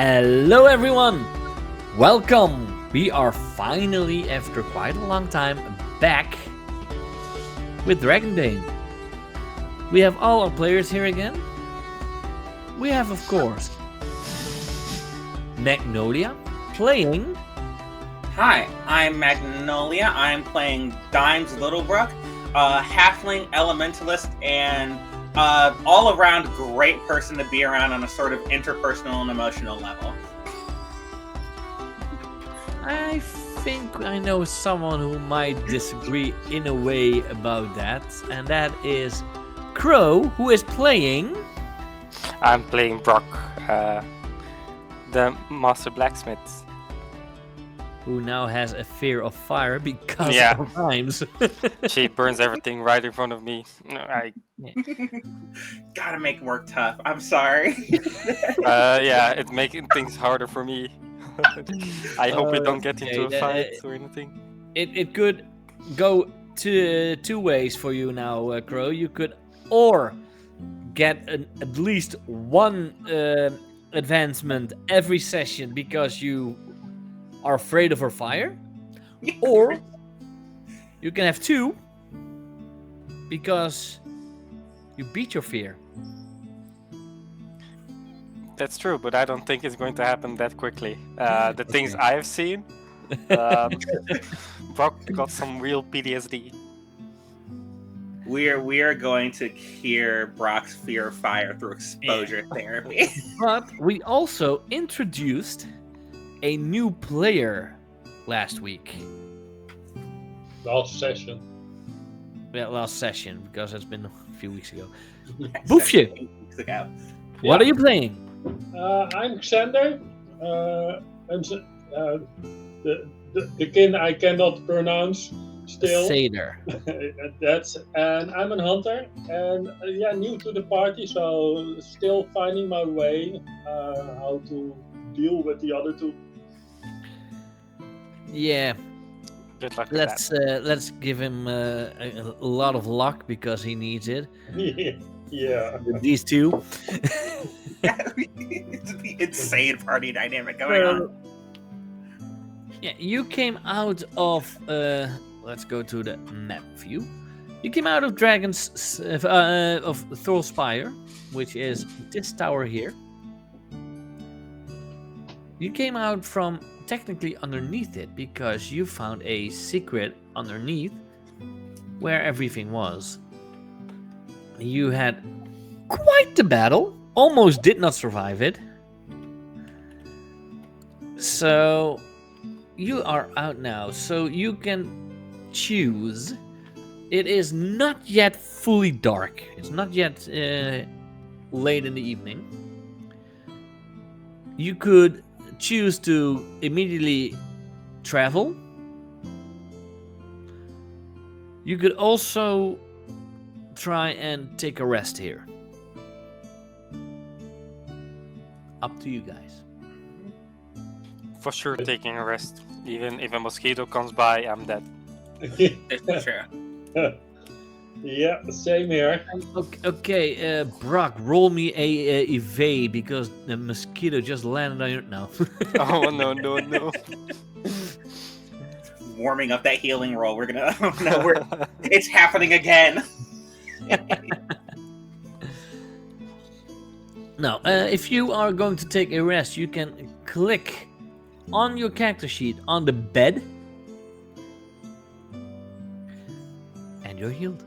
Hello everyone! Welcome! We are finally, after quite a long time, back with Dragonbane. We have all our players here again. We have, of course, Magnolia playing. Hi, I'm Magnolia. I'm playing Dimes Littlebrook, halfling elementalist, and all-around great person to be around on a sort of interpersonal and emotional level. I think I know someone who might disagree in a way about that, and that is Crow, who is playing. I'm playing Brock, the master blacksmith. Who now has a fear of fire because Yeah. of Dimes. She burns everything right in front of me. Gotta make work tough. I'm sorry. Yeah, it's making things harder for me. I hope we don't get into a fight or anything. It could go two ways for you now, Crow. You could or get at least one advancement every session because you are afraid of her fire, or you can have two because you beat your fear. That's true, but I don't think it's going to happen that quickly. The things I have seen, Brock got some real PTSD. We are going to cure Brock's fear of fire through exposure therapy. But we also introduced a new player last week. Last session. Yeah, last session, because it's been a few weeks ago. Boefje, 8 weeks ago. what are you playing? I'm Xander. The kin I cannot pronounce still. Seder. And I'm a hunter and new to the party, so still finding my way how to deal with the other two. Yeah, Good luck with that. let's give him a lot of luck because he needs it. Yeah. With these two. It's the insane party dynamic going on. Yeah, you came out of. Let's go to the map view. You came out of of Thorspire, which is this tower here. You came out from technically underneath it because you found a secret underneath where everything was. You had quite the battle, almost did not survive it. So you are out now, so you can choose. It is not yet fully dark. It's not yet late in the evening. You could choose to immediately travel. You could also try and take a rest here. Up to you guys. For sure, taking a rest. Even if a mosquito comes by, I'm dead. It's true. Yeah, same here. Okay, Brock, roll me a evade because the mosquito just landed on your... No. Oh, no. Warming up that healing roll. We're gonna. Oh no, it's happening again. Now, if you are going to take a rest, you can click on your character sheet on the bed, and you're healed.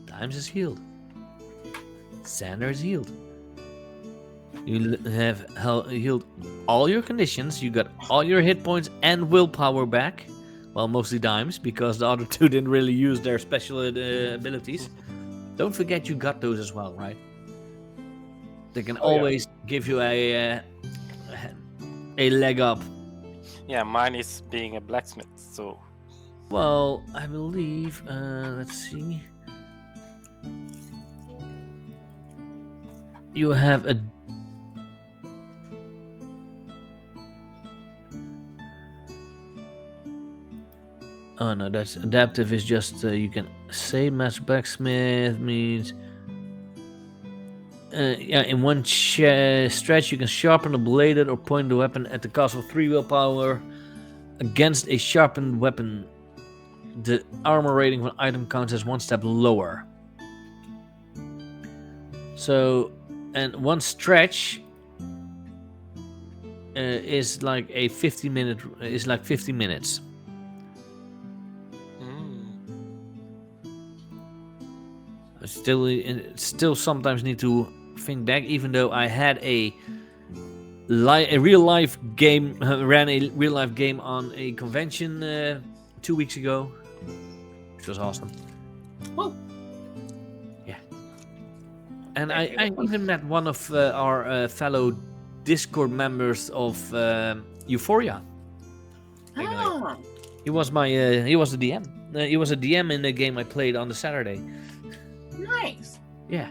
Dimes is healed. Xander is healed. You have healed all your conditions. You got all your hit points and willpower back. Well, mostly Dimes, because the other two didn't really use their special abilities. Don't forget you got those as well, right? They can always give you a leg up. Yeah, mine is being a blacksmith, so... Well, I believe... let's see... You have a... Oh no, that's adaptive is just you can say master blacksmith means in one stretch, you can sharpen a bladed or point the weapon at the cost of 3 willpower against a sharpened weapon. The armor rating of an item counts as 1 step lower. So, and one stretch is like a 50 minutes. I still sometimes need to think back, even though I had a real life game, ran a real life game on a convention 2 weeks ago, which was awesome. Well, yeah. And I even met one of our fellow Discord members of Euphoria. oh, He was he was the DM. He was a DM in the game I played on the Saturday. nice. Yeah.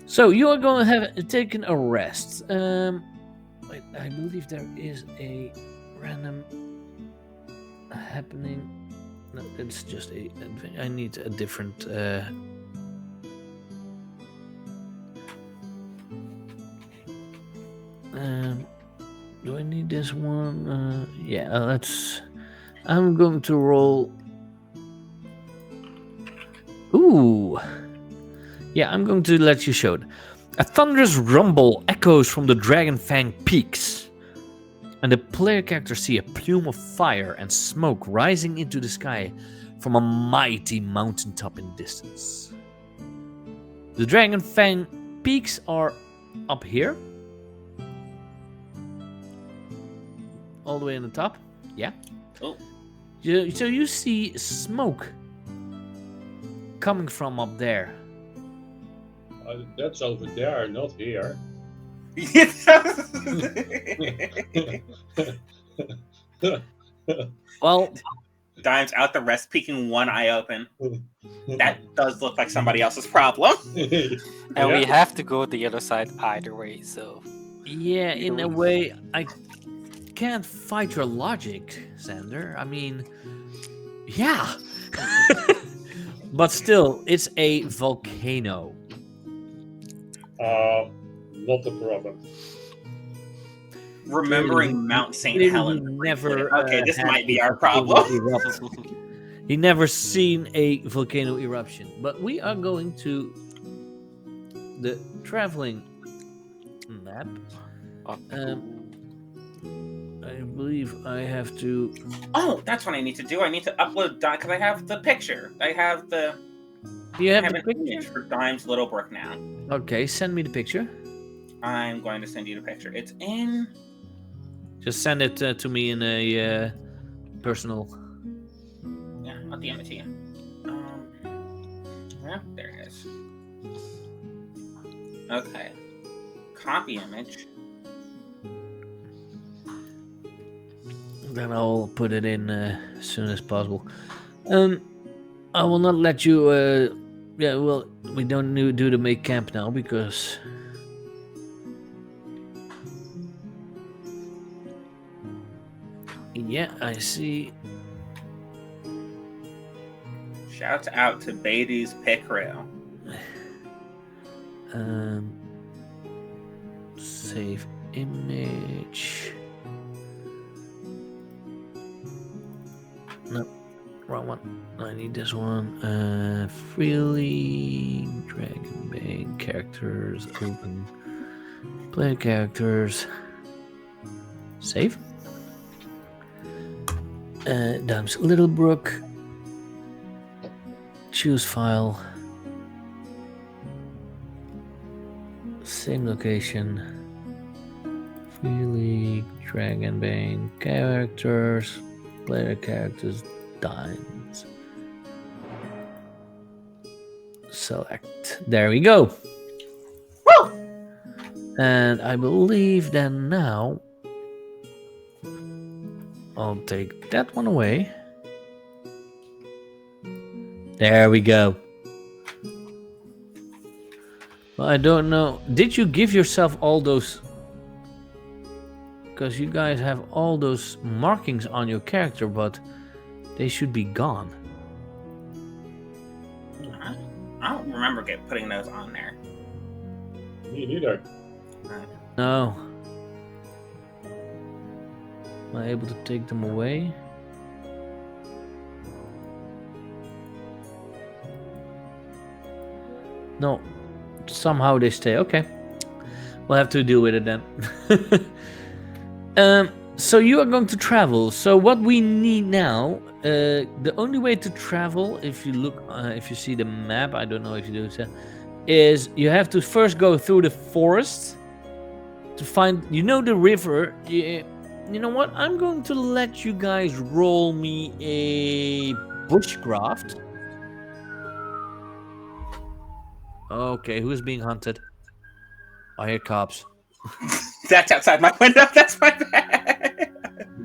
So you are going to have taken a rest. Wait, I believe there is a random happening. No, it's just a. I need a different. Do I need this one? Yeah, let's. I'm going to roll. Ooh. Yeah, I'm going to let you show it. A thunderous rumble echoes from the Dragonfang peaks, and the player characters see a plume of fire and smoke rising into the sky from a mighty mountaintop in the distance. The Dragonfang peaks are up here, all the way on the top. Yeah. Oh. So you see smoke coming from up there. That's over there, not here. Well, Dime's out the rest, peeking one eye open. That does look like somebody else's problem. And we have to go the other side either way, so... yeah, in a way, I can't fight your logic, Xander. I mean, yeah. But still, it's a volcano. Not a problem. Remembering Mount St. He Helen. never. Okay, this had might be a our volcano problem. erupt. He never seen a volcano eruption. But we are going to the traveling map. I believe I have to. Oh, that's what I need to do. I need to upload because I have the picture. I have the. Do you have I the have an picture? image for Dime's Little Brook now. Okay, send me the picture. I'm going to send you the picture. It's in. Just send it to me in a personal. Yeah, I'll DM it to you. Yeah, there it is. Okay. Copy image. Then I'll put it in as soon as possible. I will not let you. Yeah, well, we don't do the make camp now because. Yeah, I see. Shouts out to Beatty's Pick Rail. Save image. No, wrong one. I need this one. Freely Dragonbane characters open. Player characters. Save. Dime's Little Brook. Choose file. Same location. Freely Dragonbane characters. Player characters. Dimes. Select. There we go. Woo! And I believe then now I'll take that one away. There we go. Well, I don't know. Did you give yourself all those? Because you guys have all those markings on your character, but they should be gone. I don't remember putting those on there. Me neither. No. Am I able to take them away? No. Somehow they stay. Okay. We'll have to deal with it then. So you are going to travel. So what we need now, the only way to travel, if you look, if you see the map, I don't know if you do so, is you have to first go through the forest to find, the river. You know what? I'm going to let you guys roll me a bushcraft. Okay, who's being hunted? I hear cops. That's outside my window. That's my bad.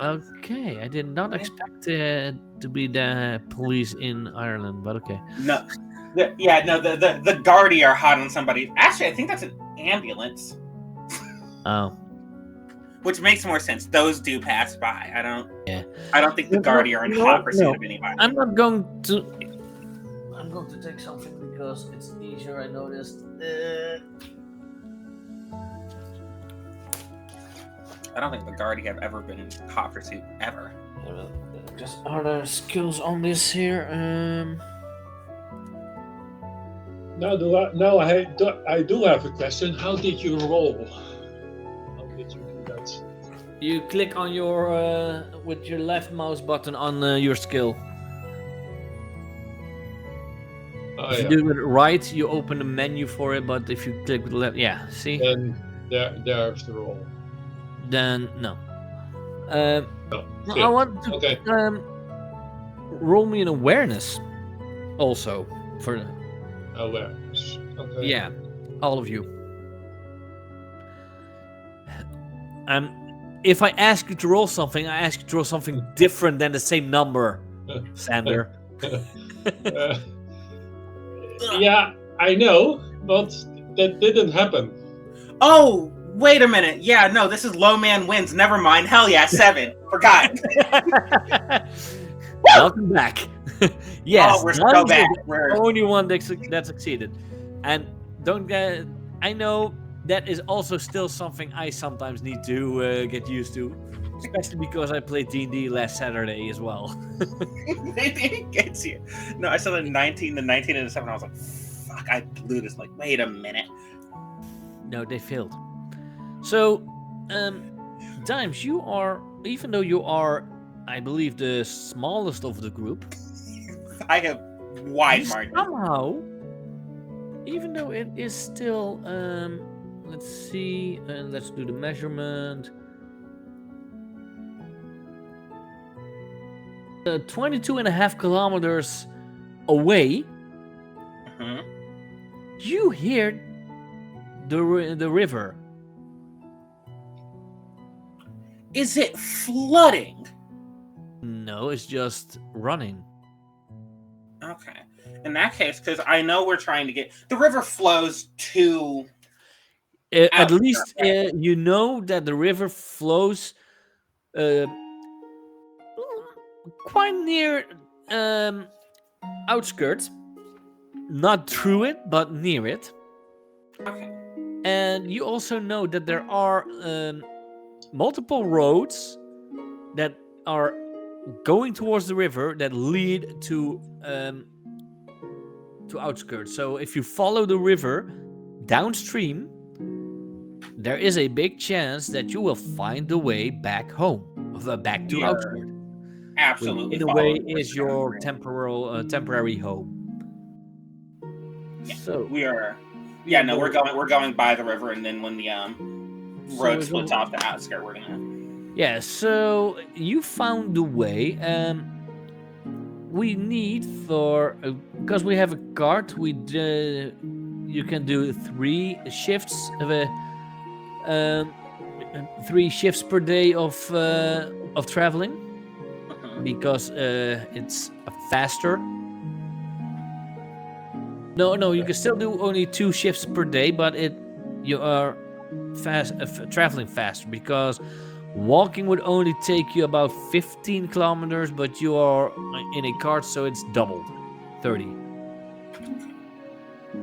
Okay, I did not expect to be the police in Ireland, but okay. No. The Guardi are hot on somebody. Actually, I think that's an ambulance. Oh. Which makes more sense. Those do pass by. I don't think the No, Guardi are in hot pursuit of anybody. I'm going to take something because it's easier, I noticed. I don't think the Guardi have ever been in hot pursuit ever. Just are there skills on this here? I do have a question. How did you roll? How did you do that? You click on your with your left mouse button on your skill. Oh, if you do it right, you open a menu for it. But if you click with the left, see. Then there's the roll. Then no. Oh, I want to roll me an awareness also for awareness. Okay. Yeah, all of you. If I ask you to roll something, I ask you to roll something different than the same number, Sander. Yeah, I know, but that didn't happen. Oh, wait a minute. Yeah, no, this is low man wins. Never mind. Hell yeah, 7. Forgot. Welcome back. Yes, oh, we're so bad. We're the only one that succeeded. And don't get. I know that is also still something I sometimes need to get used to, especially because I played D&D last Saturday as well. It gets you. No, I saw the 19, the 19, and the 7. I was like, fuck, I blew this. Like, wait a minute. No, they failed. So, Dimes, you are, even though you are, I believe, the smallest of the group, I have wide margin. Somehow, even though it is still, let's see, and let's do the measurement. 22.5 kilometers away, you hear the river. Is it flooding? No, it's just running. Okay. In that case, because I know we're trying to get... The river flows to... At least you know that the river flows quite near outskirts. Not through it, but near it. Okay. And you also know that there are multiple roads that are going towards the river that lead to outskirts. So if you follow the river downstream, there is a big chance that you will find the way back home, back to outskirts. Absolutely. In a way, is your temporary home. Yeah, so we are. Yeah, no, we're going by the river, and then when the road splits off the outskirt, we're gonna. Yeah, so you found the way. We need because we have a cart. You can do 3 shifts of 3 shifts per day of traveling because it's faster. No, you can still do only 2 shifts per day, but you are traveling faster because walking would only take you about 15 kilometers, but you are in a cart, so it's doubled, 30.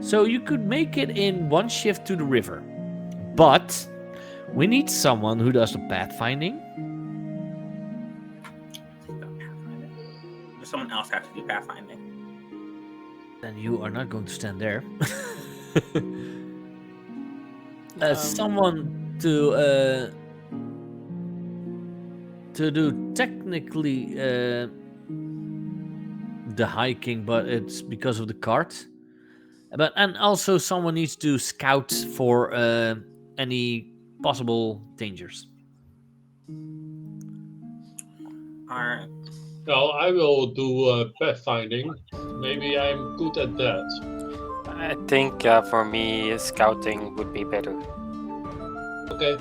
So you could make it in 1 shift to the river. But we need someone who does the pathfinding. Does someone else have to do pathfinding? Then you are not going to stand there. Someone to do technically the hiking, but it's because of the cart. But and also someone needs to scout for any possible dangers. Alright. Well, I will do pathfinding. Maybe I'm good at that. I think for me, scouting would be better. Okay.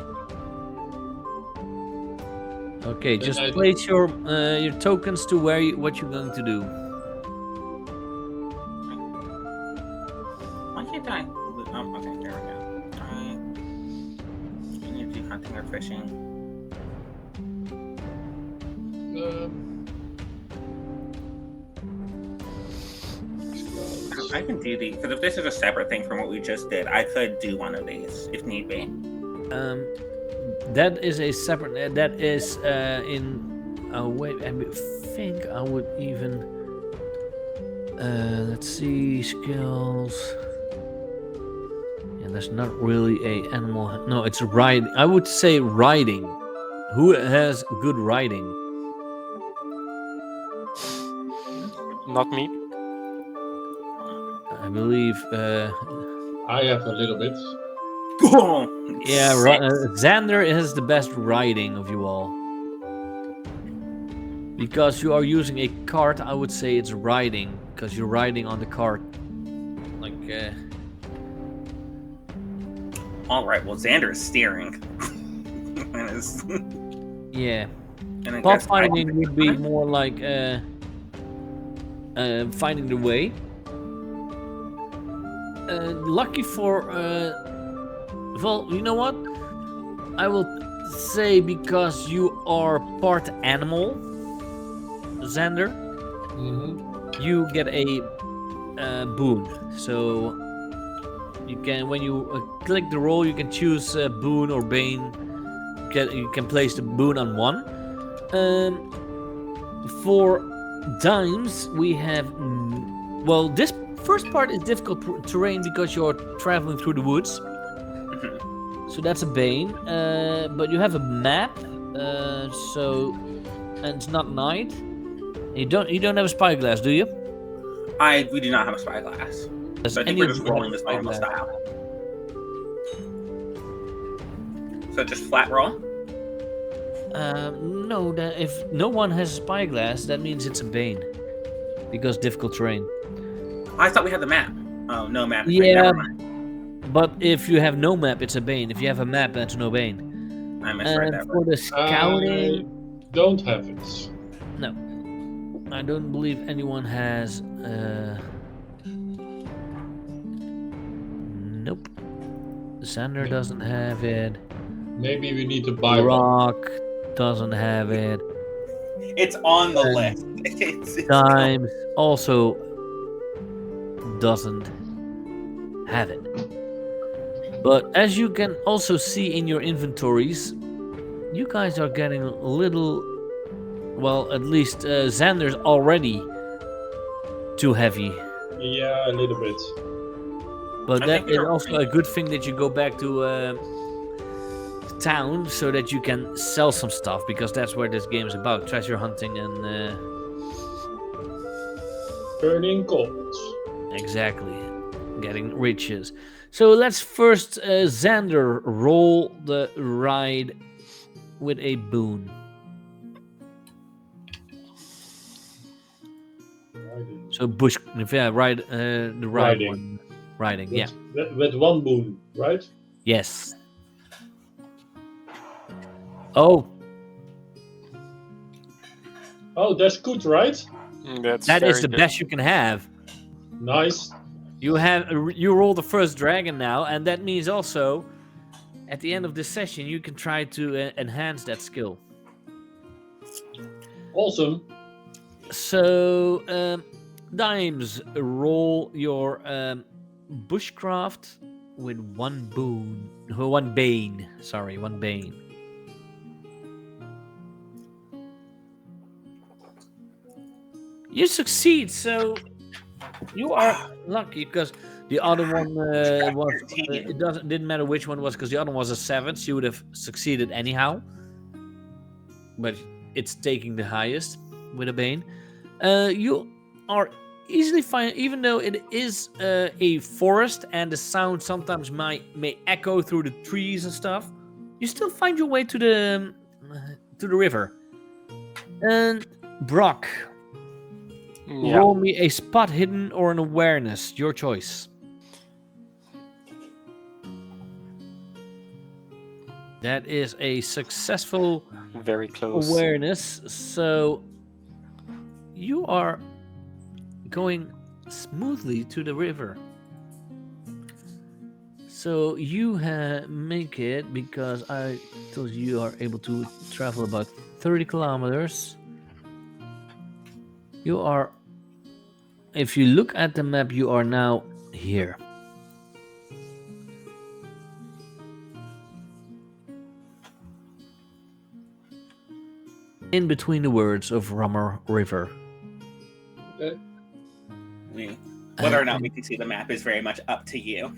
Okay, Then just I do- place your tokens to where what you're going to do. Why can't I? Oh, okay, there we go. Alright. You need to do hunting or fishing. I can do these, because if this is a separate thing from what we just did, I could do one of these, if need be. That is a separate. That is in a way. I think I would even. Let's see skills. Yeah, that's not really a animal. No, it's riding. I would say riding. Who has good riding? Not me. I believe. I have a little bit. Yeah, Xander has the best riding of you all. Because you are using a cart, I would say it's riding, because you're riding on the cart. Like, Alright, well, Xander is steering. And is- yeah. and I guess I Pathfinding can- would be more like finding the way. Lucky for well, you know what? I will say because you are part animal, Xander, you get a boon. So you can, when you click the roll, you can choose boon or bane. You can place the boon on one. For dimes, we have well, this first part is difficult terrain because you're traveling through the woods. So that's a bane. But you have a map. So and it's not night. You don't have a spyglass, do you? We do not have a spyglass. Does So I think any we're of just you have rolling a this normal spyglass? style. So just flat roll? No, if no one has a spyglass, that means it's a bane. Because difficult terrain. I thought we had the map. Oh, no map. Yeah. Never mind. But if you have no map, it's a bane. If you have a map, that's no bane. I misread And that. for the scouting, Don't have it. no. I don't believe anyone has. Nope. Sander doesn't have it. Maybe we need to buy one. Rock doesn't have it. It's on the And list. It's Dimes also doesn't have it. But as you can also see in your inventories, you guys are getting a little. Well, at least Xander's already too heavy. Yeah, a little bit. But I that think is you're also a good thing that you go back to town so that you can sell some stuff, because that's where this game is about: treasure hunting and Burning coals. exactly getting riches. So let's first Xander roll the ride with a boon. So bush, yeah, ride the ride Riding. one. Riding, yeah. With one boon, right? Yes. Oh, Oh, that's good, right? That's that is very the good. best you can have. Nice. You roll the first dragon now, and that means also at the end of this session you can try to enhance that skill. Awesome. So, Dimes, roll your bushcraft with one boon, one bane. Sorry, one bane. You succeed, so you are lucky because the other one was. 13. It didn't matter which one was because the other one was a 7. So you would have succeeded anyhow. But it's taking the highest with a bane. You are easily fine, even though it is a forest and the sound sometimes may echo through the trees and stuff. You still find your way to the river. And Brock, Yeah. roll me a spot hidden or an awareness, your choice. That is a successful Very close. awareness. So you are going smoothly to the river. So you make it because I told you are able to travel about 30 kilometers. You are, if you look at the map, you are now here. In between the words of Rummer River. Whether or not we can see the map is very much up to you.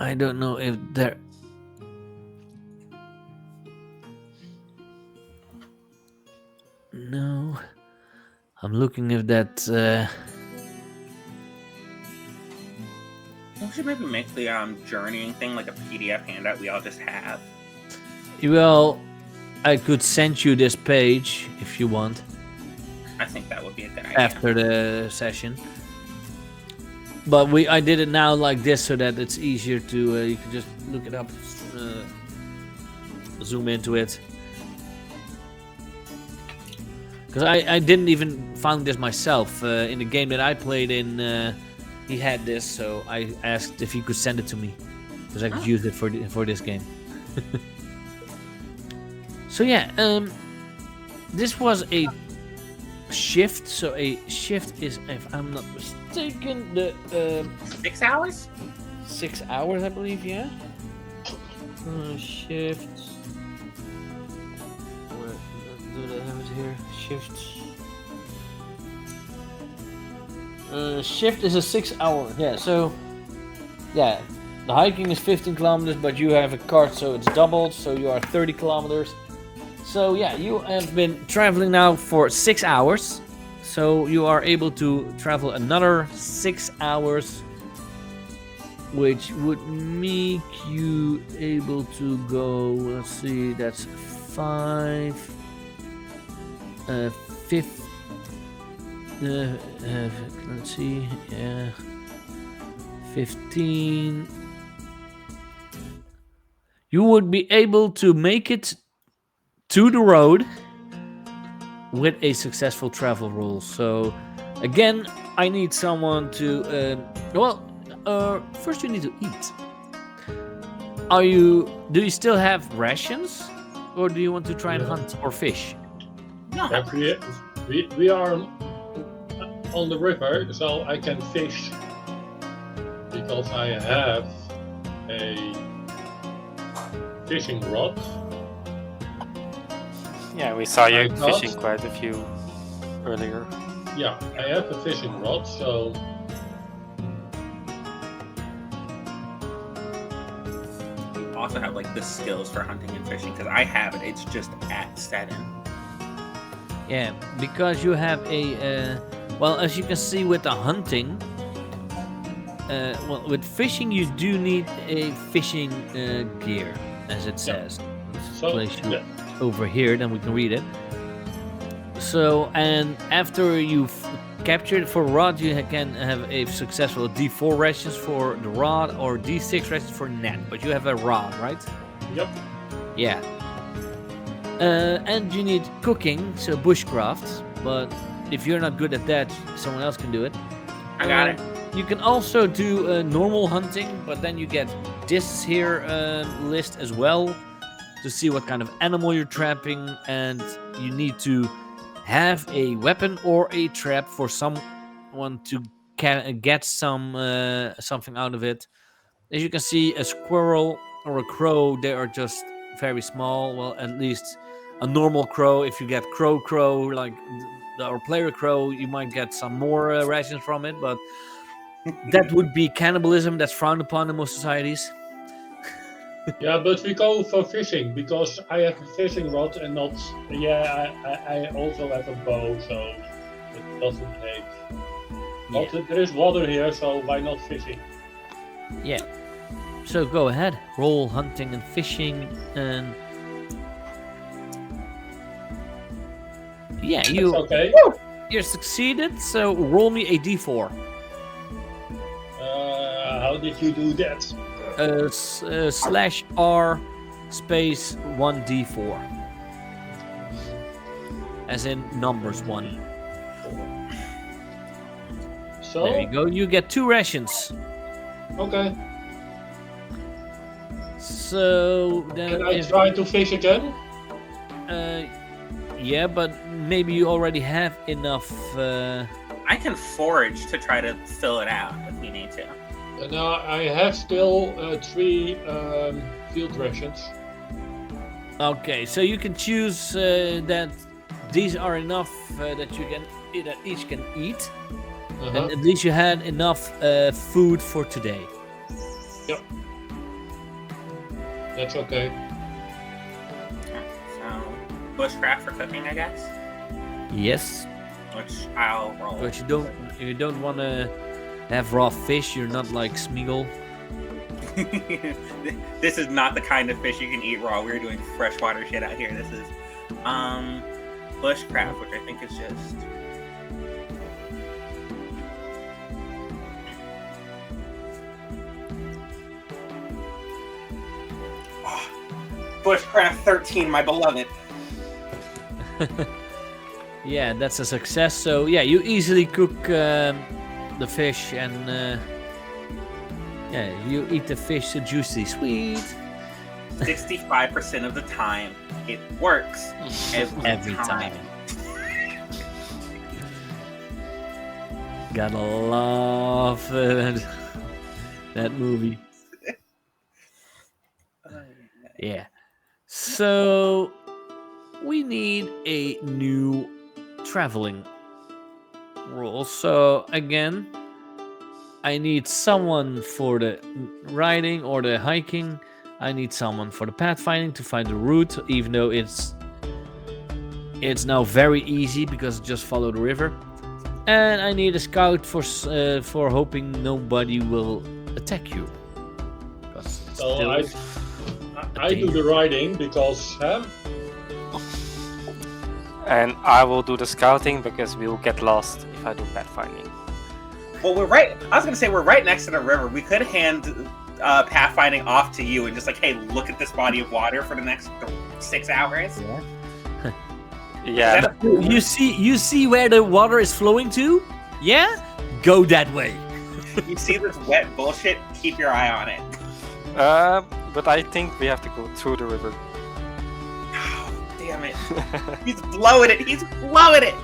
I don't know if there. No, I'm looking if that. We should maybe make the journeying thing like a PDF handout we all just have. Well, I could send you this page if you want I think that would be a good idea. after the session. But I did it now like this so that it's easier to. You can just look it up, zoom into it. Because I didn't even find this myself in the game that I played in. He had this, so I asked if he could send it to me because I could use it for this game. So yeah, this was a shift. So a shift is, if I'm not mistaken, the 6 hours? 6 hours, I believe. Yeah. Shift. Where do they have it here? Shift. Shift is a 6 hour. Yeah. So yeah, the hiking is 15 kilometers, but you have a cart, so it's doubled. So you are 30 kilometers. So yeah, you have been traveling now for 6 hours. So you are able to travel another 6 hours, which would make you able to go. Let's see, that's 5, 5. Let's see, 15. You would be able to make it to the road with a successful travel rule. So again, I need someone to first you need to eat. Do you still have rations, or do you want to try and hunt or fish? No. We are on the river, so I can fish because I have a fishing rod. Yeah, we saw you I thought- fishing quite a few earlier. Yeah, I have a fishing rod, so You also have like the skills for hunting and fishing because I have it. It's just at 7. Yeah, because you have a well, as you can see with the hunting, well, with fishing you do need a fishing gear, as it says. Let's So, place you yeah. over here, then we can read it. So, and after you've captured for rod, you can have a successful D4 rations for the rod or D6 rations for net. But you have a rod, right? Yep. Yeah. And you need cooking, so bushcraft. But if you're not good at that, someone else can do it. I got it. You can also do normal hunting, but then you get this here list as well to see what kind of animal you're trapping, and you need to have a weapon or a trap for someone to get some something out of it. As you can see, a squirrel or a crow, they are just very small. Well, at least a normal crow. If you get crow, like our player crow, you might get some more rations from it, but that would be cannibalism. That's frowned upon in most societies. Yeah, but we go for fishing because I have a fishing rod and not. Yeah, I also have a bow, so it doesn't take. But there is water here, so why not fishing? Yeah. So go ahead, roll hunting and fishing, and yeah, That's okay. you succeeded. So roll me a d4. How did you do that? /R space 1d4, as in numbers 1. So There you go. You get 2 rations. okay. So then, Can I try to fish again? yeah, but maybe you already have enough. I can forage to try to fill it out if we need to. No, I have still 3 field rations. Okay, so you can choose that these are enough that you can that each can eat, and at least you had enough food for today. Yep. That's okay. So, bushcraft for cooking, I guess. Yes, Which I'll roll. but you don't want to have raw fish. You're not like Smeagol. This is not the kind of fish you can eat raw. We're doing freshwater shit out here. This is bushcraft, which I think is just bushcraft 13, my beloved. Yeah, that's a success. So yeah, you easily cook the fish, and yeah, you eat the fish so juicy, sweet. 65% of the time, it works. Every time. Gotta love that movie. Yeah. So we need a new traveling rule. So again, I need someone for the riding or the hiking. I need someone for the pathfinding to find the route, even though it's now very easy because just follow the river. And I need a scout for hoping nobody will attack you. So I do the riding because And I will do the scouting because we'll get lost if I do pathfinding. Well, we're right. I was gonna say we're right next to the river. We could hand pathfinding off to you and just like, hey, look at this body of water for the next 6 hours. Yeah. Yeah, You see where the water is flowing to? Yeah? Go that way. You see this wet bullshit? Keep your eye on it. but I think we have to go through the river. Oh, damn it! He's blowing it. He's blowing it.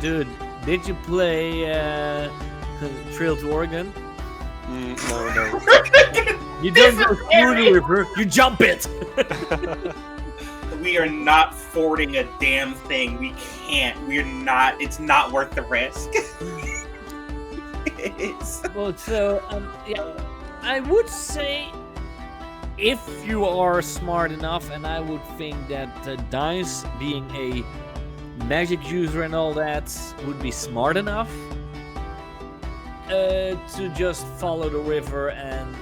Dude, did you play Trail to Oregon? No. You don't go through the river, you jump it! We are not fording a damn thing. We can't. We're not. It's not worth the risk. It's... Well, so, yeah, I would say if you are smart enough, and I would think that Dice, being a magic user and all that, would be smart enough to just follow the river, and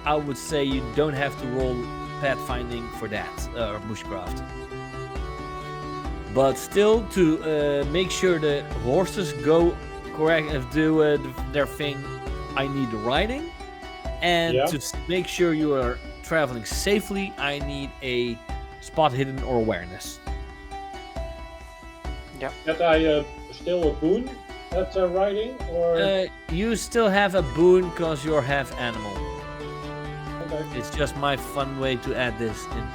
I would say you don't have to roll pathfinding for that, or bushcraft. But still, to make sure the horses go correct, do their thing, I need the riding. And to make sure you are traveling safely, I need a spot hidden or awareness. Yep. Get I still a boon at riding, or You still have a boon because you're half animal. okay. It's just my fun way to add this in.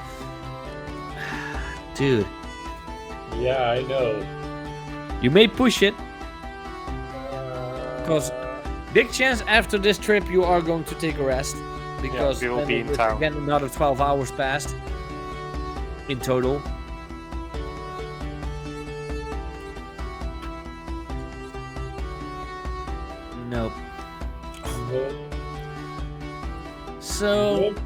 Dude, Yeah, I know. you may push it, because big chance after this trip you are going to take a rest. because we will then be in it's town. again another 12 hours passed in total. Nope. Nope. So Nope.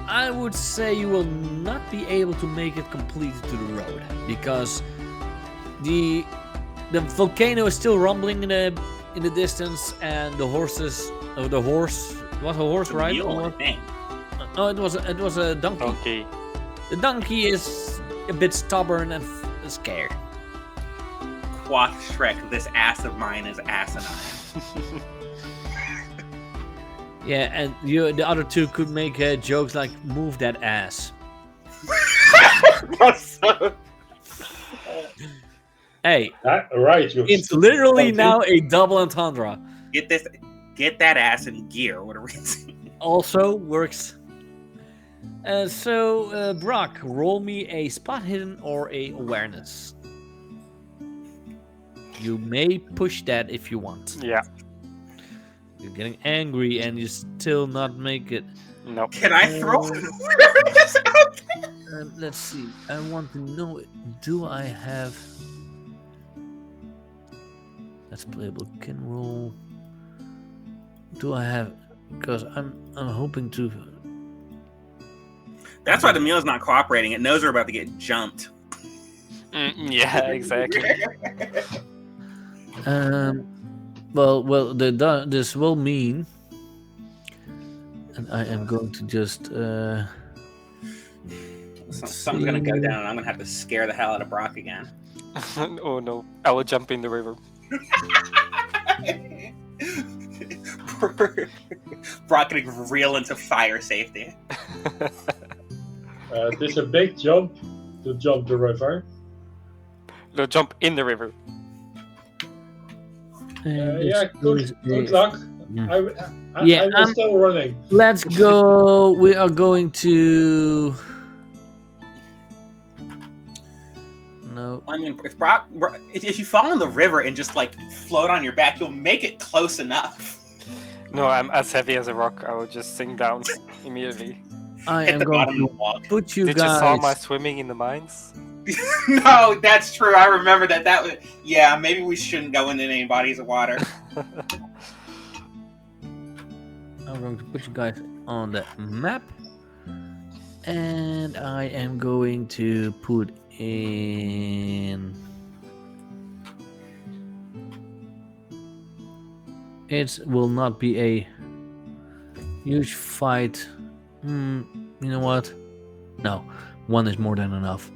I would say you will not be able to make it completely to the road because the volcano is still rumbling in the distance, and the horses. Oh, the horse was a horse, It's a right? mule, Or I what? think. No, it was a donkey. Okay. The donkey is a bit stubborn and scared. Quoth Shrek, this ass of mine is asinine. Yeah, and the other two could make jokes like "move that ass." Hey, Right, you. it's literally now a double entendre. Get that ass in gear. What are we saying? Also works. So, Brock, roll me a spot hidden or a awareness. You may push that if you want. Yeah. You're getting angry and you still not make it. No. Can I throw awareness out there? Let's see. I want to know. Do I have? That's playable. Can roll. Do I have? Because I'm hoping to. That's why the mule's not cooperating. It knows we're about to get jumped. Yeah, exactly. Well, this will mean, and I am going to just. Something's gonna go down, and I'm gonna have to scare the hell out of Brock again. Oh no, I will jump in the river. Brock getting real into fire safety. It is a big jump to jump the river. No, jump in the river. Yeah, good luck. Yeah, I'm still running. Let's go. We are going to. No. I mean, if you fall in the river and just like float on your back, you'll make it close enough. No, I'm as heavy as a rock. I will just sink down immediately. I Hit am the going bottom of to the wall. put you Did guys. you saw my swimming in the mines? No, that's true. I remember that. That was yeah. Maybe we shouldn't go into any bodies of water. I'm going to put you guys on the map, and I am going to put in. It will not be a huge fight. You know what? No, one is more than enough.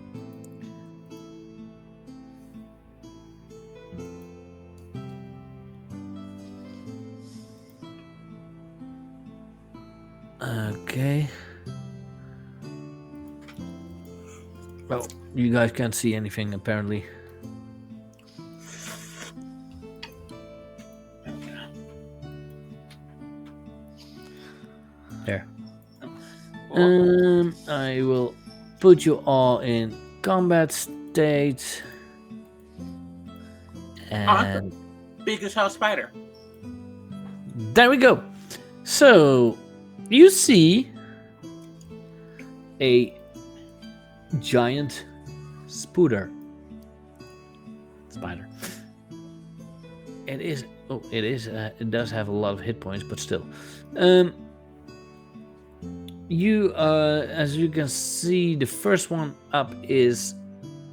Okay. Well, you guys can't see anything apparently. There. I will put you all in combat state. And Biggest house spider. there we go. So you see a giant spider. It is. Oh, it is. It does have a lot of hit points, but still. You, as you can see, the first one up is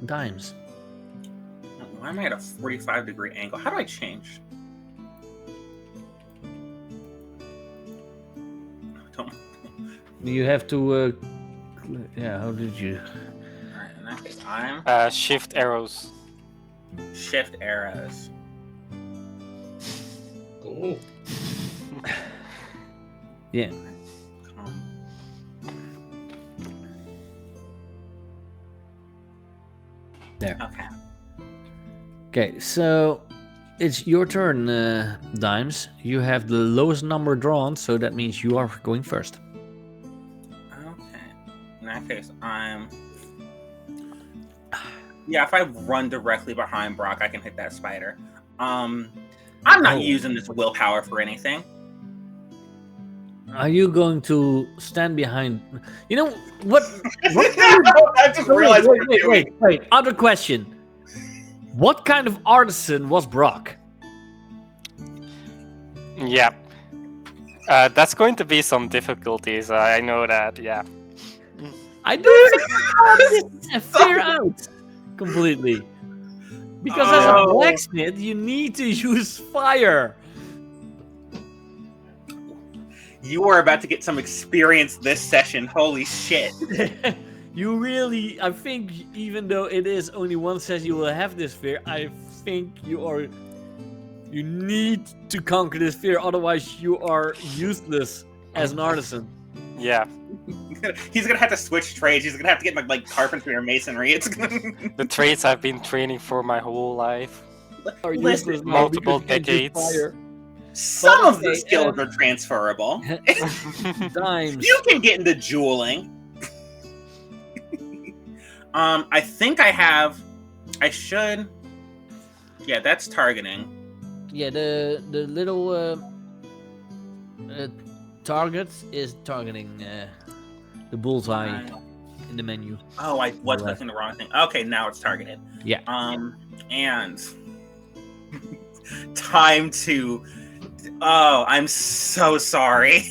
Dimes. Why am I at a 45-degree angle? How do I change? Don't. You have to. Yeah. How did you? Alright, in that case, I'm Shift arrows. shift arrows. Cool. Yeah. There. Okay. Okay, so it's your turn, Dimes. You have the lowest number drawn, so that means you are going first. Okay. In that case, I'm. Yeah, if I run directly behind Brock, I can hit that spider. I'm not using this willpower for anything. Are you going to stand behind? You know what? I just realized what you're doing. Wait. Other question. What kind of artisan was Brock? Yeah. That's going to be some difficulties. I know that. Yeah. I don't think fair out completely. Because as a blacksmith, you need to use fire. You are about to get some experience this session. Holy shit. You really, I think, even though it is only one session you will have this fear, I think you need to conquer this fear, otherwise you are useless as an artisan. Yeah. He's gonna have to switch trades. He's gonna have to get like carpentry or masonry. It's gonna... The trades I've been training for my whole life. Are Listen, useless now multiple because you can't use decades. fire. Some of the okay, skills are transferable. Dimes. You can get into jeweling. I think I should. Yeah, that's targeting. Yeah, the little target is targeting the bullseye in the menu. Oh, I was clicking the wrong thing. Okay, now it's targeted. Yeah. And time to. Oh, I'm so sorry.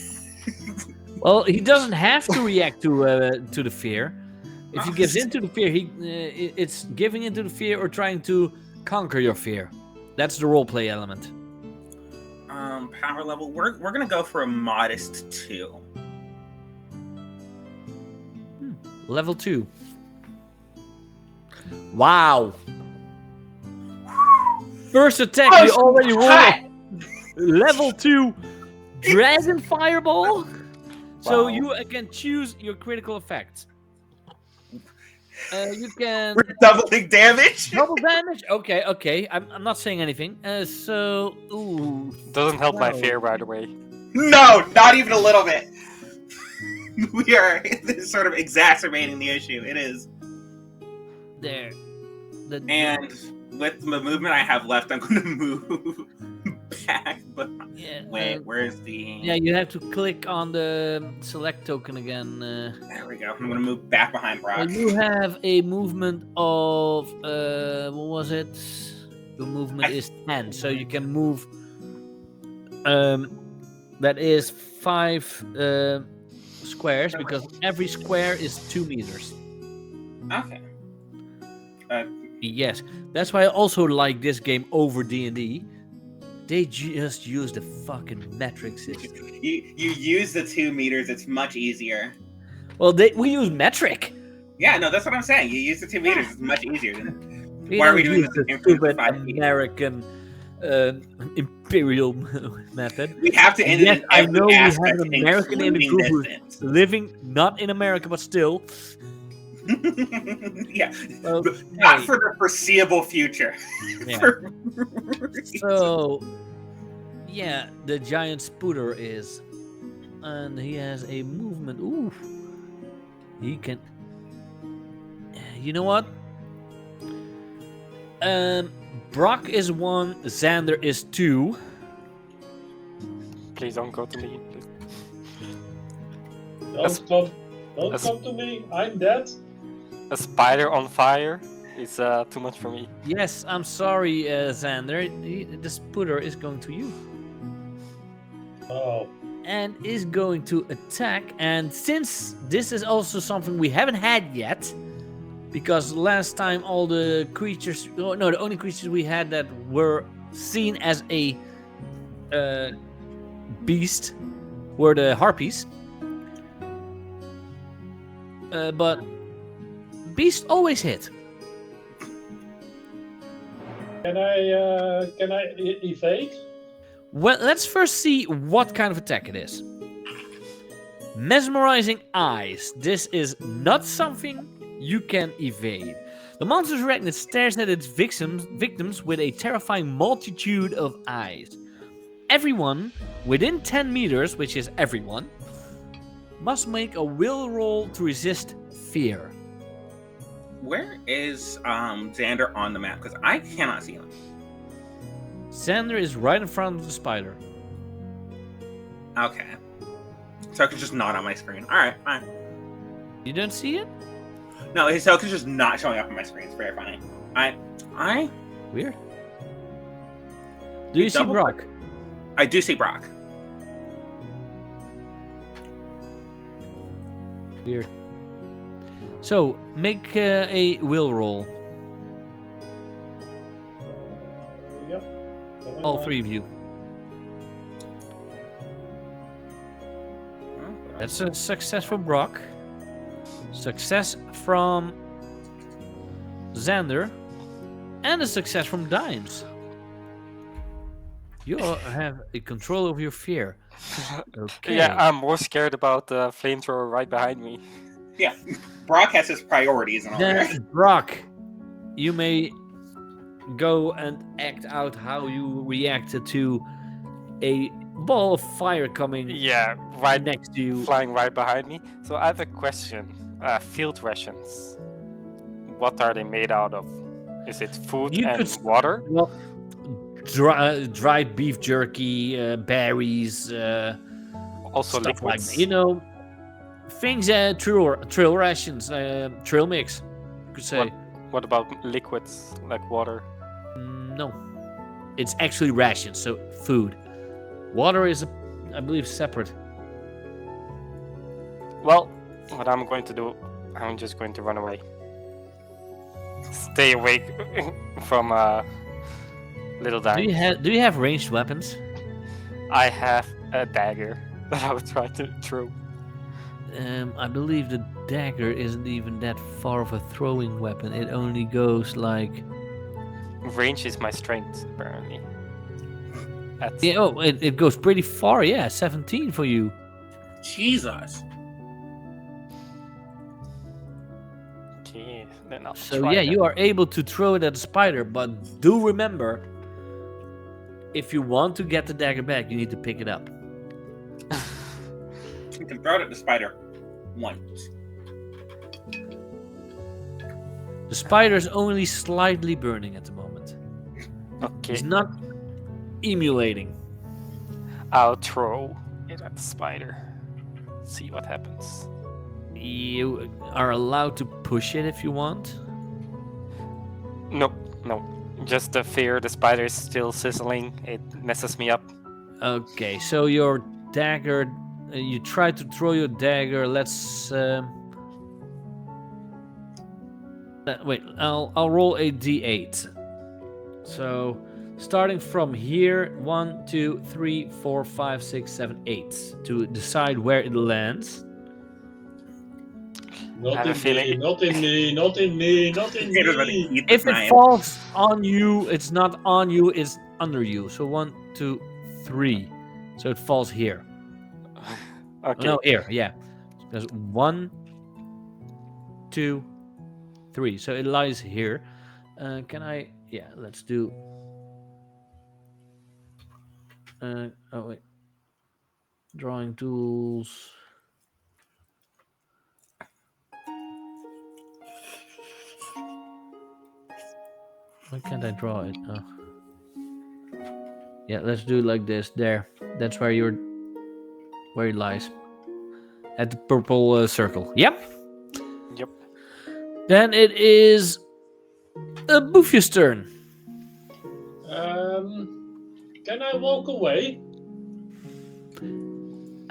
Well, he doesn't have to react to the fear. If he gives into the fear, it's giving into the fear or trying to conquer your fear. That's the roleplay element. Power level. We're gonna go for a modest 2. Level 2. Wow. First attack, you already rolled level 2 Dragon Fireball. So you can choose your critical effects. You can We're doubling damage. double damage. Okay. I'm not saying anything. So ooh. Doesn't help my fear, by the way. No, not even a little bit. We are sort of exacerbating the issue. It is. There. And with the movement I have left, I'm going to move back. But yeah, wait, where's the? Yeah, you have to click on the select token again. There we go. I'm going to move back behind Brock. You have a movement of what was it? Your movement is 10, so you can move. That is 5 squares because every square is 2 meters. Okay. Yes, that's why I also like this game over D&D. They just use the fucking metric system. You use the 2 meters. It's much easier. Well, we use metric. Yeah, no, that's what I'm saying. You use the 2 meters. It's much easier. Than, We why are we don't doing use this the in front of stupid 5 meters? American imperial method? We have to end Yes, it in I every know we have aspect, an American including immigrant who's distance. living not in America, but still. Yeah, Well, not hey. for the foreseeable future. Yeah. For- So, yeah, the giant spooter is, and he has a movement. Ooh, he can. You know what? Brock is 1, Xander is 2. Please don't go to me. Don't come to me. I'm dead. A spider on fire is too much for me. Yes, I'm sorry, Xander. The spooter is going to you. Oh. And is going to attack. And since this is also something we haven't had yet, because last time all the creatures, the only creatures we had that were seen as a beast were the harpies. But beasts always hit. Can I evade? Well, let's first see what kind of attack it is. Mesmerizing eyes. This is not something you can evade. The monster's arachnid stares at its victims with a terrifying multitude of eyes. Everyone within 10 meters, which is everyone, must make a will roll to resist fear. Where is Xander on the map? Because I cannot see him. Xander is right in front of the spider. Okay. So it's just not on my screen. All right, fine. You don't see it? No, his token's just not showing up on my screen. It's very funny. I Weird. Do you see double- Brock? I do see Brock. Weird. So, make a will roll. Yep. All three of you. That's a success from Brock. Success from Xander. And a success from Dimes. You all have a control over your fear. Okay. Yeah, I'm more scared about the flamethrower right behind me. Yeah, Brock has his priorities and all that. Then, Brock, you may go and act out how you reacted to a ball of fire coming Yeah, right next to you. flying right behind me. So I have a question. Field rations. What are they made out of? Is it food You and could- water? Well, dried beef jerky, berries, Also stuff like liquids? that. You know, things, trail rations, trail mix, you could say. What about liquids like water? No, it's actually rations, so food. Water is, I believe, separate. Well, what I'm going to do, I'm just going to run away. Stay awake from little Do you Dime. have ranged weapons? I have a dagger that I would try to throw. I believe the dagger isn't even that far of a throwing weapon. It only goes like Range is my strength, apparently. That's, yeah. Oh, it goes pretty far. Yeah, 17 for you. Jesus. okay, then I'll So try yeah, that. you are able to throw it at the spider, but do remember, if you want to get the dagger back, you need to pick it up. You can throw it at the spider once. The spider is only slightly burning at the moment. Okay, It's not emulating. I'll throw it at the spider. See what happens. You are allowed to push it if you want. No, no. Just the fear the spider is still sizzling. It messes me up. Okay, so your dagger, you try to throw your dagger. Let's wait. I'll roll a d8. So starting from here, 1, 2, 3, 4, 5, 6, 7, 8 to decide where it lands. I Not have a in feeling- me, not in me, not in me, not in Gator's about to me. eat this If it knife. falls on you, it's not on you, it's under you. So 1, 2, 3. So it falls here. Okay. No, here, yeah. There's 1, 2, 3. So it lies here. Can I? Yeah, let's do. Oh wait. Drawing tools. Why can't I draw it? Oh. Yeah, let's do it like this. There. That's where it lies. At the purple circle. Yep. Yep. Then it is Boofy's turn. Can I walk away?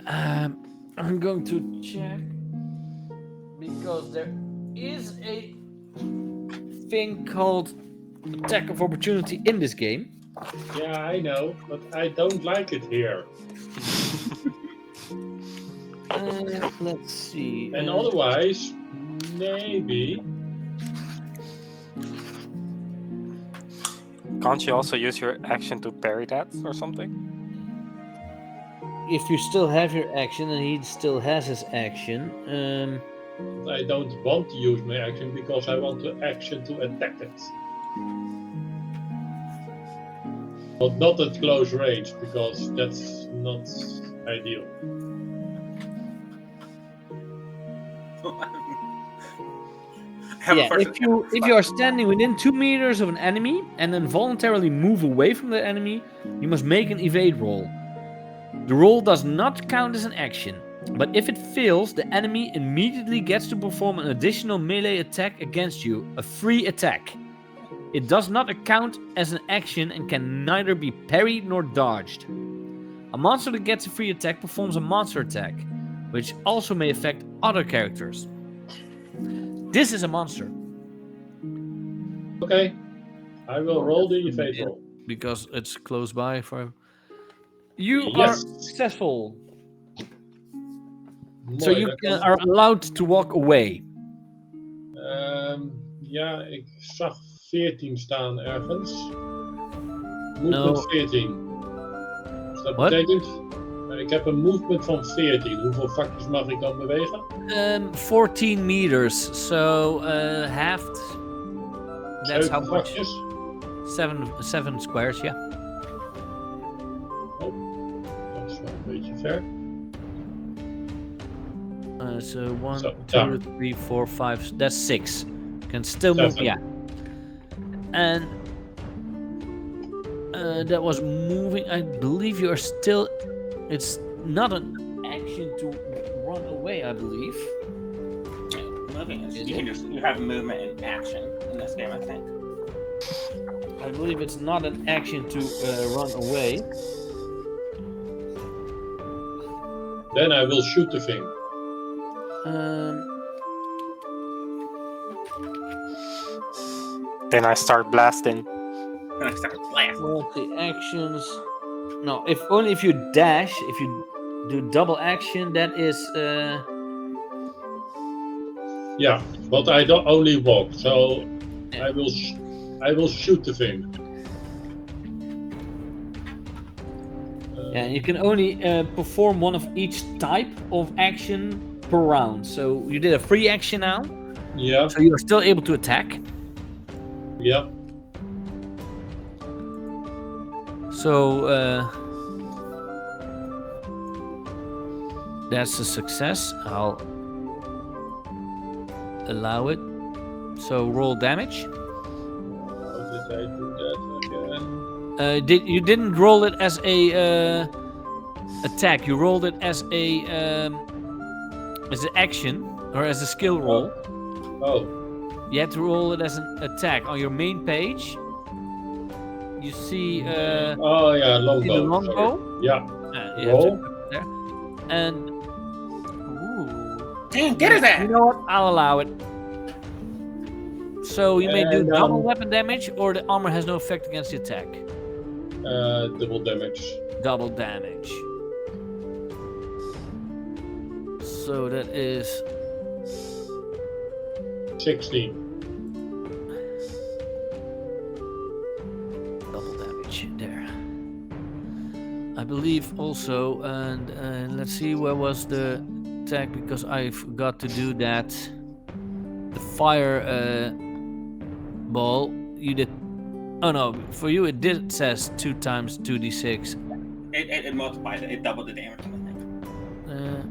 I'm going to check because there is a thing called attack of opportunity in this game. Yeah, I know, but I don't like it here. Let's see. And otherwise, maybe. Can't you also use your action to parry that or something? If you still have your action and he still has his action, I don't want to use my action because I want to action to attack it. But not at close range because that's not ideal. Have a yeah, first if you are standing within 2 meters of an enemy and then voluntarily move away from the enemy, you must make an evade roll. The roll does not count as an action. But if it fails, the enemy immediately gets to perform an additional melee attack against you, a free attack. It does not account as an action and can neither be parried nor dodged. A monster that gets a free attack performs a monster attack, which also may affect other characters. This is a monster. Okay. I will roll the evade roll. Because it's close by for... You Yes. are successful. So Mooi, you dat kan- are allowed to walk away. Ja, ik zag 14 staan ergens. Movement No. 14. Dus dat What? betekent... Ik heb een movement van 14. Hoeveel vakjes mag ik dan bewegen? 14 meters, so halved. That's 7 how much. vakjes. 7 squares, yeah. Dat is wel een beetje ver. So 1, So, 2, yeah. 3, 4, 5. That's 6. Can still move, 7. yeah. And that was moving. I believe you are still. It's not an action to run away, I believe. Moving is, Is you it? can just you have movement and action in this game, I think. I believe it's not an action to run away. Then I will shoot the thing. Then I start blasting. And I start blasting. Well, the actions. No, if only if you dash. If you do double action, that is. Yeah, but I don't only walk, so Yeah. I will shoot the thing. Yeah, you can only perform one of each type of action per round. So you did a free action now, Yeah, so you are still able to attack. yeah. So that's a success. I'll allow it. So roll damage. How did I do that again? You didn't roll it as a attack. You rolled it as an action or as a skill roll. Oh, You had to roll it as an attack on your main page. You see oh yeah, longbow. see the longbow. sorry. Yeah, You have to roll. put it there. And ooh, Damn, get her you that! know what? I'll allow it. So you may do And, double weapon damage, or the armor has no effect against the attack. Double damage. Double damage. So that is 16. double damage there. I believe also, and let's see, where was the attack, because I forgot to do that. The fire ball, you did. Oh no, for you it did says 2 times 2d6. It multiplied it. It doubled the damage, I think.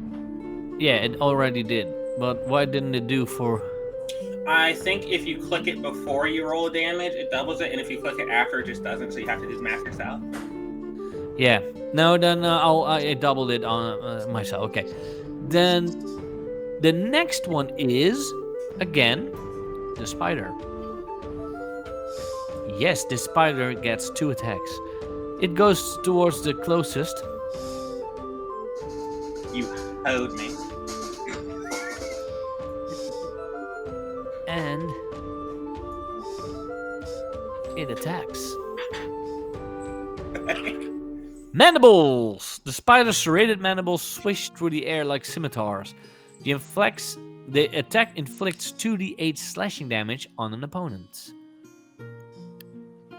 Yeah, it already did. But why didn't it do for? I think if you click it before you roll damage, it doubles it, and if you click it after, it just doesn't. So you have to do max yourself. Yeah. No, then I doubled it on myself. Okay. Then the next one is again the spider. Yes, the spider gets 2 attacks. It goes towards the closest. You owed me. And it attacks. Mandibles! The spider's serrated mandibles swish through the air like scimitars. The attack inflicts 2d8 slashing damage on an opponent.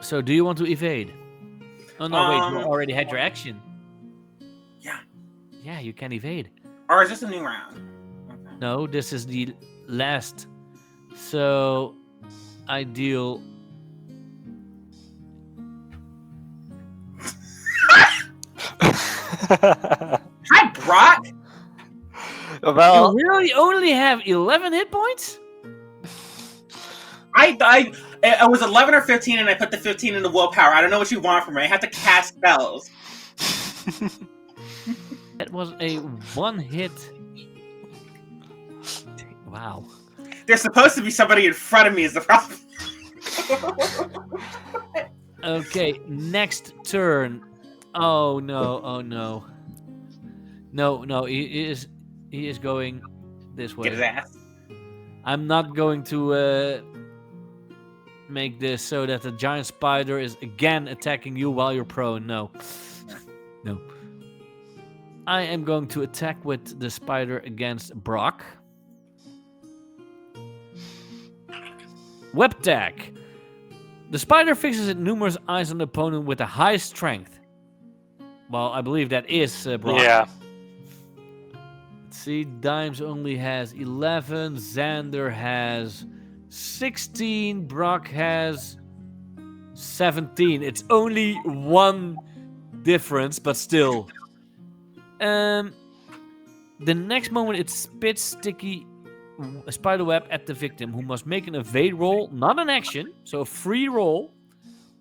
So, do you want to evade? Oh no, wait, you already had your action. Yeah. Yeah, you can evade. Or is this a new round? Okay. No, this is the last. So, I deal. Hi, Brock! Well, You really only have 11 hit points? I was 11 or 15, and I put the 15 in the willpower. I don't know what you want from me. I have to cast spells. That was a one-hit. Wow. There's supposed to be somebody in front of me is the problem. Okay, next turn. Oh no! Oh no! No! He is going this way. Get his ass. I'm not going to make this so that the giant spider is again attacking you while you're prone. No. No. I am going to attack with the spider against Brock. Web attack. The spider fixes its numerous eyes on the opponent with a high strength. Well, I believe that is Brock. Yeah. Let's see, Dimes only has 11, Xander has 16, Brock has 17. It's only one difference, but still. The next moment it spits sticky spider web at the victim, who must make an evade roll, not an action, so a free roll.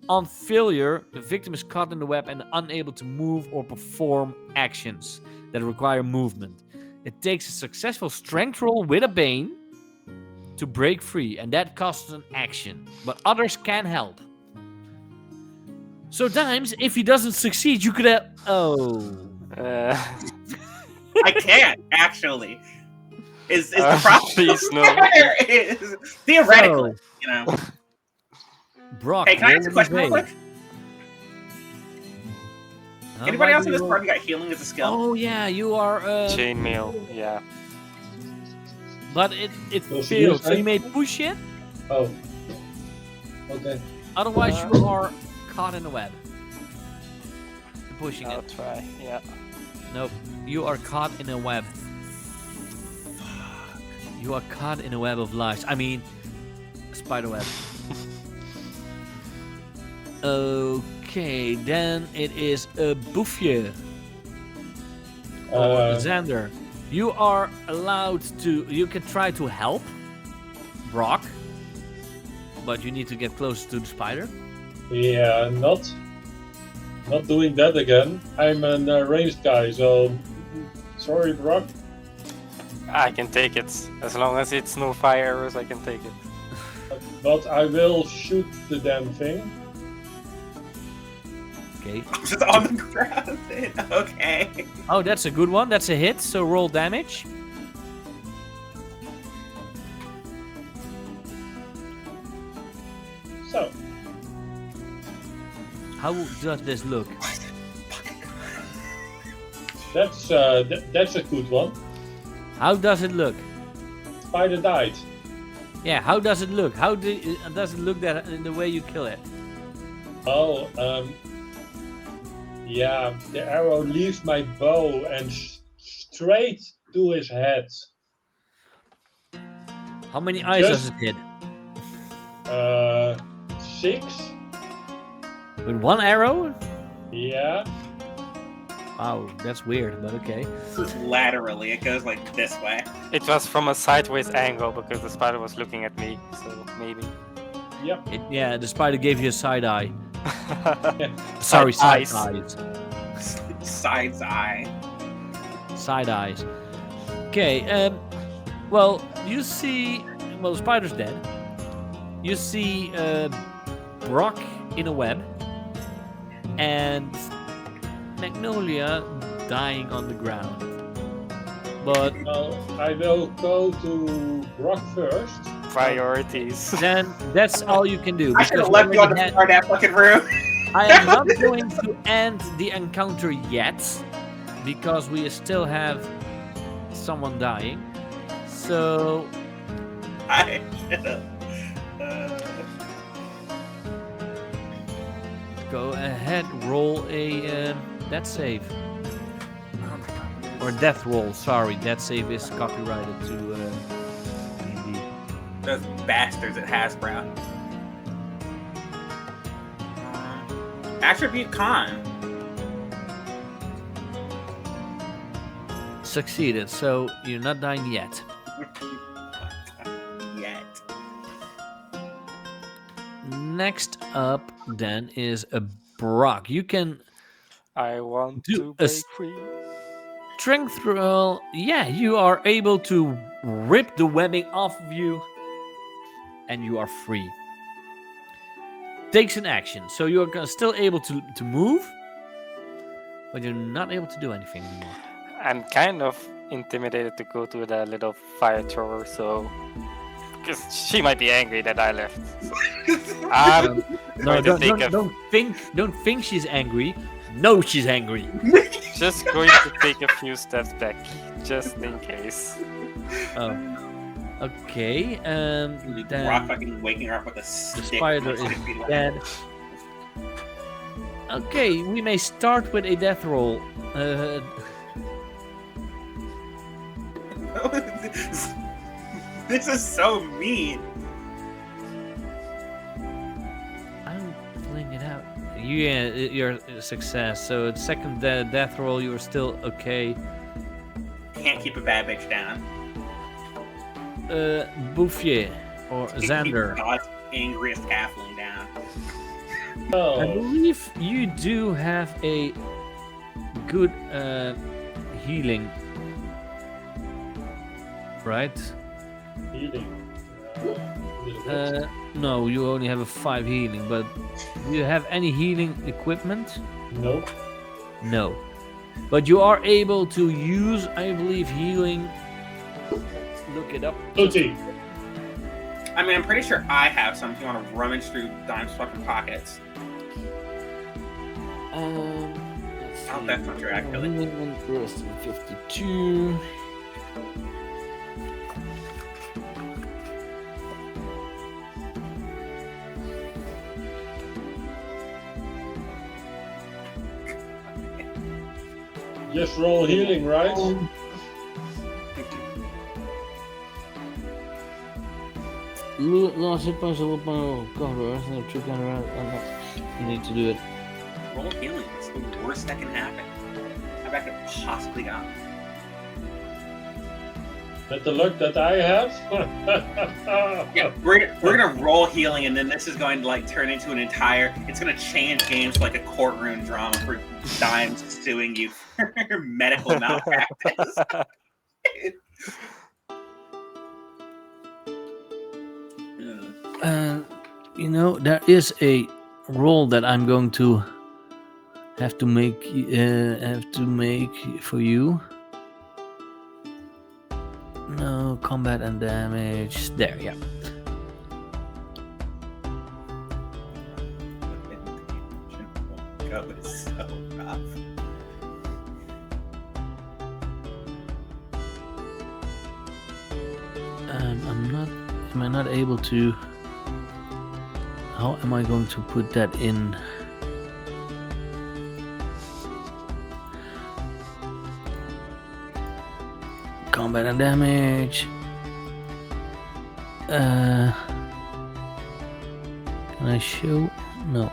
On failure, the victim is caught in the web and unable to move or perform actions that require movement. It takes a successful strength roll with a bane to break free, and that costs an action, but others can help. So, Dimes, if he doesn't succeed, you could have... Oh. I can't, actually. Is the problem? Please, no. Is, theoretically, you know. Brock, Hey, can I ask a roll question real evade. quick? How Anybody might else in we this roll- party got healing as a skill? Oh, yeah, you are... Chainmail, yeah. But it Well, failed, so right? you may push it. Oh. Okay. Otherwise, you are caught in the web. You're pushing I'll it. try, yeah. Nope. You are caught in a web. You are caught in a web of lies. I mean, spider web. Okay, then it is a Bouffier. Or Xander. You are allowed to... You can try to help Brock. But you need to get closer to the spider. Yeah, not doing that again. I'm a ranged guy, so sorry, Brock. I can take it. As long as it's no fire arrows, I can take it. But I will shoot the damn thing. Okay. I'm just on the ground. Okay. Oh, that's a good one. That's a hit, so roll damage. So, How does this look? that's a good one. How does it look? Spider died. Yeah, how does it look? How does it look that in the way you kill it? Oh, yeah, the arrow leaves my bow and straight to his head. How many eyes does Just- it hit? 6. With one arrow? Yeah. Wow, that's weird, but okay. Laterally, it goes like this way. It was from a sideways angle because the spider was looking at me, so maybe. Yep. Yeah, the spider gave you a side eye. Sorry, side eyes. eyes. Side's eye. Side eyes. Okay, well, you see... Well, the spider's dead. You see Brock in a web. And Magnolia dying on the ground. But Well, I will go to Brock first. Priorities. then that's all you can do. I should have because left we you on the already had- floor of that fucking room. I am not going to end the encounter yet, because we still have someone dying. So, I should've. go ahead, roll a death save. Or death roll, sorry. Death save is copyrighted to D&D. Those bastards at Hasbro. Attribute con. Succeeded, so you're not dying yet. Yet. Next up, then, is a Brock. You can I want Do to a break s- free. strength roll. Yeah, you are able to rip the webbing off of you, and you are free. Takes an action, so you're still able to move, but you're not able to do anything anymore. I'm kind of intimidated to go to the little fire thrower, so because she might be angry that I left. I'm No, going to take a don't think she's angry. No, she's angry. just going to take a few steps back, just in case. Oh, okay. Rock Then fucking waking her up with a the stick. spider is dead. Okay, we may start with a death roll. This is so mean. I'm pulling it out. Yeah, you're a success. So the second death roll, you are still okay. Can't keep a bad bitch down. Bouffier or Xander. God's angriest halfling down. I Oh, believe you do have a good healing, right? healing. No, you only have a 5 healing, but do you have any healing equipment? Nope. No. But you are able to use, I believe, healing. Look it up. 30. I mean, I'm pretty sure I have some if you want to rummage through Dime's fucking pockets. Let's Oh, see. that's not true, actually. Healing rest in 52. Just roll healing, right? Last hit points will cover. You need to do it. Roll healing. It's the worst that can happen. How bad could it possibly go? With the luck that I have. Yeah, we're gonna roll healing, and then this is going to like turn into an entire. It's gonna change games to like a courtroom drama for Dimes suing you for medical malpractice. You know, there is a roll that I'm going to have to make for you. No, combat and damage. There, yeah. God, it's so rough. Am I not able to? How am I going to put that in? Combat and damage. Can I show? No.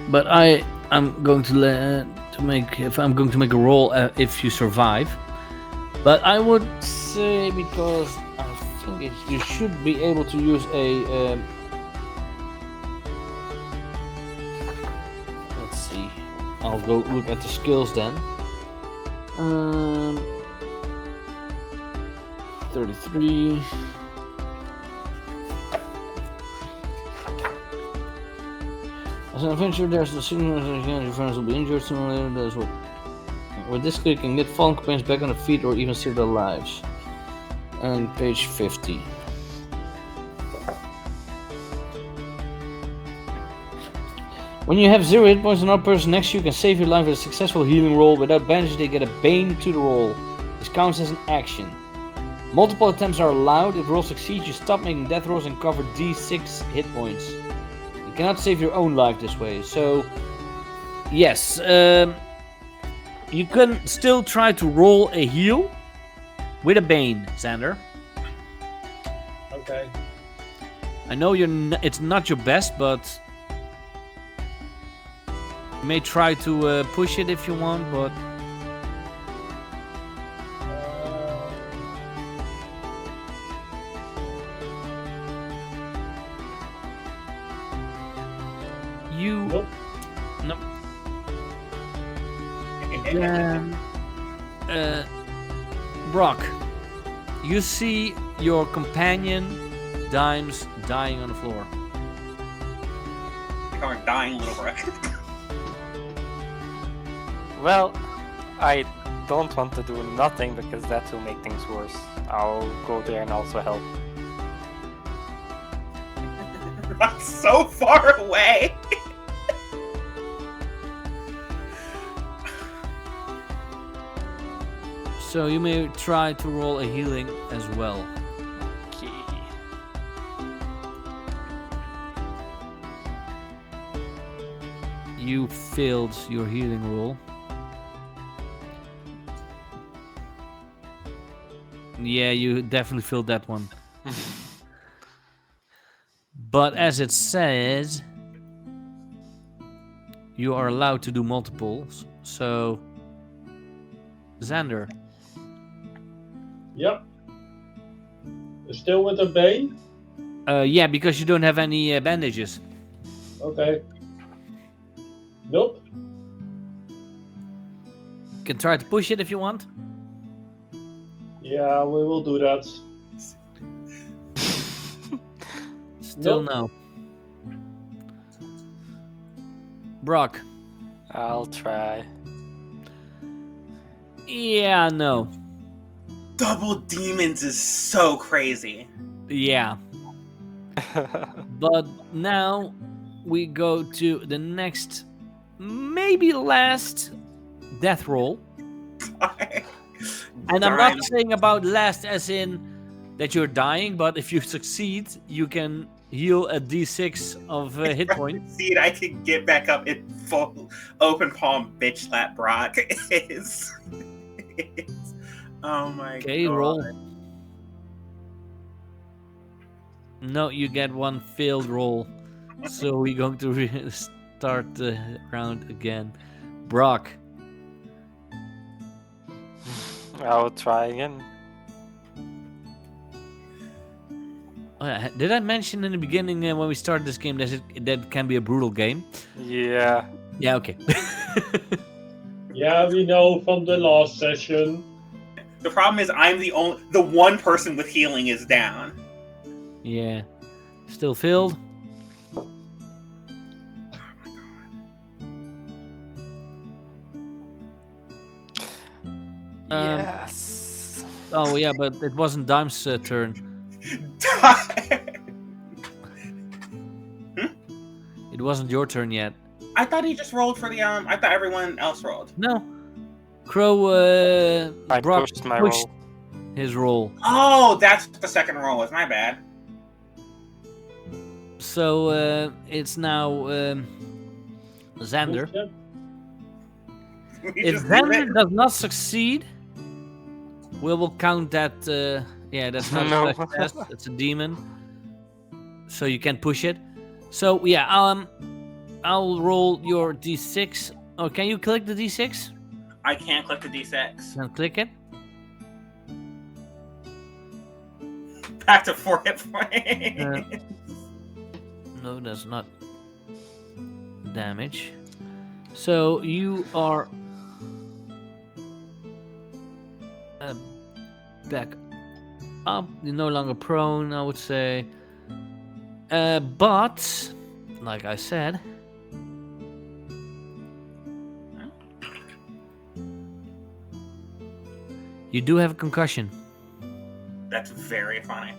But I'm going to make if I'm going to make a roll if you survive. But I would say because I think you should be able to use a. Let's see. I'll go look at the skills then. 33. As an adventurer, there's the signal that your friends will be injured sooner or later. That is what. With this click, you can get fallen companions back on their feet or even save their lives. And page 50. When you have 0 hit points on another person next to you, can save your life with a successful healing roll. Without bandage, they get a bane to the roll. This counts as an action. Multiple attempts are allowed. If roll succeeds, you stop making death rolls and cover D6 hit points. You cannot save your own life this way. So, yes, you can still try to roll a heal with a bane, Xander. Okay. I know it's not your best, but you may try to push it if you want, but Nope. Nope. Then Brock, you see your companion Dimes dying on the floor. Or dying little Brook. Well, I don't want to do nothing because that will make things worse. I'll go there and also help. Brock's so far away. So you may try to roll a healing as well. Okay. You failed your healing roll. Yeah, you definitely failed that one. But as it says, you are allowed to do multiples. So, Xander. Yep. Still with the bane? Yeah, because you don't have any bandages. Okay. Nope. You can try to push it if you want. Yeah, we will do that. Still Nope. no. Brock. I'll try. Yeah, no. Double demons is so crazy. Yeah. But now we go to the next, maybe last death roll. And I'm not saying about last as in that you're dying, but if you succeed, you can heal a d6 of hit points. See, I can get back up in full open palm bitch slap Brock. It's oh my god. Okay, roll. No, you get one failed roll. So we're going to start the round again. Brock. I'll try again. Did I mention in the beginning when we started this game that that can be a brutal game? Yeah. Yeah, okay. Yeah, we know from the last session. The problem is I'm the one person with healing is down. Yeah. Still filled. Yes. Oh, yeah, but it wasn't Dime's turn. It wasn't your turn yet. I thought he just rolled for the I thought everyone else rolled. No. Crow, I Brock pushed my pushed roll. his roll. Oh, that's what the second roll was. My bad. So it's now Xander. Yep. We If just did Xander it. does not succeed, we will count that. Yeah, that's not No. a success. It's a demon, so you can push it. So yeah, I'll roll your d6. Oh, can you click the d6? I can't click the D6. Then click it. Back to 4 hit points. No, that's not damage. So you are back up. You're no longer prone, I would say. But, like I said, you do have a concussion. That's very funny.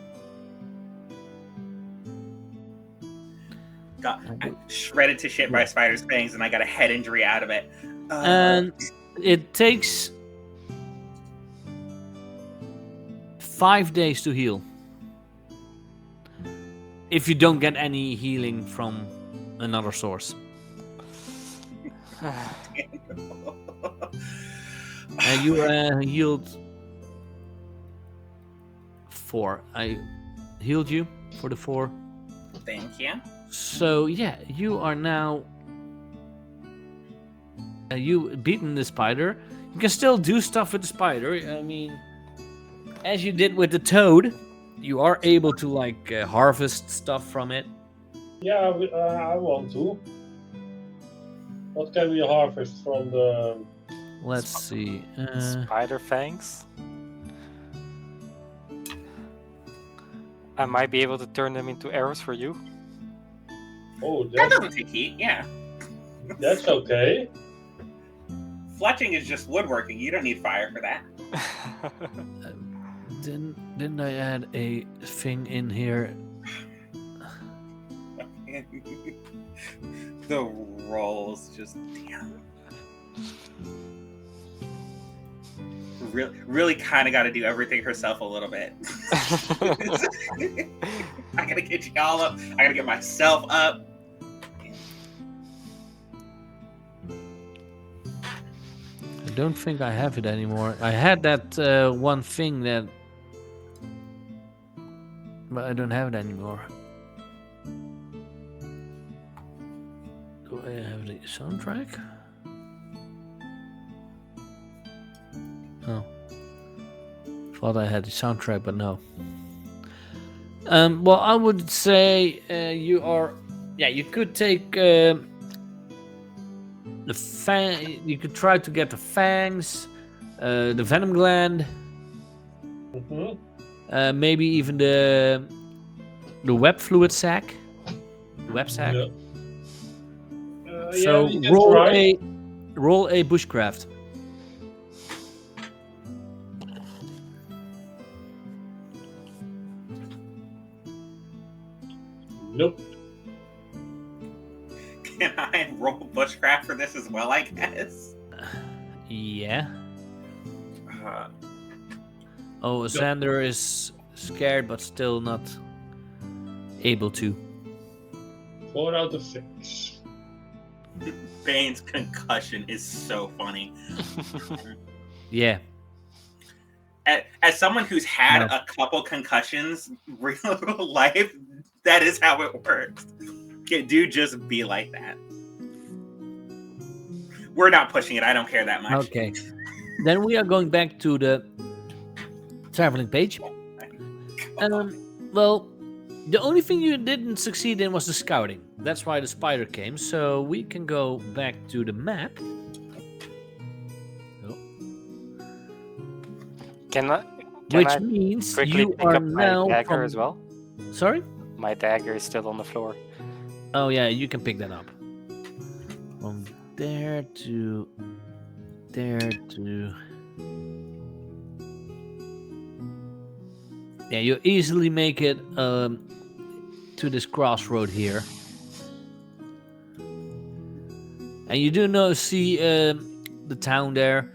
Got shredded to shit by a spider's fangs, and I got a head injury out of it. And it takes 5 days to heal. If you don't get any healing from another source. You healed 4. I healed you for the 4. Thank you. So yeah, you are now you beaten the spider. You can still do stuff with the spider. I mean, as you did with the toad, you are able to like harvest stuff from it. Yeah, I want to. What can we harvest from the Let's see. Spider fangs. I might be able to turn them into arrows for you. Oh, That doesn't take heat, yeah. that's okay. Fletching is just woodworking. You don't need fire for that. Didn't I add a thing in here? The rolls just damn. Really kind of got to do everything herself a little bit. I gotta get y'all up. I gotta get myself up. I don't think I have it anymore. I had that one thing that, but I don't have it anymore. Do I have the soundtrack? Oh, thought I had the soundtrack, but no. Well, I would say you are. Yeah, you could take the fang. You could try to get the fangs, the venom gland, Mm-hmm. maybe even the web fluid sac, the web sac. Yeah. So yeah, we can roll try. roll a bushcraft. Nope. Can I roll bushcraft for this as well? I guess. Yeah. Uh, Oh, Xander is scared, but still not able to. 4 out of 6. Bane's concussion is so funny. Yeah. As someone who's had No. a couple concussions, real life, that is how it works. Do just be like that. We're not pushing it. I don't care that much. Okay. Then we are going back to the traveling page. Well, the only thing you didn't succeed in was the scouting. That's why the spider came. So we can go back to the map. Oh. Can Which I means quickly you pick are up my now dagger from... as well? Sorry? My dagger is still on the floor. Oh yeah, you can pick that up. From there to there to... Yeah, you easily make it to this crossroad here. And you do see the town there.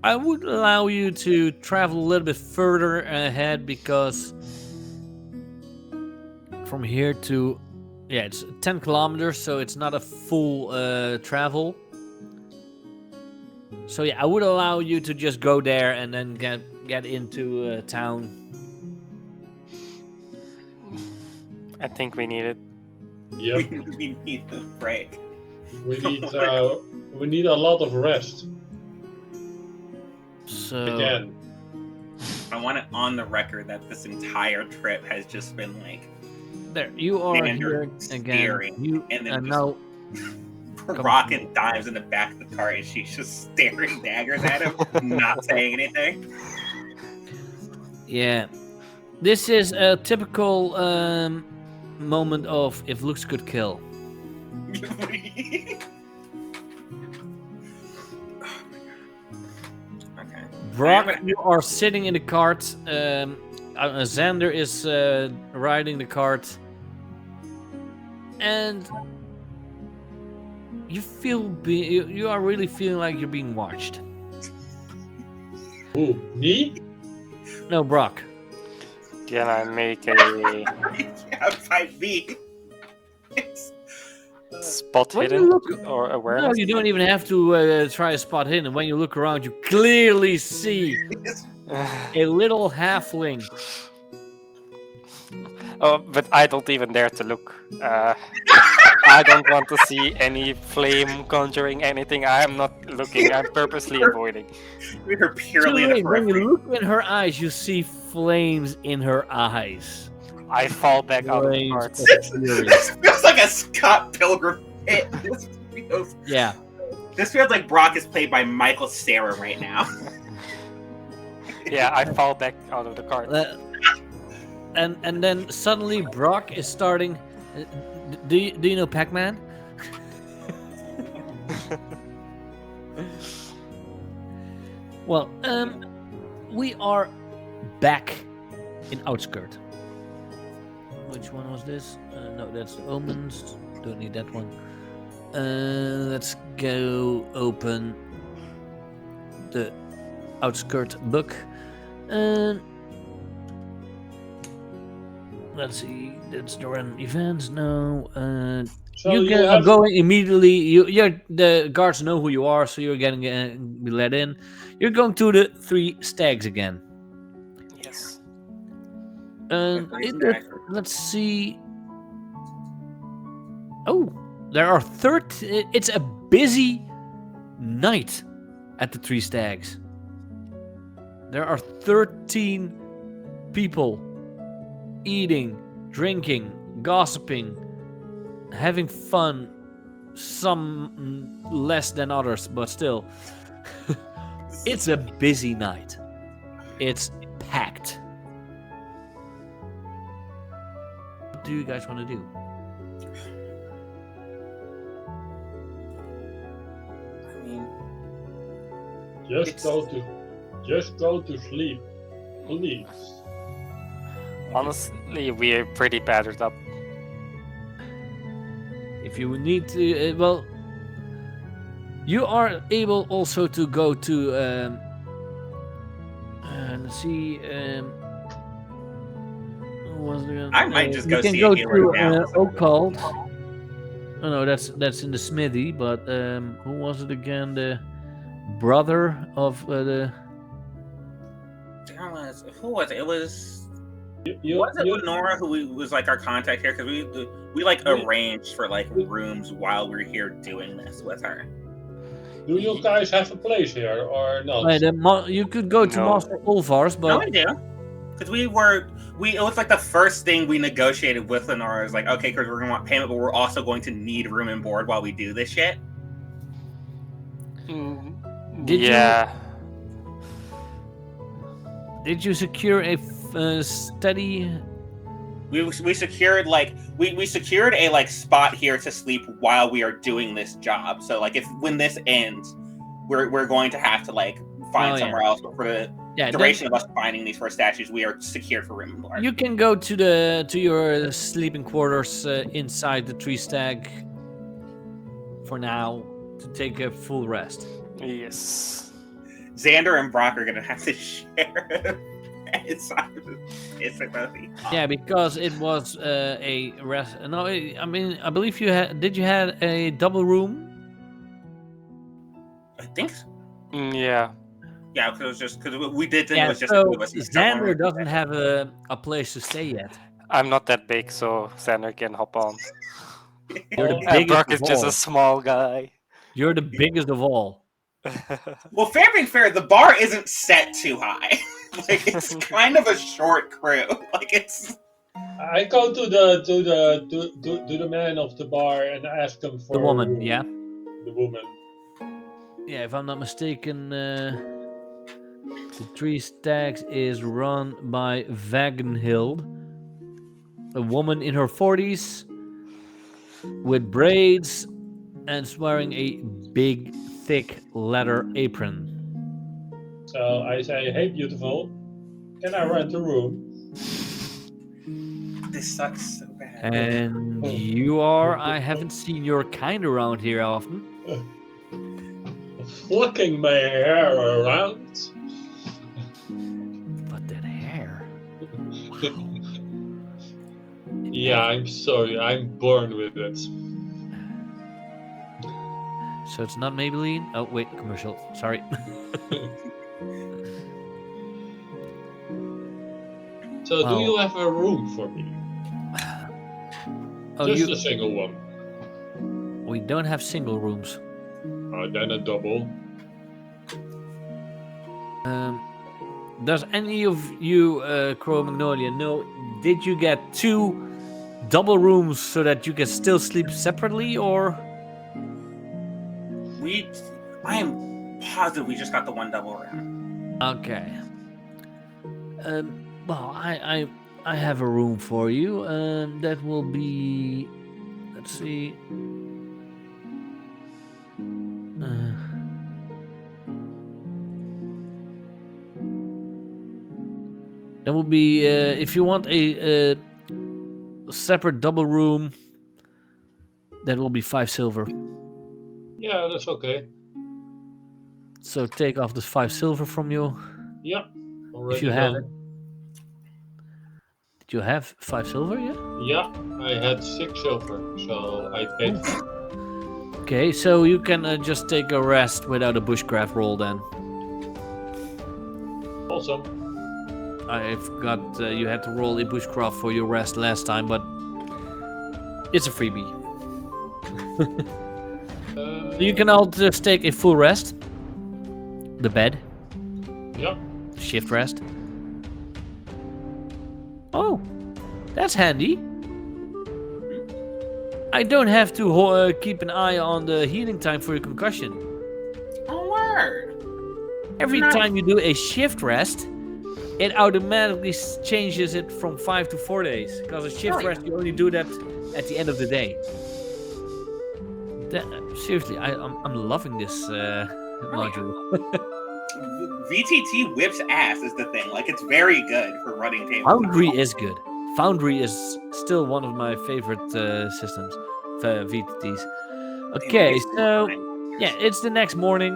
I would allow you to travel a little bit further ahead because from here to... Yeah, it's 10 kilometers, so it's not a full travel. So yeah, I would allow you to just go there and then get into town. I think we need it. Yep. We need a break. we need a lot of rest. So Again. I want it on the record that this entire trip has just been like there you are Xander here again. staring, You and then and just- now rocking dives in the back of the car, and she's just staring daggers at him, not saying anything. yeah, this is a typical moment of if looks could kill. Okay. Brock, I'm gonna- you are sitting in the cart. Xander is riding the cart, and you you are really feeling like you're being watched. Who? Me? No, Brock. Can I make a Yeah, 5B. It's, spot When you hidden look- or No, awareness? you don't even have to try a spot hidden. When you look around, you clearly see a little halfling. Oh, but I don't even dare to look. I don't want to see any flame conjuring anything. I am not looking. I'm purposely avoiding. we're purely in a When you periphery. look in her eyes, you see flames in her eyes. I fall back out of the Flames cart. of fury. This feels like a Scott Pilgrim hit. This feels... Yeah. This feels like Brock is played by Michael Cera right now. Yeah, I fall back out of the cart. And then suddenly Brock is starting. Do you know Pac-Man? Well, we are back in Outskirt. Which one was this? No, that's the Omens. Don't need that one. Let's go open the Outskirt book. Let's see. That's the random events. No. So you you can have go immediately. You're the guards know who you are, so you're getting be let in. You're going to the 3 stags again. Yes. Let's see. Oh, there are 13. It's a busy night at the 3 stags. There are 13 people eating, drinking, gossiping, having fun. Some less than others, but still. It's a busy night. It's packed. What do you guys want to do? I mean, just go to sleep, please. Honestly, we're pretty battered up. If you need to, well, you are able also to go to. Let's see. Was there, I might just go you can see go a healer to now. Occult. Oh no, that's in the smithy. But who was it again? The brother of the. Who was it? It was. You, Was it you, Lenora who was like our contact here? Because we like arranged for like rooms while we were here doing this with her. do you guys have a place here or not? Right, you could go to No. Master Ulvar's, No, but I do. Because it was like the first thing we negotiated with Lenora. Was like, okay, because we're gonna want payment, but we're also going to need room and board while we do this shit. Did you- Yeah. did you secure a study? We secured we secured a like spot here to sleep while we are doing this job. So like when this ends, we're going to have to like find somewhere else. But for the duration of us finding these 4 statues, we are secured for room and board. You can go to your sleeping quarters inside the 3 stag for now to take a full rest. Yes. Xander and Brock are gonna have to share. It's Yeah, because it was a rest. No, I mean, I believe you had. Did you had a double room? I think so. Yeah. Yeah, because it was just because we did think it Yeah, was just so two of us. Xander doesn't have a place to stay yet. I'm not that big, so Xander can hop on. You're the Oh, biggest Brock of is just all. a small guy. You're the biggest of all. Well, fair being fair, the bar isn't set too high. Like it's kind of a short crew. Like it's. I go to the man of the bar and ask him for The a woman, room. yeah. The woman. Yeah, if I'm not mistaken, the 3 stags is run by Vagenhild, a woman in her 40s with braids and wearing a big, thick leather apron. So I say, hey, beautiful, can I rent a room? This sucks so bad. And you are, I haven't seen your kind around here often. Flicking my hair around. But that hair. Yeah, I'm sorry, I'm born with it. So it's not Maybelline? Oh, wait, commercial. Sorry. So Wow. do you have a room for me? Oh, Just a single one. we don't have single rooms. Then a double. Does any of you, Crow Magnolia, know? Did you get 2 double rooms so that you can still sleep separately, or I am positive we just got the one double room. Okay. Well, I have a room for you. That will be. Let's see. That will be if you want a separate double room. That will be 5 silver. Yeah, that's okay. So take off the 5 silver from you. Yeah, already If you have done. it. Did you have 5 silver yet? Yeah, I had 6 silver, so I paid. Okay, so you can just take a rest without a bushcraft roll then. Awesome. I've got you had to roll a bushcraft for your rest last time, but it's a freebie. You can all just take a full rest. The bed. Yeah. Shift rest. Oh, that's handy. I don't have to keep an eye on the healing time for your concussion. Oh, word. Every time you do a shift rest, it automatically changes it from 5 to 4 days. Because a shift rest, you only do that at the end of the day. Seriously, I'm loving this module. VTT whips ass is the thing. Like, it's very good for running tables. Foundry is good. Foundry is still one of my favorite systems, VTTs. Okay, so yeah, it's the next morning.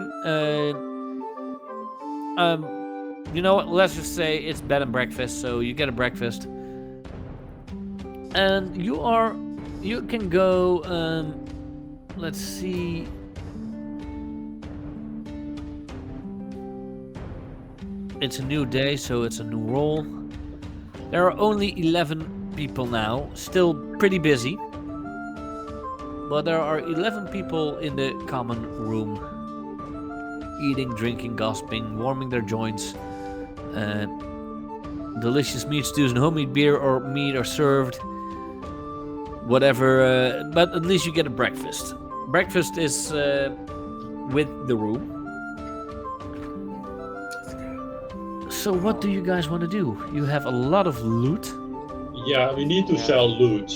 You know what? Let's just say it's bed and breakfast. So you get a breakfast, and you can go. Let's see. It's a new day, so it's a new roll. There are only 11 people now, still pretty busy. But there are 11 people in the common room. Eating, drinking, gossiping, warming their joints. Delicious meat stews and homemade beer or meat are served. Whatever, but at least you get a breakfast. Breakfast is with the room. So what do you guys want to do? You have a lot of loot. Yeah, we need to sell loot.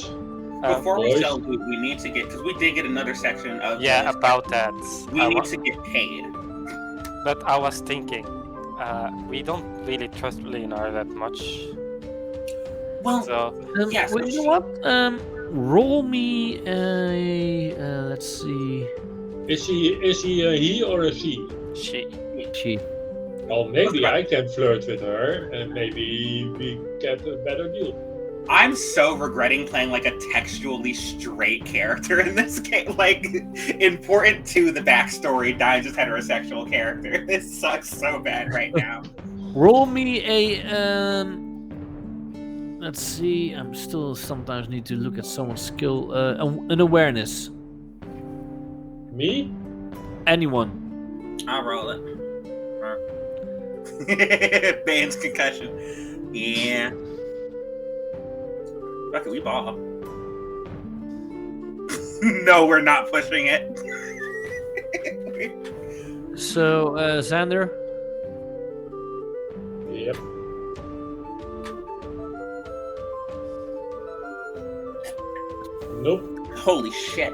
Before we boys. sell loot, we need to get, because we did get another section of. Yeah, about that. We need to get paid. But I was thinking, we don't really trust Leonard that much. Well, So yes. Well, you know what? Roll me a. Let's see. Is he a he or a she? She. Well, maybe I can flirt with her, and maybe we get a better deal. I'm so regretting playing like a textually straight character in this game. Like, important to the backstory, Dime's is heterosexual character. This sucks so bad right now. Roll me a. Let's see. I'm still sometimes need to look at someone's skill. An awareness. Me? Anyone. I'll roll it. Bane's concussion. Yeah. Fuck it, we ball. No, we're not pushing it. So, Xander. Yep. Nope. Holy shit.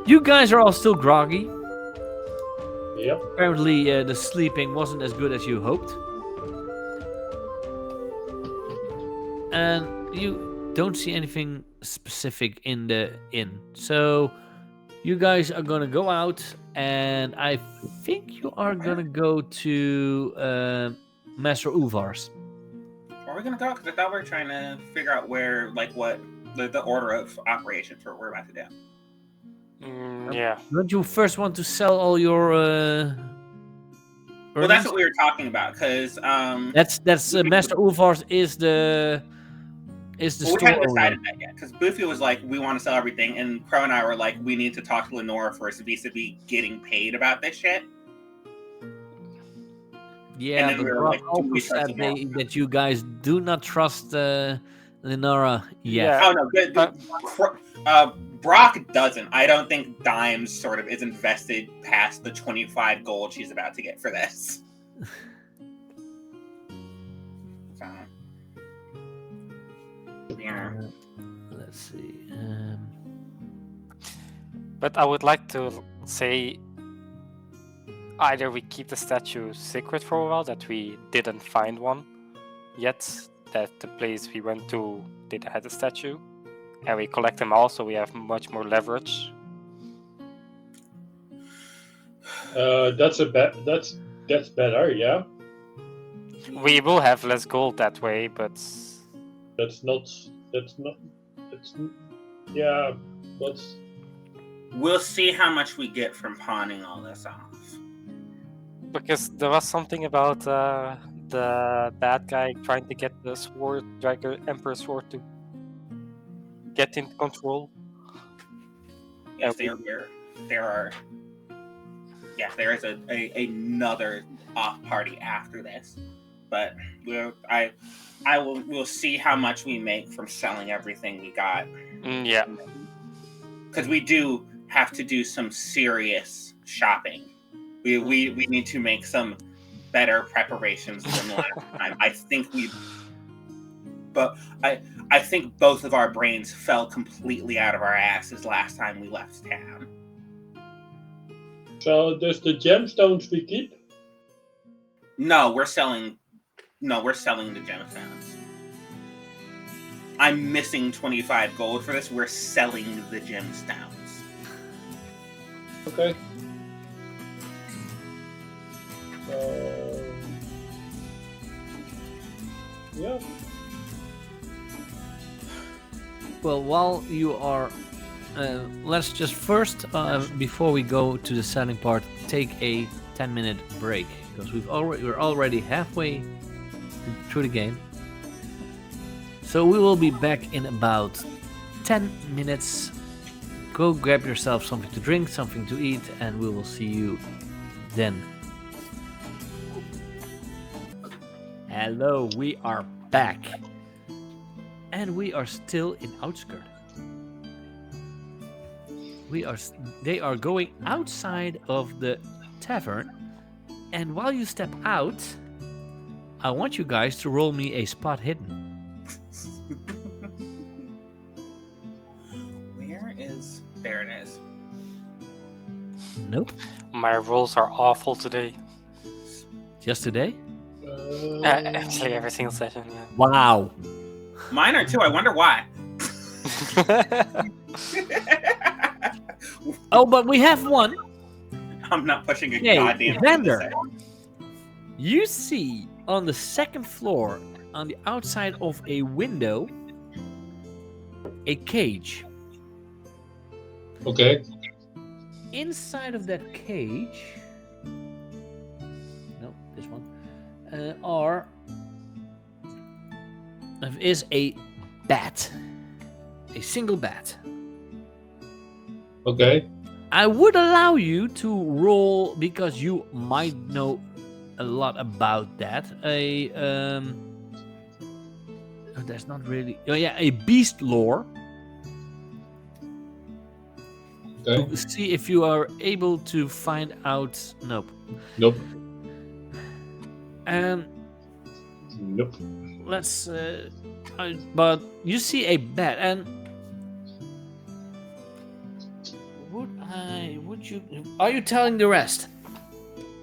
You guys are all still groggy. Yep. Apparently, the sleeping wasn't as good as you hoped. And you don't see anything specific in the inn. So, you guys are gonna go out, and I think you are gonna go to Master Uvar's. Where are we gonna go? Because I thought we were trying to figure out where, like, what the order of operations for what we're about to do. yeah. Don't you first want to sell all your? Well, that's what we were talking about. Because That's Master Uvar's is the we store hadn't owner. decided that yet. Because Buffy was like, we want to sell everything, and Crow and I were like, we need to talk to Lenora first vis-a-vis getting paid about this shit. Yeah, then but we were Brock like, do also we trust said him? that you guys do not trust Lenora, yes. Yeah. Oh no, Brock doesn't. I don't think Dimes sort of is invested past the 25 gold she's about to get for this. So, yeah. Let's see. But I would like to say either we keep the statue secret for a while, that we didn't find one yet, that the place we went to did have a statue, and we collect them all so we have much more leverage. That's better. Yeah. We will have less gold that way, but That's not. Yeah, but We'll see how much we get from pawning all this off. because there was something about the bad guy trying to get the sword, Emperor sword, to get in control. Yes, there are. Yeah, there is another off party after this, but we'll see how much we make from selling everything we got. Yeah. Because we do have to do some serious shopping. We need to make some better preparations than last time. I think I think both of our brains fell completely out of our asses last time we left town. so does the gemstones we keep? No, we're selling the gemstones. I'm missing 25 gold for this. We're selling the gemstones. Okay. Yeah. Well, while you are, let's just first, before we go to the selling part, take a 10-minute break because we're already halfway through the game. So we will be back in about 10 minutes. Go grab yourself something to drink, something to eat, and we will see you then. Hello, we are back. And we are still in Outskirt. They are going outside of the tavern. And while you step out, I want you guys to roll me a spot hidden. There it is. Nope. My rolls are awful today. Just today? Actually, every single session, yeah. Wow. Mine are too. I wonder why. Oh, but we have one. I'm not pushing a Hey, goddamn Vander. thing. You see on the second floor, on the outside of a window, a cage. Okay. Inside of that cage, no, this one, is a bat, a single bat. Okay. I would allow you to roll because you might know a lot about that. There's not really. Oh yeah, a beast lore. Okay. To see if you are able to find out. Nope. Nope. Nope. Let's. But you see a bat, and would you? Are you telling the rest?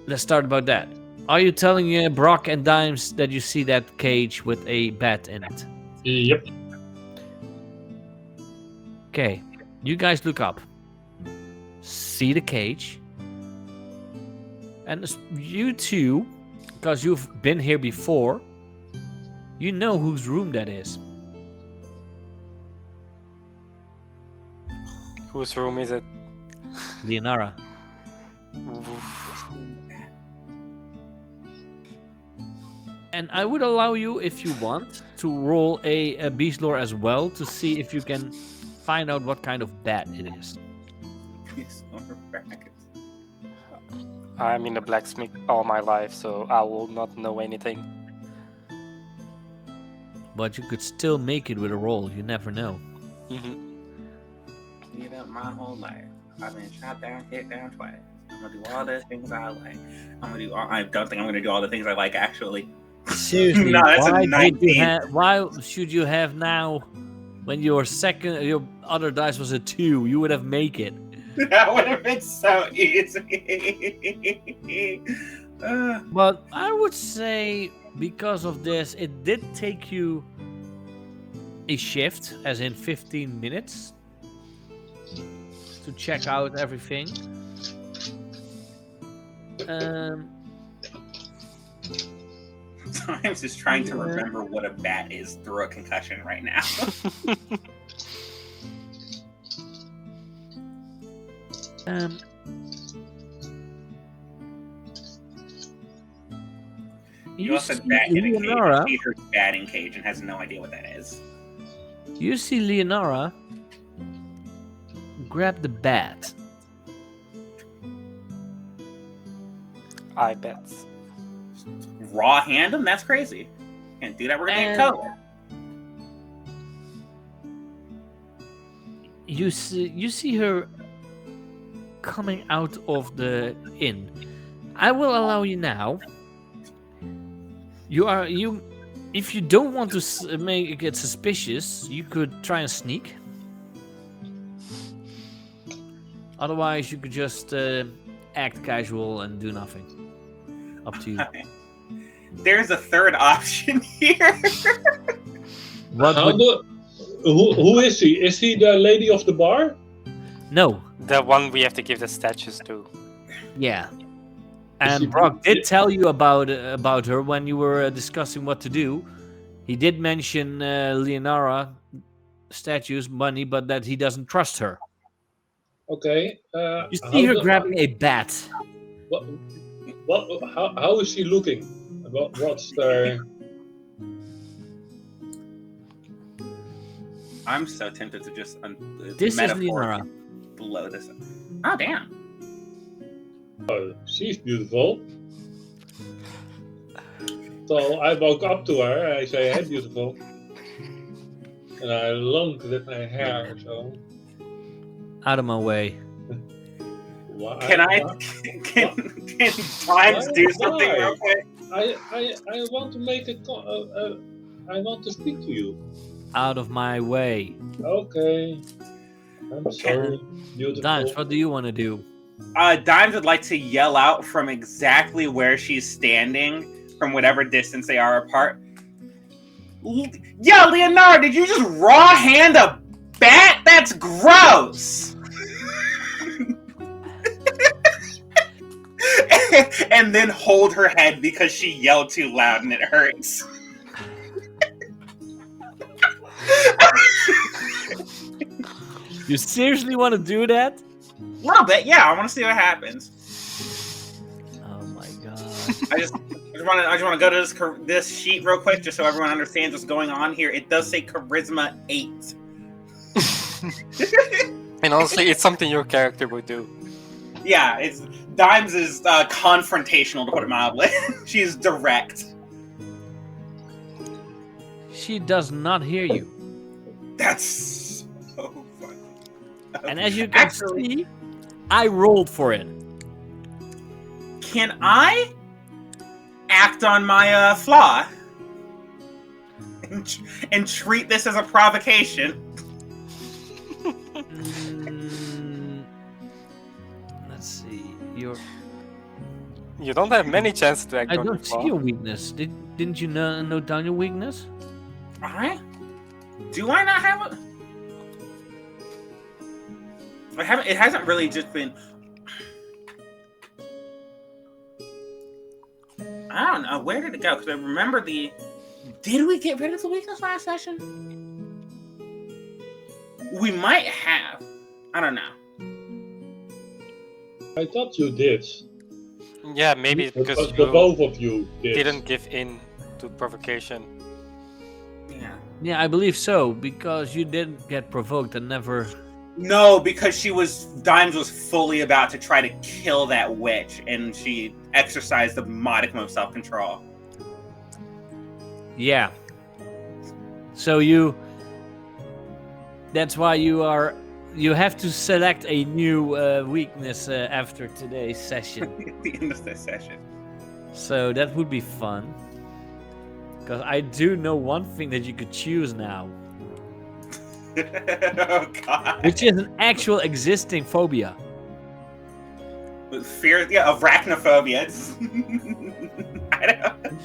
Let's start about that. Are you telling Brock and Dimes that you see that cage with a bat in it? Yep. Okay, you guys look up. See the cage, and you two, because you've been here before, you know whose room that is. Whose room is it? Leonara. And I would allow you, if you want, to roll a beast lore as well to see if you can find out what kind of bat it is. I'm in the blacksmith all my life, so I will not know anything. but you could still make it with a roll. You never know. Give up my whole life. I've been shot down, hit down twice. I'm gonna do all the things I like. I don't think I'm gonna do all the things I like actually. Seriously, No, that's a why should you have now when your other dice was a 2? You would have make it. That would have been so easy. But I would say because of this, it did take you a shift, as in 15 minutes, to check out everything. I'm just trying to remember what a bat is through a concussion right now. You also bat in a cage, Peter's batting cage, and has no idea what that is. You see Leonora grab the bat. I bet. Raw hand him? That's crazy. Can't do that. We're gonna get color. You see her coming out of the inn. I will allow you now. If you don't want to make it suspicious, you could try and sneak. Otherwise, you could just act casual and do nothing. Up to you. There's a third option here. Who is he? Is he the lady of the bar? No. The one we have to give the statues to. Yeah. And Brock did tell you about her when you were discussing what to do. He did mention Leonora, statues, money, but that he doesn't trust her. Okay. You see her grabbing a bat. How is she looking? What's the... I'm so tempted to just this is Leonora. Blow this up. Oh, damn. Oh, she's beautiful. So I walk up to her and I say, "Hey, beautiful." And I lump with my hair, so... Out of my way. Can Times do something real quick? I want to make I want to speak to you. Out of my way. Okay. I'm sorry, beautiful. Dimes, what do you want to do? Dimes would like to yell out from exactly where she's standing, from whatever distance they are apart. Yo, Leonardo, did you just raw hand a bat? That's gross! And then hold her head because she yelled too loud and it hurts. You seriously want to do that? A little bit, yeah. I want to see what happens. Oh my god! I just want to go to this sheet real quick, just so everyone understands what's going on here. It does say Charisma 8. And honestly, it's something your character would do. Yeah, Dimes is confrontational, to put it mildly. She's direct. She does not hear you. That's so funny. And as you can see, I rolled for it. Can I act on my flaw and treat this as a provocation? Let's see. You don't have many chances to act I on don't your see flaw. your weakness. Didn't you note down your weakness? Alright. Do I not have it? I haven't. It hasn't really just been. I don't know. Where did it go? Because I remember the. Did we get rid of the weakness last session? We might have. I don't know. I thought you did. Yeah, maybe it's because The both of you did. didn't give in to provocation. Yeah. Yeah, I believe so, because you did get provoked and never... No, because Dimes was fully about to try to kill that witch, and she exercised a modicum of self-control. Yeah. So that's why you have to select a new weakness after today's session. At the end of this session. So that would be fun. Because I do know one thing that you could choose now, Oh god. which is an actual existing phobia. With fear, yeah, arachnophobia. It's I don't.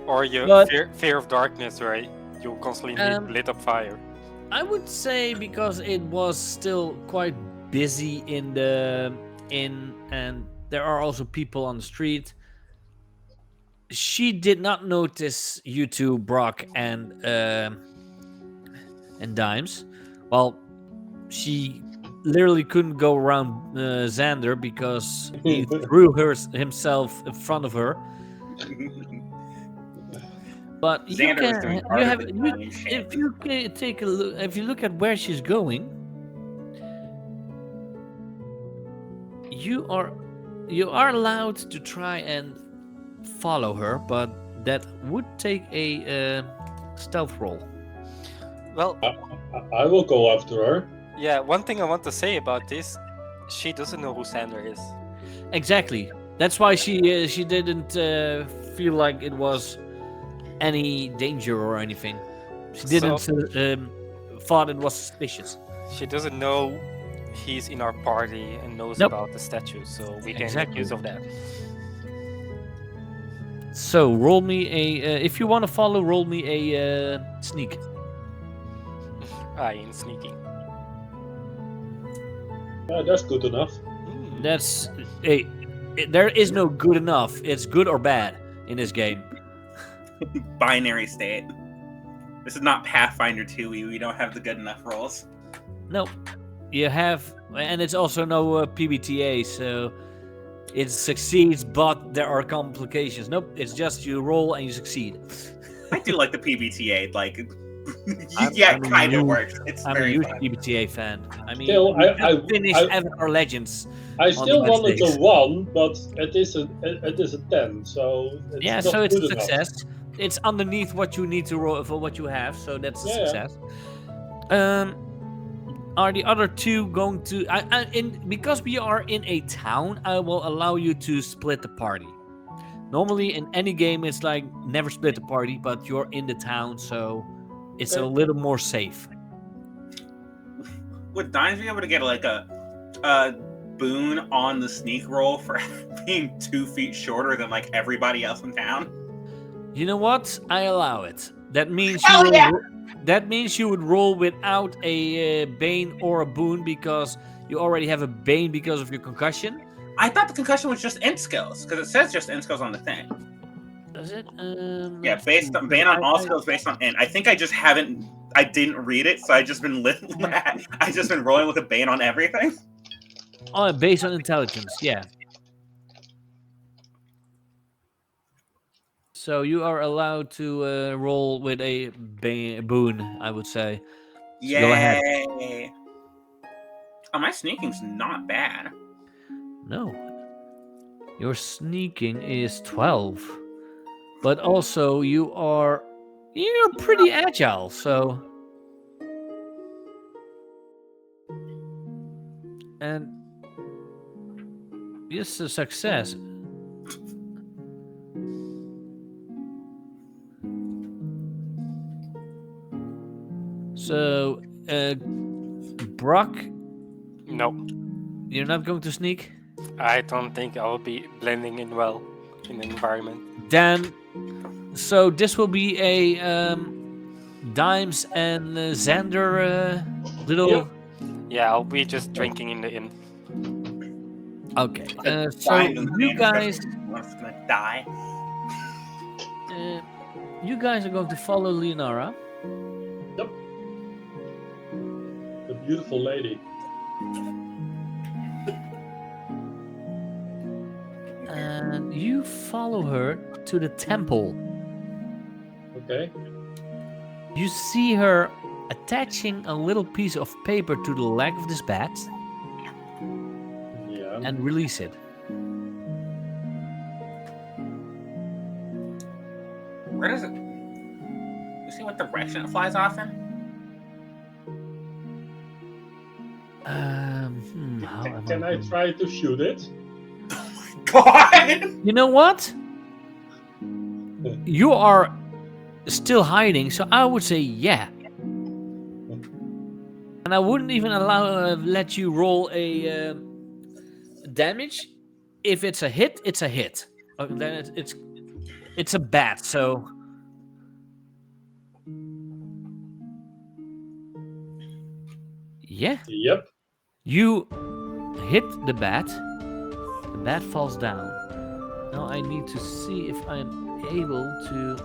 Or your But- fear of darkness, right? You constantly need lit up fire. I would say because it was still quite busy and there are also people on the street. She did not notice you two, Brock and Dimes. Well, she literally couldn't go around Xander because he threw himself in front of her. But you Xander was can, doing you part have, of the you, dying shit. if you can take a look, if you look at where she's going, you are allowed to try and follow her, but that would take a stealth roll. Well, I will go after her. yeah, one thing I want to say about this, she doesn't know who Sander is. Exactly. That's why she didn't feel like it was any danger or anything. She didn't thought it was suspicious. She doesn't know he's in our party and knows Nope. about the statue, so we can Exactly. make use of that. So roll me a if you want to follow, roll me a sneak. I ain't sneaking. Yeah, that's good enough. Hmm. That's there is no good enough. It's good or bad in this game. Binary state. This is not Pathfinder 2. We don't have the good enough rolls. No, you have, and it's also no PBTA, so it succeeds, but there are complications. Nope, it's just you roll and you succeed. I do like the PBTA. Like, I'm yeah, a it kind of huge- works. It's I'm a very huge fun. PBTA fan. I mean, Still, we I- just finished Avatar Legends. I still the wanted Wednesdays. a 1, but it is a 10, so it's Yeah, not so it's a good enough. success. It's underneath what you need to roll for what you have, so that's a Yeah. success. Are the other two going to? Because we are in a town, I will allow you to split the party. Normally, in any game, it's like never split the party, but you're in the town, so it's a Okay. little more safe. Would Dimes be able to get like a boon on the sneak roll for being 2 feet shorter than like everybody else in town? You know what? I allow it. That means Hell yeah! that means you would roll without a bane or a boon because you already have a bane because of your concussion. I thought the concussion was just int skills because it says just int skills on the thing. Does it? Yeah, based on bane on all skills based on int. I think I just haven't. I didn't read it, so I just been I just been rolling with a bane on everything. Oh, based on intelligence, yeah. So you are allowed to roll with a boon, I would say. Yay! Go ahead. Oh, my sneaking's not bad. No. Your sneaking is 12. But also you're pretty agile, so and it's a success. So Brock, No, you're not going to sneak? I don't think I'll be blending in well in the environment. Then, so this will be a Dimes and Xander little. Yep. Yeah, I'll be just drinking in the inn. Okay. So Dimes and you Xander guys, One's gonna die. you guys are going to follow Leonara. The beautiful lady. And you follow her to the temple. Okay. You see her attaching a little piece of paper to the leg of this bat Yeah. and release it. Where does it? You see what what direction it flies off in? Can I try to shoot it? God! You know what? You are still hiding, so I would say yeah. And I wouldn't even let you roll a damage. If it's a hit, it's a hit. Then it's a bat. So yeah, Yep. you hit the bat. The bat falls down. Now I need to see if I'm able to.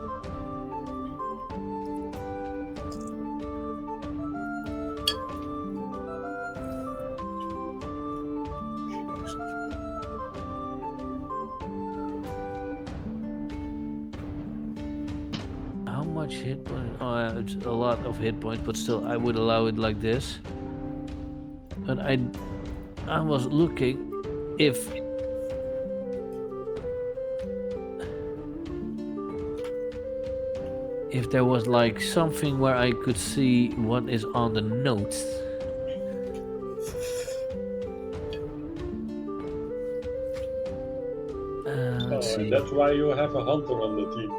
How much hit point? Oh, it's a lot of hit points, but still, I would allow it like this. But I was looking if there was like something where I could see what is on the notes. Let's see. That's why you have a hunter on the team.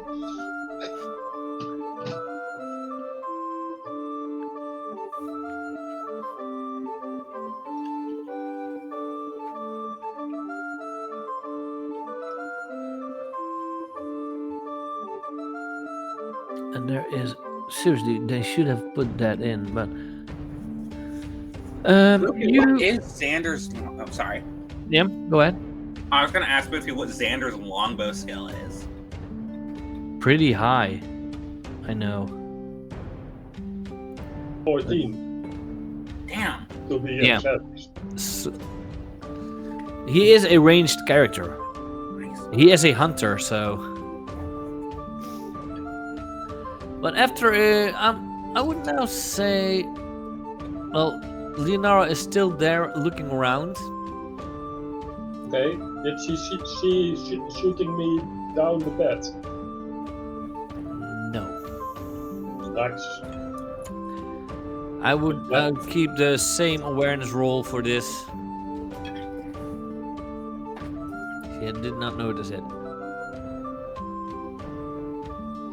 And there is seriously, they should have put that in, but What is Xander's? I'm sorry. Yeah, go ahead. I was going to ask Boothby what Xander's longbow skill is. Pretty high, I know. 14. Damn. To be Yeah. exact. So, he is a ranged character. He is a hunter, so. But after, I would now say, well, Leonara is still there looking around. Okay. Did she shooting me down the bed? No. Nice. I would keep the same awareness roll for this. She did not notice it.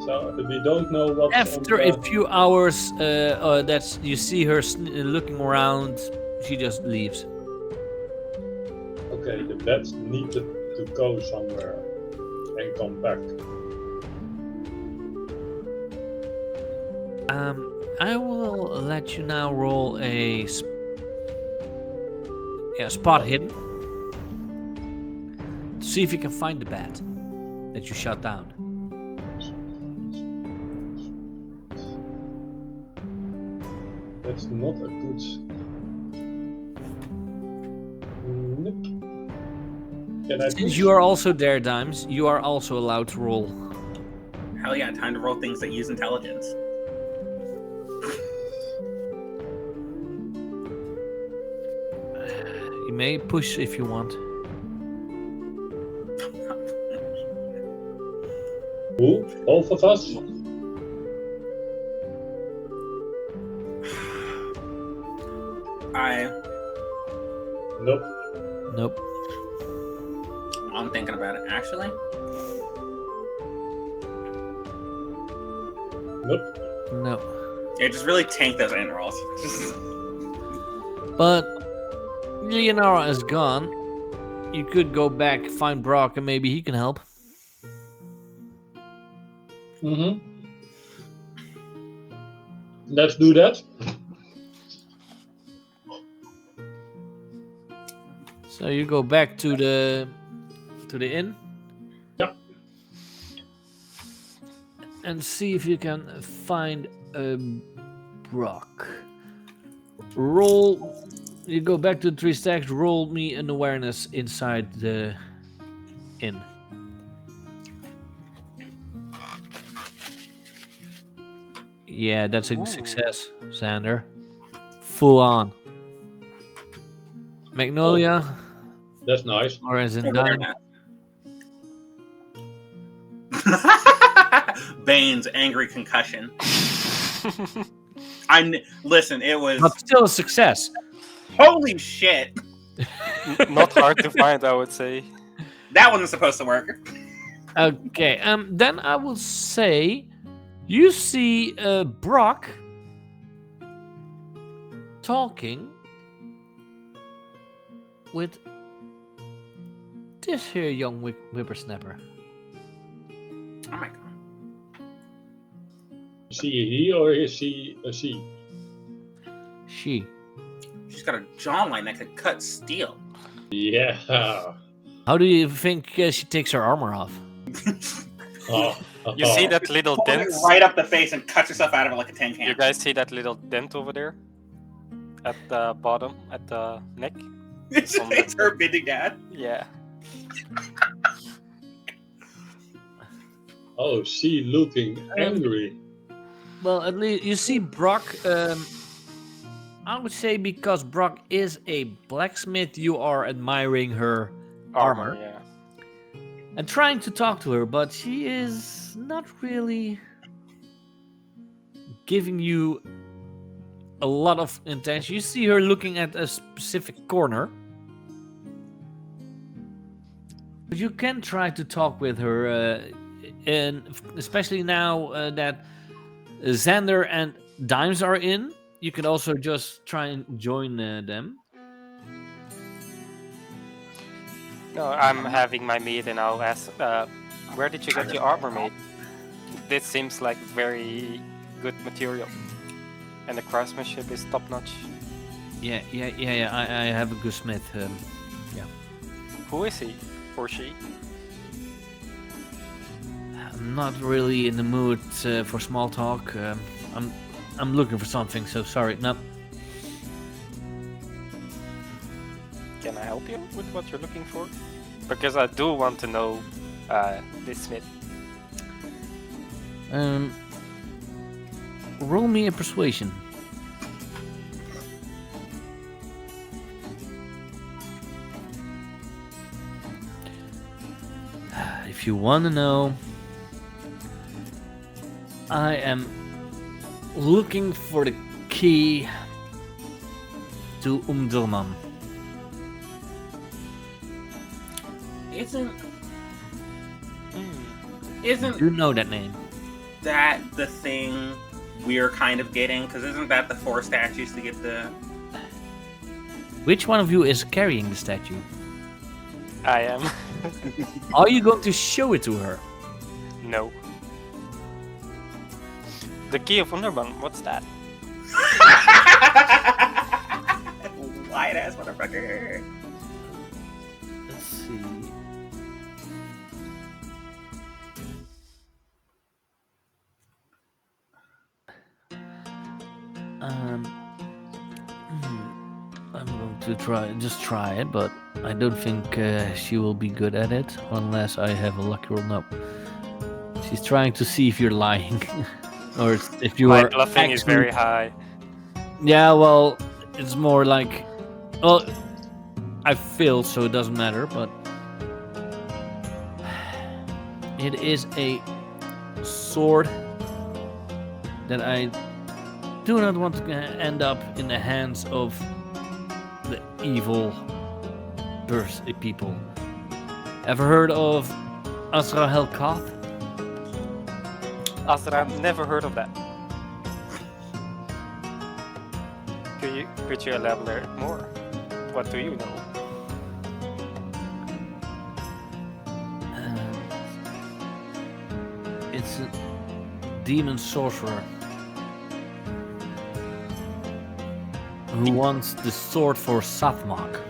So we don't know what's After on a few hours, that's you see her looking around. She just leaves. Okay, the bats need to go somewhere and come back. I will let you now roll a spot hidden. To see if you can find the bat that you shot down. That's not a good. Nope. Can I Since you are also there, Dimes, you are also allowed to roll. Hell yeah, time to roll things that use intelligence. You may push if you want. Who? Both of us? Nope. Nope. I'm thinking about it. Actually, Nope. No. yeah, just really tank those in rolls. But Leonara is gone. You could go back, find Brock, and maybe he can help. Mm-hmm. Let's do that. So you go back to the inn. Yep. And see if you can find Brock. Roll. You go back to the 3 stacks. Roll me an awareness inside the inn. Yeah, that's a success, Xander. Full on. Magnolia, That's nice. or as in Dime. Bane's angry concussion. Listen. It was But still a success. holy shit. Not hard to find, I would say. That wasn't supposed to work. Okay, then I will say you see Brock talking with this here young whippersnapper. Oh my god. Is he a he or is he a she? She. She's got a jawline that could cut steel. Yeah. How do you think she takes her armor off? Oh, You see that little Pulls dent? it right up the face and cuts herself out of it like a tin You can. guys see that little dent over there? At the bottom, at the neck? It's her bending down. Yeah. Oh, she looking angry. Well, at least you see Brock. I would say because Brock is a blacksmith, you are admiring her armor Yeah. and trying to talk to her, but she is not really giving you a lot of intention. You see her looking at a specific corner, but you can try to talk with her, and especially now that Xander and Dimes are in, you can also just try and join them. No, I'm having my meat and I'll ask, where did you get your armor made? This seems like very good material. And the craftsmanship is top notch. Yeah. I have a good smith. Who is he? Or she? I'm not really in the mood for small talk. I'm looking for something, so sorry. No. Can I help you with what you're looking for? Because I do want to know this smith. Roll me a persuasion. If you want to know, I am looking for the key to Umdurman. Isn't You know that name. that the thing we're kind of getting? Because isn't that the 4 statues to get the... Which one of you is carrying the statue? I am. Are you going to show it to her? No. The key of Wonderman, what's that? White ass motherfucker. Let's see. I'm going to try it, but I don't think she will be good at it unless I have a lucky roll. No, she's trying to see if you're lying, or if you My are. bluffing is very high. Yeah, well, it's more like, well, I failed, so it doesn't matter. But it is a sword that I do not want to end up in the hands of the evil people. Ever heard of Azrael Kath? Astra, never heard of that. Could you elaborate more? What do you know? It's a demon sorcerer who wants the sword for Sathmak.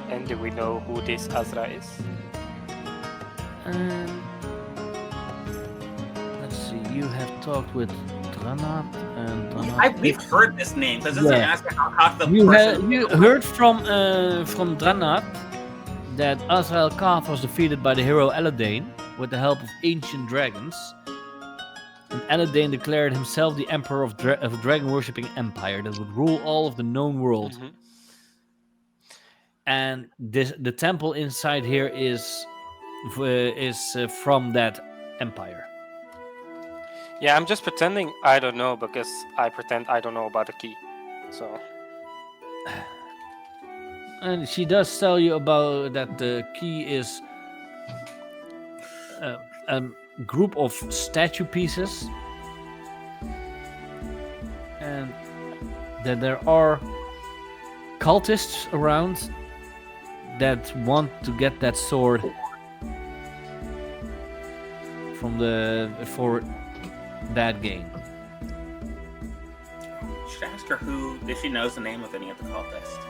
And do we know who this Azra is? Let's see, you have talked with Dranat and Dranat. We've heard this name, because this is an Yeah. aspect of how the You person... heard from Dranat that Azrael Kath was defeated by the hero Eladane with the help of ancient dragons. And Eladane declared himself the emperor of a dragon-worshipping empire that would rule all of the known world. Mhm. And the temple inside here is from that empire. Yeah, I'm just pretending I don't know because I pretend I don't know about the key. So And she does tell you about that the key is a group of statue pieces, and that there are cultists around that want to get that sword for that game. Should ask her if she knows the name of any of the cultists.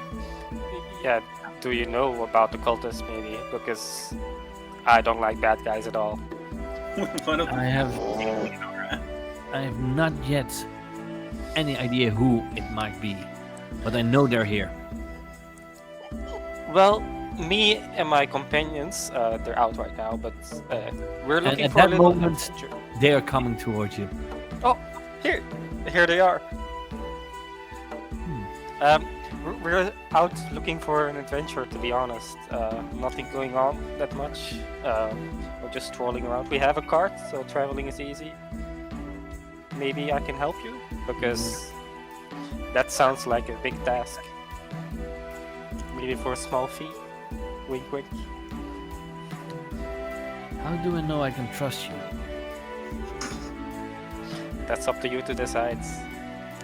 yeah, do you know about the cultists maybe? Because I don't like bad guys at all. One of them. I have not yet any idea who it might be, but I know they're here. Well, me and my companions, they're out right now, but we're looking at for a that little moment- adventure. They are coming towards you. Oh, here they are. We're out looking for an adventure, to be honest. Nothing going on that much. We're just strolling around. We have a cart, so traveling is easy. Maybe I can help you, because that sounds like a big task. Maybe for a small fee. Wink, wink. How do I know I can trust you? That's up to you to decide.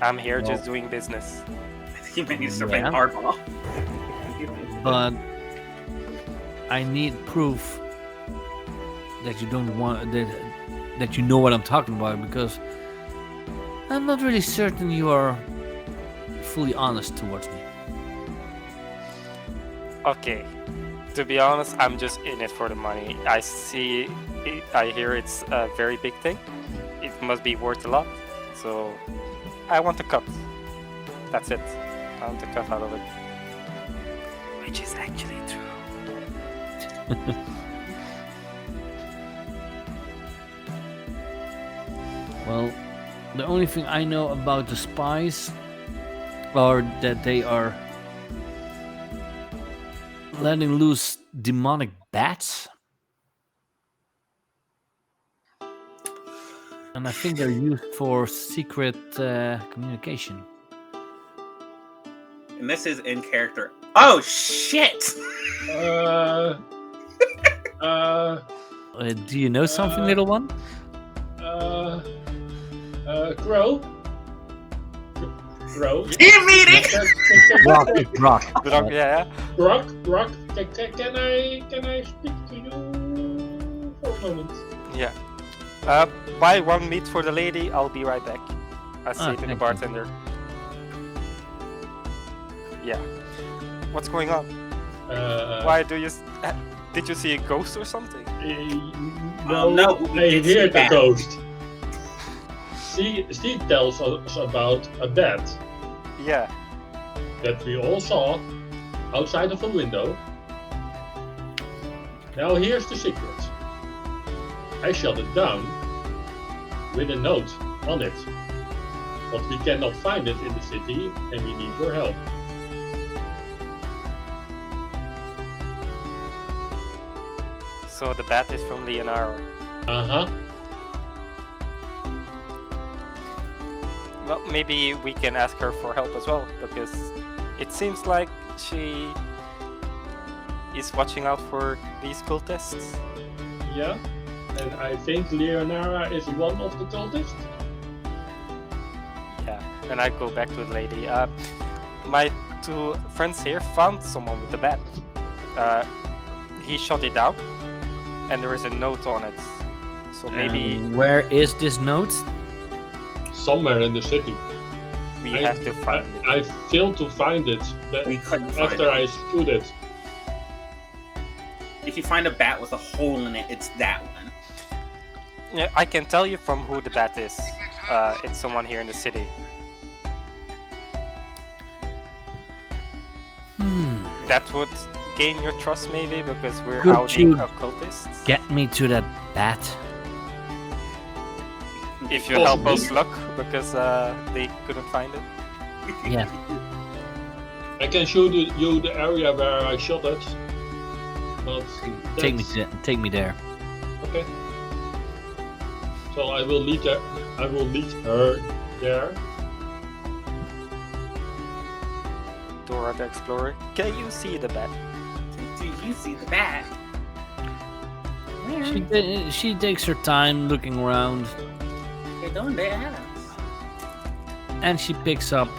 I'm here Well- just doing business. I think you might need to start playing Yeah. hardball. But I need proof that you don't want that you know what I'm talking about, because I'm not really certain you are fully honest towards me. Okay. To be honest, I'm just in it for the money. I hear it's a very big thing. It must be worth a lot. So I want a cut. That's it. I want a cut out of it. Which is actually true. Well, the only thing I know about the spies are that they are letting loose demonic bats. And I think they're used for secret communication. And this is in character. Oh shit! Do you know something, little one? Crow? Crow? Team meeting! Rock. Rock, yeah. Rock, can I speak to you for a moment? Yeah. Buy one meat for the lady. I'll be right back. I say to the thank you. bartender. Yeah. What's going on? Why do you? Did you see a ghost or something? No, we I did see hear a the bat. ghost. She tells us about a bat Yeah. that we all saw outside of a window. Now here's the secret. I shut it down with a note on it. But we cannot find it in the city and we need your help. So the bat is from Leonardo. Uh-huh. Well, maybe we can ask her for help as well, because it seems like she is watching out for these cultists. Yeah. And I think Leonara is one of the cultists. Yeah, and I go back to the lady. My two friends here found someone with the bat. He shot it down, and there is a note on it. So maybe Where is this note? Somewhere in the city. we have to find it. I failed to find it We couldn't find after it. I shoot it. If you find a bat with a hole in it, it's that one. Yeah, I can tell you from who the bat is. It's someone here in the city. That would gain your trust, maybe, because we're Could outing you occultists. Get me to that bat. If you help us look, because they couldn't find it. Yeah. I can show you the area where I shot it. But Take that's- me there. Okay. So I will lead her. I will lead her there. Dora the Explorer, can you see the bat? Do you see the bat? She takes her time looking around, You're doing that. and she picks up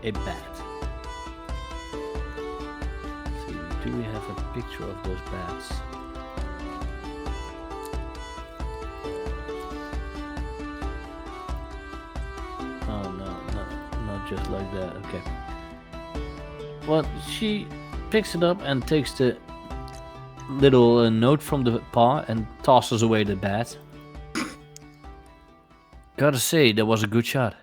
a bat. So, do we have a picture of those bats? Oh no, not just like that. Okay. Well, she picks it up and takes the little note from the paw and tosses away the bat. Gotta say, that was a good shot.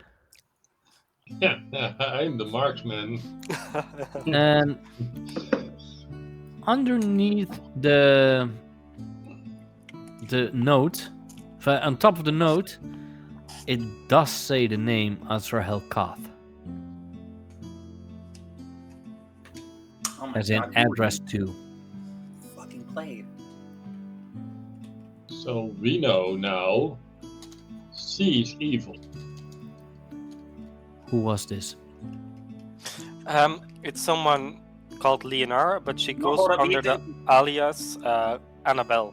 Yeah, I'm the marksman. And underneath the note, on top of the note, it does say the name Azrael Koth. Oh my As in God, address to. fucking played. So we know now. She is evil. Who was this? It's someone called Leonora, but she goes hold up, under the Ethan. alias Annabella,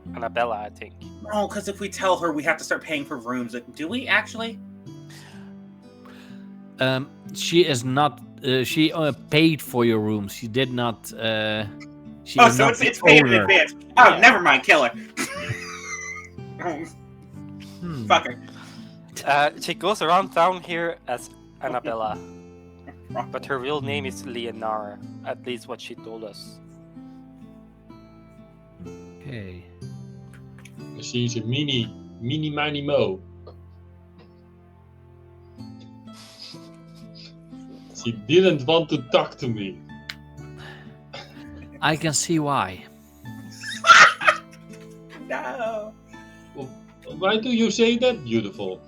I think. No, because if we tell her, we have to start paying for rooms. Do we actually? She is not. She paid for your room. She did not. She Oh, is so not it's the paid in owner. advance. Oh, Yeah. never mind, kill her. Fuck her. She goes around town here as Annabella, but her real name is Leonora. At least what she told us. Okay. She's a mini mini mo. She didn't want to talk to me. I can see why. No. Why do you say that, beautiful?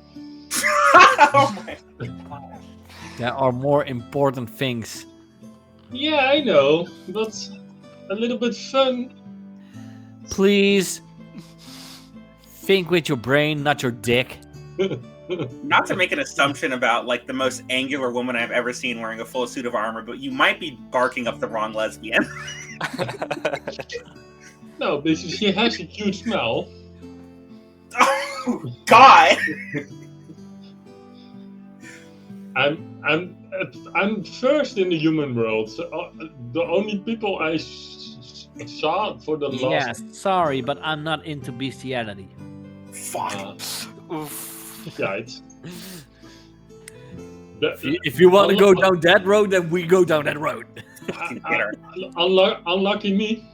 Oh my God. There are more important things. Yeah, I know, but a little bit fun. Please think with your brain, not your dick. Not to make an assumption about like the most angular woman I've ever seen wearing a full suit of armor, but you might be barking up the wrong lesbian. No, because she has a cute smell. Oh God! I'm first in the human world. So, the only people I saw for the last. Yes, sorry, but I'm not into bestiality. Fuck. Oof. Right. If you want to go down that road, then we go down that road. Unlucky me.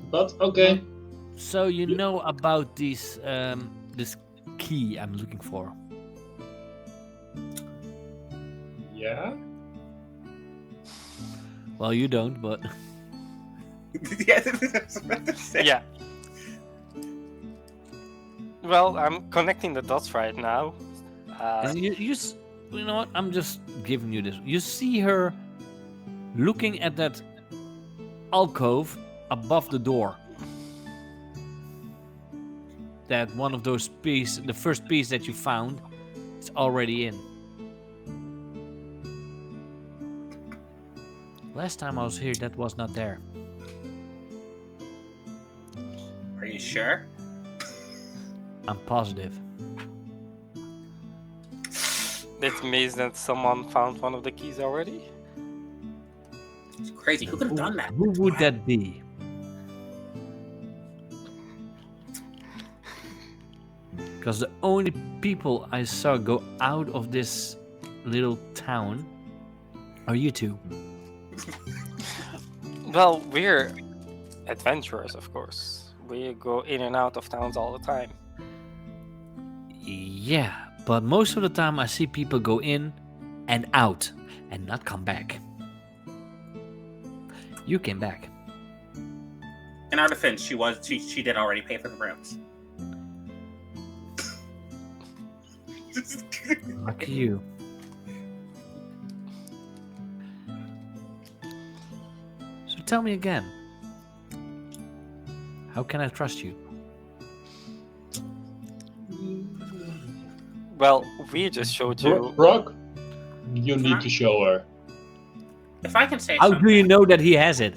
But okay. So you know about this key I'm looking for. Yeah. Well, you don't, but Yeah, that's what I was about to say. Yeah. Well, I'm connecting the dots right now. and you know what? I'm just giving you this. You see her looking at that alcove above the door. That one of those pieces, the first piece that you found, is already in. Last time I was here, that was not there. Are you sure? I'm positive. That means that someone found one of the keys already. It's crazy. Who could have done that? Who would that be? Because the only people I saw go out of this little town are you two. Well, we're adventurers, of course. We go in and out of towns all the time. Yeah, but most of the time I see people go in and out and not come back. You came back. In our defense, she did already pay for the rooms. Lucky you. So tell me again. How can I trust you? Well, we just showed you. Brock, you need to show her. If I can say How something. do you know that he has it?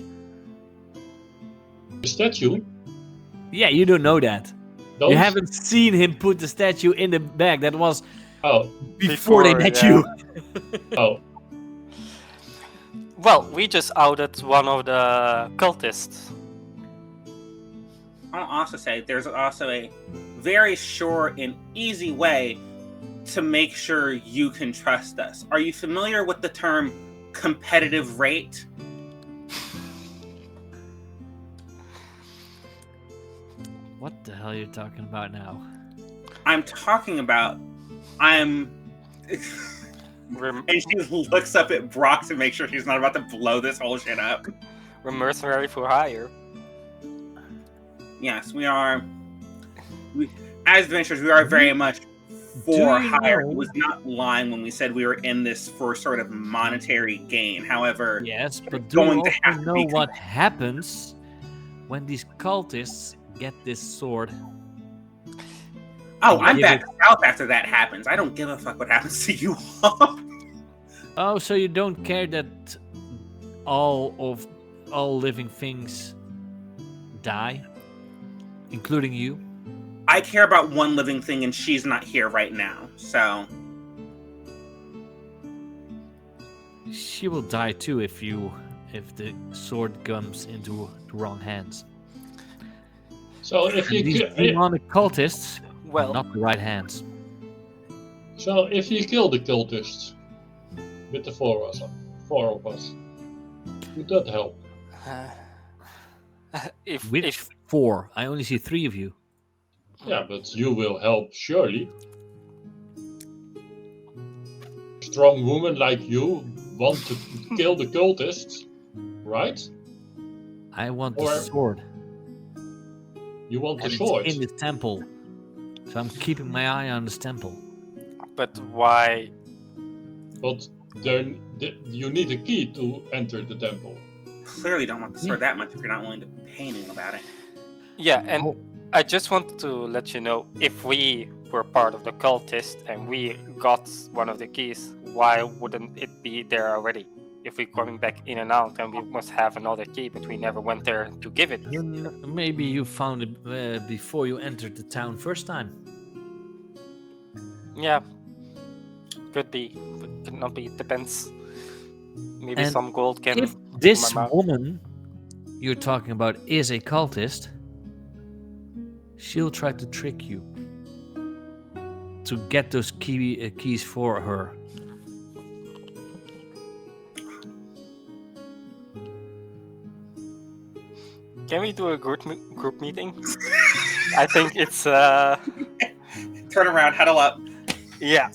The statue? Yeah, you don't know that. Don't... You haven't seen him put the statue in the bag. That was Oh. before they met you. Oh. Well, we just outed one of the cultists. I'll also say there's also a very short and easy way to make sure you can trust us. Are you familiar with the term competitive rate? What the hell are you talking about now? I'm talking about and she looks up at Brock to make sure she's not about to blow this whole shit up. We're mercenary for hire. Yes, we are. As adventurers, we are very much for hire. It was not lying when we said we were in this for sort of monetary gain. However, yes, but do you also know what happens when these cultists get this sword? Oh, I'm back south after that happens. I don't give a fuck what happens to you all. Oh, so you don't care that all living things die, including you? I care about one living thing, and she's not here right now. So she will die too if the sword comes into the wrong hands. So if you these demonic cultists, well, not the right hands. So if you kill the cultists with the four of us, would that help? Which four? I only see 3 of you. Yeah, but you will help surely. Strong woman like you want to kill the cultists, right? I want the sword. You want the And sword? it's in the temple. So I'm keeping my eye on this temple. But why? But you need a key to enter the temple. Clearly don't want the sword that much if you're not willing to pay anyone about it. Yeah, and I just wanted to let you know, if we were part of the cultist and we got one of the keys, why wouldn't it be there already? If we're coming back in and out, then we must have another key, but we never went there to give it. Maybe you found it before you entered the town first time. Yeah, could be, but could not be. It depends. Maybe And some gold can. If this come out. woman you're talking about is a cultist, she'll try to trick you to get those keys for her. Can we do a group meeting? I think it's Turn around, huddle up. yeah.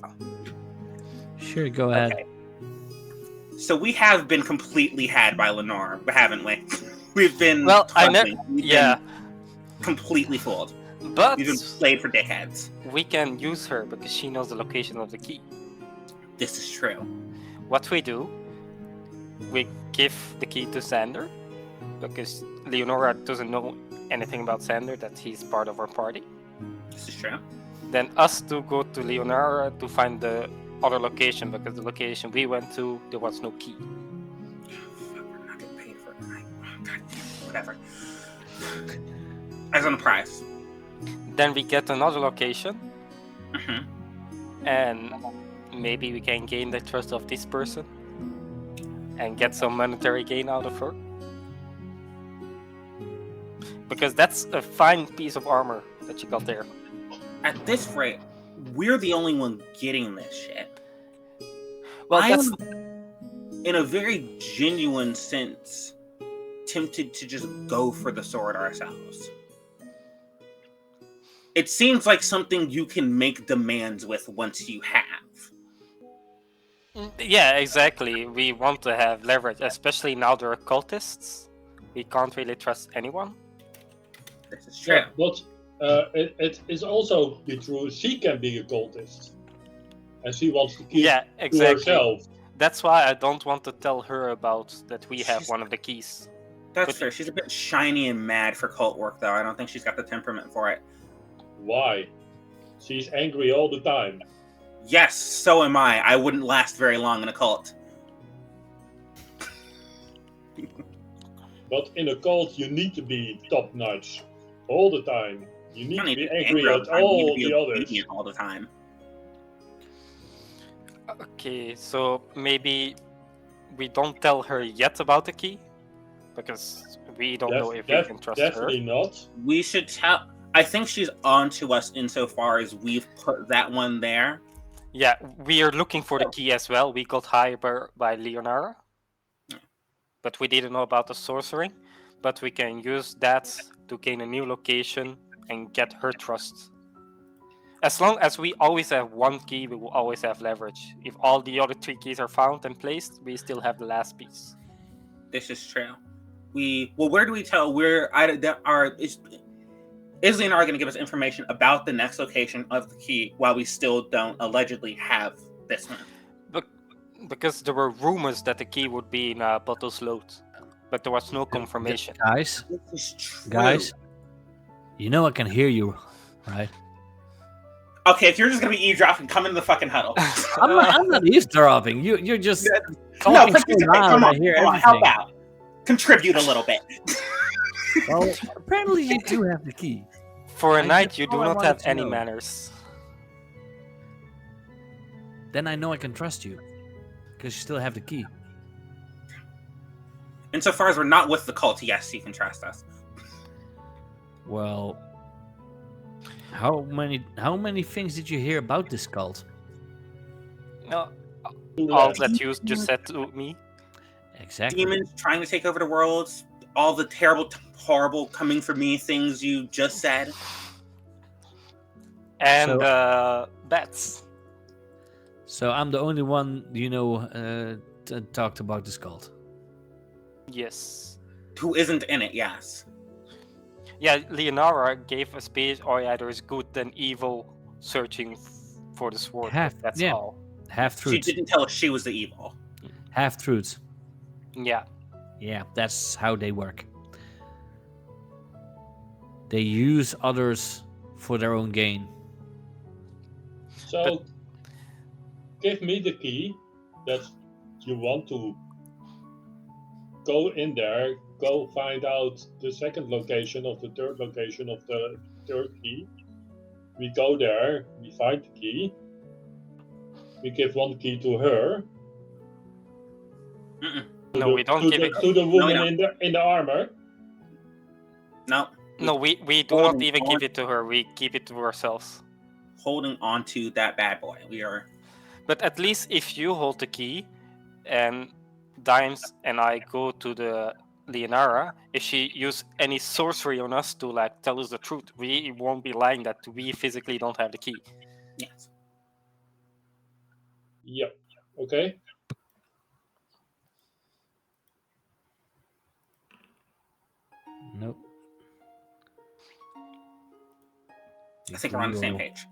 Sure, go ahead. Okay. So we have been completely had by Lenore, haven't we? We've been yeah, completely fooled. but We've been played for dickheads. we can use her because she knows the location of the key. This is true. What we do, we give the key to Sander because Leonora doesn't know anything about Sander, that he's part of our party. This is true. Then us to go to Leonora to find the other location, because the location we went to, there was no key. Fuck, we're not getting paid for it. God, whatever. As on the prize. Then we get another location, Mm-hmm. and maybe we can gain the trust of this person and get some monetary gain out of her. Because that's a fine piece of armor that you got there. At this rate, we're the only one getting this shit. Well, I that's am, in a very genuine sense, tempted to just go for the sword ourselves. It seems like something you can make demands with once you have. yeah, exactly. We want to have leverage, especially now there are cultists. We can't really trust anyone. This is true. Yeah, but it is also be true. She can be a cultist, and she wants to keep Yeah, to exactly. herself. That's why I don't want to tell her about that we have She's- one of the keys. That's But- fair. She's a bit shiny and mad for cult work, though. I don't think she's got the temperament for it. Why? She's angry all the time. Yes, so am I. I wouldn't last very long in a cult. But in a cult, you need to be top notch all the time. You need You don't to need be to be angry all at the time. You need to all be the others. obedient all the time. Okay, so maybe we don't tell her yet about the key, because we don't know if we can trust her. Definitely not. We should tell. I think she's on to us insofar as we've put that one there. Yeah, we are looking for the key as well. We got hired by Leonara, but we didn't know about the sorcery. But we can use that to gain a new location and get her trust. As long as we always have one key, we will always have leverage. If all the other 3 keys are found and placed, we still have the last piece. This is true. Where do we tell? Is Leonard going to give us information about the next location of the key while we still don't allegedly have this one? Because there were rumors that the key would be in Bottle's Load, but there was no confirmation. Guys, This is true. guys, you know I can hear you, right? Okay, if you're just going to be eavesdropping, come in the fucking huddle. I'm not eavesdropping. You're just No, talking so participate. loud. Come I on, hear come on, everything. help out. Contribute a little bit. Well, apparently you do have the key. For a I knight, just you do all I not wanted have to any know. manners. Then I know I can trust you, because you still have the key. Insofar as we're not with the cult, yes, you can trust us. Well, how many things did you hear about this cult? No, Too all late. that you just said to me. Exactly. Demons trying to take over the world, all the terrible, horrible coming for me things you just said. And So- bats. So I'm the only one talked about this cult. Yes. Who isn't in it, yes. Yeah, Leonara gave a speech, or either is good than evil, searching for the sword. Half- but that's yeah. all. Half She truths. didn't tell us she was the evil. Half truths. Yeah. Yeah, that's how they work. They use others for their own gain. So, give me the key that you want to go in there, go find out the second location of the third location of the third key. We go there, we find the key. We give one key to her. Mm-mm. No, we don't give it. To the woman don't. in the armor. No. No, we do Holding not even on. give it to her. We keep it to ourselves. Holding on to that bad boy. We are. But at least if you hold the key, and Dimes and I go to the Leonara, if she use any sorcery on us to tell us the truth, we won't be lying that we physically don't have the key. Yes. Yep. Okay. Nope. I think we're on the same page.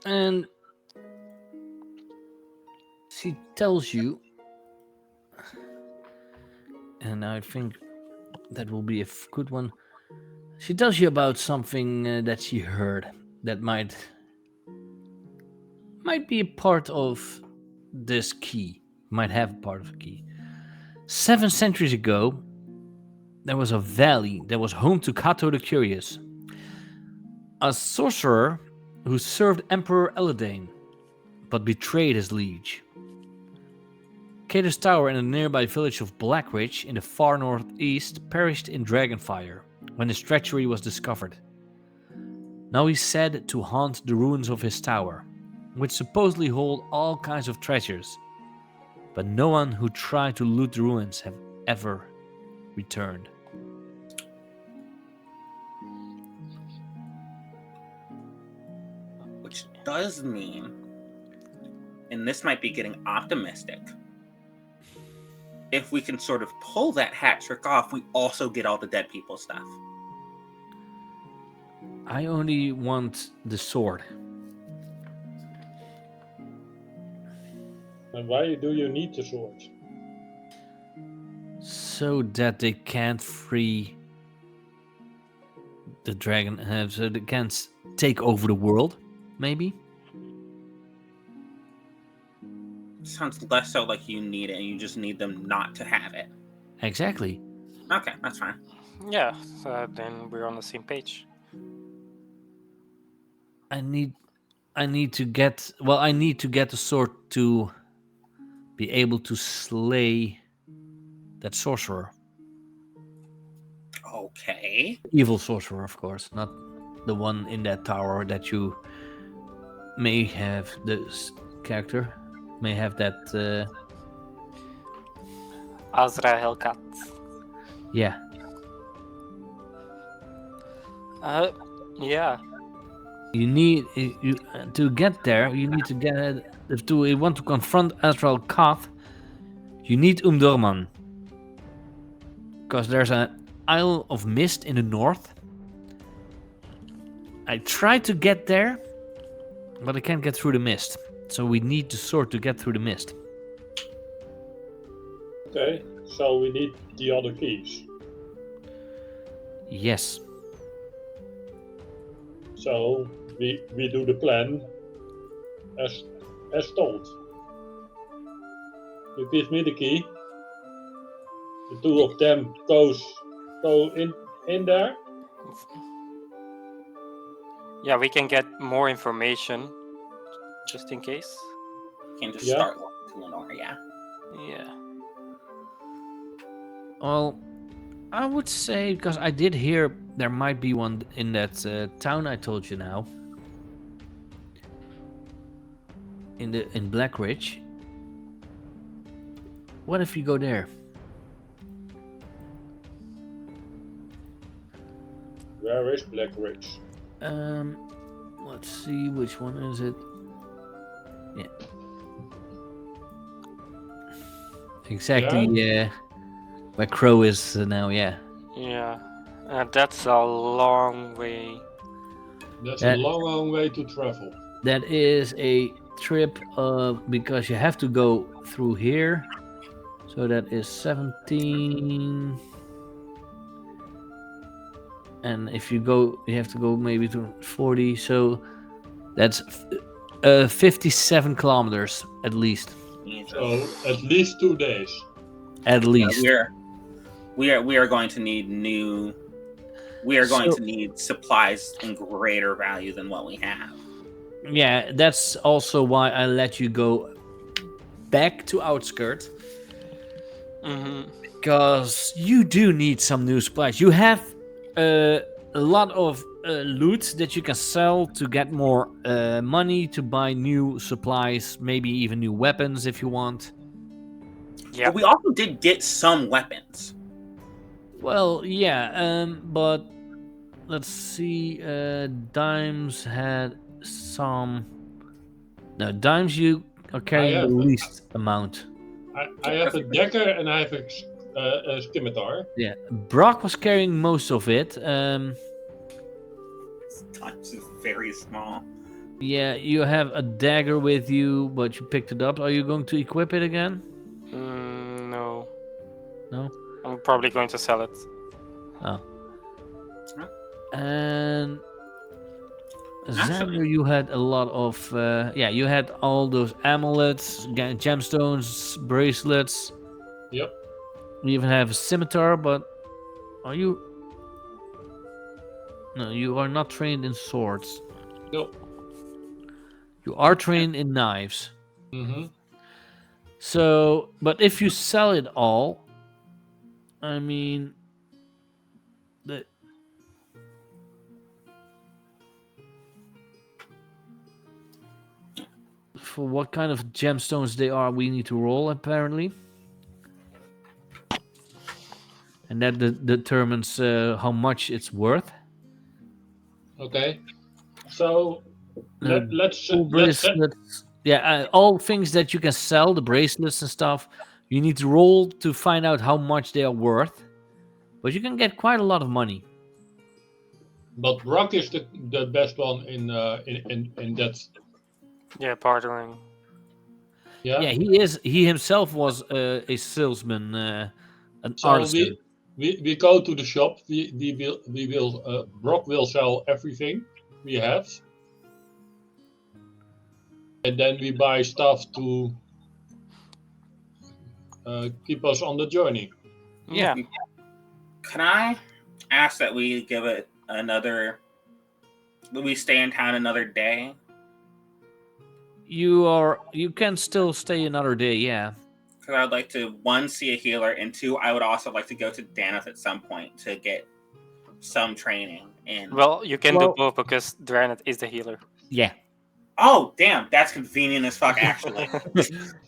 And she tells you, and I think that will be a good one. She tells you about something that she heard that might be a part of this key. Might have a part of the key. 7 centuries ago, there was a valley that was home to Cato the Curious, a sorcerer who served Emperor Eladane, but betrayed his liege. Cato's tower in the nearby village of Blackridge in the far northeast perished in dragonfire when his treachery was discovered. Now he's said to haunt the ruins of his tower, which supposedly hold all kinds of treasures, but no one who tried to loot the ruins have ever returned. Which does mean, and this might be getting optimistic, if we can sort of pull that hat trick off, we also get all the dead people stuff. I only want the sword. And why do you need the sword? So that they can't free the dragon, so they can't take over the world. maybe. Sounds less so like you need it, and you just need them not to have it. Exactly. Okay, that's fine. Yeah, so then we're on the same page. I need to get the sword to be able to slay that sorcerer. Okay. Evil sorcerer, of course, not the one in that tower that you may have. This character may have that. Azra Hellcat. Yeah, Yeah. you need to get there. You need to get if you want to confront Astral Kath. You need Umdurman because there's an Isle of Mist in the north. I tried to get there, but I can't get through the mist. So we need the sword to get through the mist. Okay, so we need the other keys. Yes. So we do the plan as told. You give me the key. The two of them go in there. Yeah, we can get more information just in case. You can just Yeah. start looking to Lenore, yeah. Yeah. Well, I would say because I did hear there might be one in that town I told you now. In Black Ridge. What if you go there? Where is Black Ridge? Let's see, which one is it? Yeah. Exactly, yeah. Where Crow is now, yeah. Yeah. That's a long way. That's That- a long way to travel. That is a trip because you have to go through here. So that is 17. And if you go, you have to go maybe to 40. So that's 57 kilometers at least. So at least 2 days. At least. We are going to need new. We are going to need supplies in greater value than what we have. Yeah, that's also why I let you go back to Outskirt. Mm-hmm. Because you do need some new supplies. You have a lot of loot that you can sell to get more money to buy new supplies, maybe even new weapons if you want. Yeah. But we also did get some weapons. Well, yeah, but let's see. Dimes had some. No, Dimes you are carrying the have a- least amount. I have a dagger and I have a scimitar. Yeah, Brock was carrying most of it. Times is very small. Yeah, you have a dagger with you, but you picked it up. Are you going to equip it again? No. No? I'm probably going to sell it. Oh. Huh? And Actually- Xander, you had a lot of you had all those amulets, gemstones, bracelets. Yep. You even have a scimitar, but are you? No, you are not trained in swords. No. You are trained in knives. Mm-hmm. So, but if you sell it all, I mean, the for what kind of gemstones they are, we need to roll apparently, and that determines how much it's worth. Okay. So Uh, let's All bracelets, all things that you can sell, the bracelets and stuff. You need to roll to find out how much they are worth, but you can get quite a lot of money. But Brock is the best one in that. Yeah, bartering. Yeah. Yeah, he is. He himself was a salesman, an So artisan. we go to the shop. We will Brock will sell everything we have. And then we buy stuff to keep us on the journey. Yeah. Can I ask that we give it another? That we stay in town another day? You can still stay another day, yeah. Because I would like to, one, see a healer, and two, I would also like to go to Daneth at some point to get some training in. Well, you can Well- do both because Dragonbane is the healer. Yeah. Oh, damn, that's convenient as fuck, actually.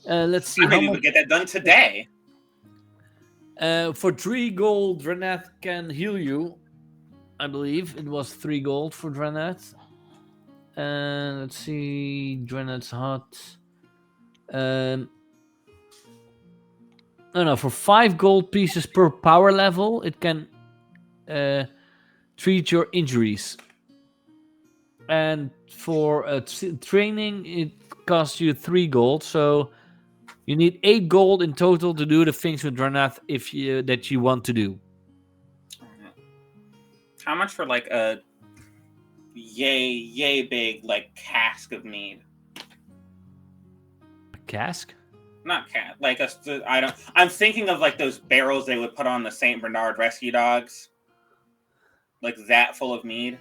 Let's see I how maybe much. would get that done today. For 3 gold, Drenath can heal you. I believe it was 3 gold for Drenath. And let's see, Drenath's hot. No, for 5 gold pieces per power level, it can treat your injuries. And for training, it costs you 3 gold. So you need 8 gold in total to do the things with Drenath that you want to do. How much for like a yay big like cask of mead? A cask? Not cat, like I don't. I'm thinking of like those barrels they would put on the Saint Bernard rescue dogs, like that full of mead.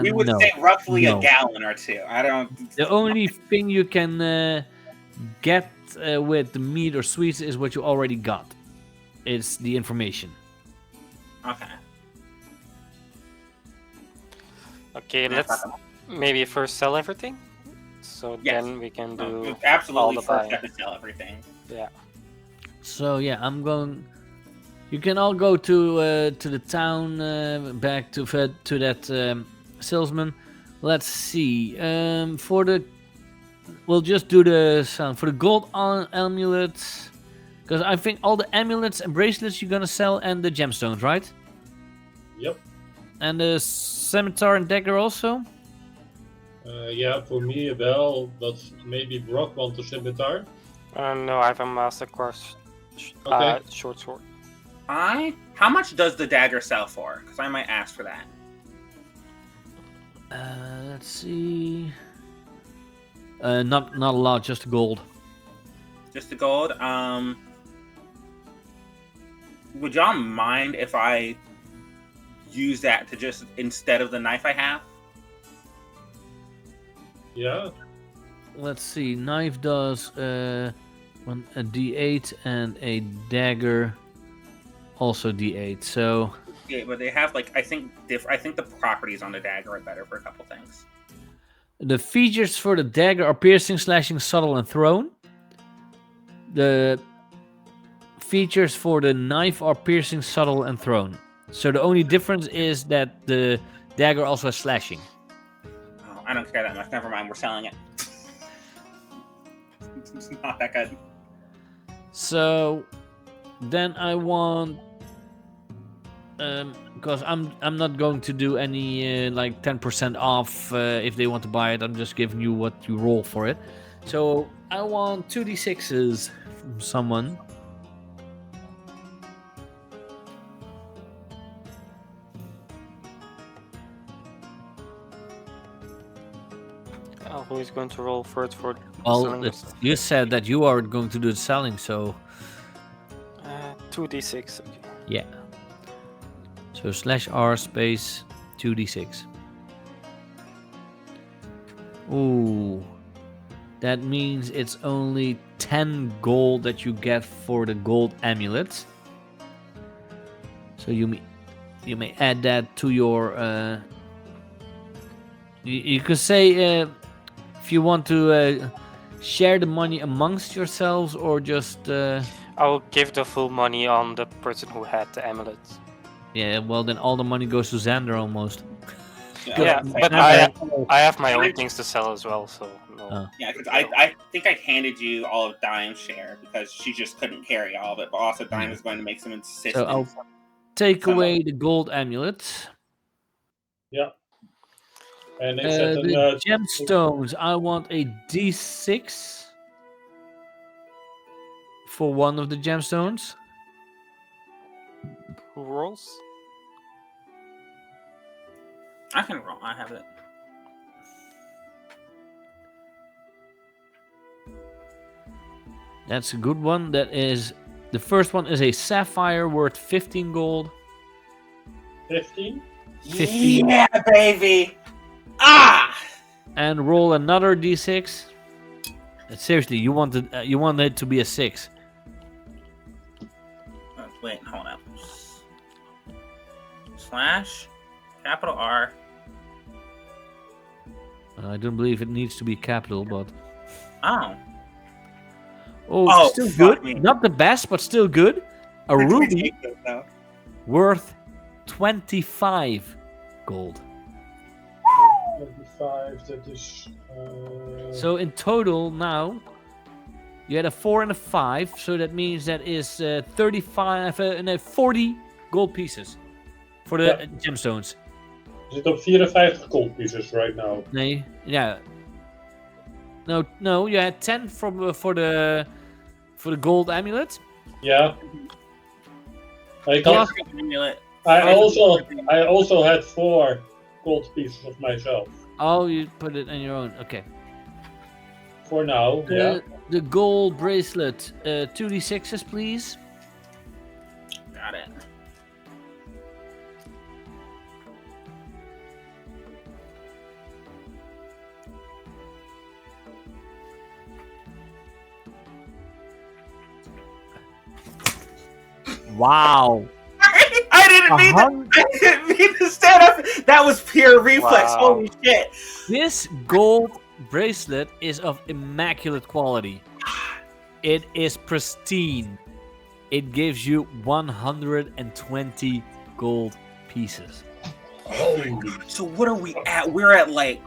We would No. say roughly No. a gallon or two. I don't. The only thing you can get with the meat or sweets is what you already got. It's the information. Okay. Okay, let's maybe first sell everything. So Yes. then we can do all Absolutely the first buying. have to sell everything. Yeah. So yeah, I'm going. You can all go to the town, back to that salesman. Let's see. We'll just do the sound for the gold amulets, because I think all the amulets and bracelets you're gonna sell, and the gemstones, right? Yep. And the scimitar and dagger also. Yeah, for me well, but maybe Brock wants a scimitar. No, I have a master course Okay. short sword. How much does the dagger sell for? Because I might ask for that. Let's see. Not a lot, just gold. Just the gold. Would y'all mind if I use that to just instead of the knife I have? Yeah. Let's see. Knife does a D8 and a dagger also D8. So Yeah, but they have like I think the properties on the dagger are better for a couple things. the features for the dagger are piercing, slashing, subtle, and thrown. The features for the knife are piercing, subtle, and thrown. So the only difference is that the dagger also has slashing. Oh, I don't care that much. Never mind. We're selling it. It's not that good. So then I want, because I'm not going to do any like 10% off if they want to buy it. I'm just giving you what you roll for it. So I want 2d6s from someone. Who is going to roll first for Well, selling this? you said that you are going to do the selling, so 2d6. Okay. yeah. So /r space 2d6. Ooh. That means it's only 10 gold that you get for the gold amulet. So you may add that to your you could say if you want to share the money amongst yourselves, or just I'll give the full money on the person who had the amulet. yeah, well then all the money goes to Xander almost. Yeah, okay. but I have my own things to sell as well, so no. Oh. Yeah, because I think I handed you all of Dime's share because she just couldn't carry all of it, but also Dime is going to make some insistence. So I'll take away the gold amulet. Yeah. And it's at The gemstones, I want a D6 for one of the gemstones. Who rolls? I can roll. I have it. That's a good one. That is the first one is a sapphire worth 15 gold. 15? 15. Yeah, baby. Ah. And roll another d6. Seriously, you wanted it to be a 6. Wait, hold up. Slash, capital R. I don't believe it needs to be capital, but Oh. oh, still fuck good. me. Not the best, but still good. A Can we ruby take this now? worth 25 gold. 25, that is... So in total now, you had a 4 and a 5, so that means that is 35 and 40 gold pieces for the Yeah. gemstones. zit op 54 gold pieces right now. Nee, yeah. No, you had 10 from for the gold amulet. Yeah. I, Plus- got, I also had 4 gold pieces of myself. Oh, you put it on your own. Okay. For now, yeah. The gold bracelet, 2d6s, please. Got it. Wow. I didn't mean to stand up. That was pure reflex. Wow. Holy shit. This gold bracelet is of immaculate quality. It is pristine. It gives you 120 gold pieces. Holy. So what are we at? We're at like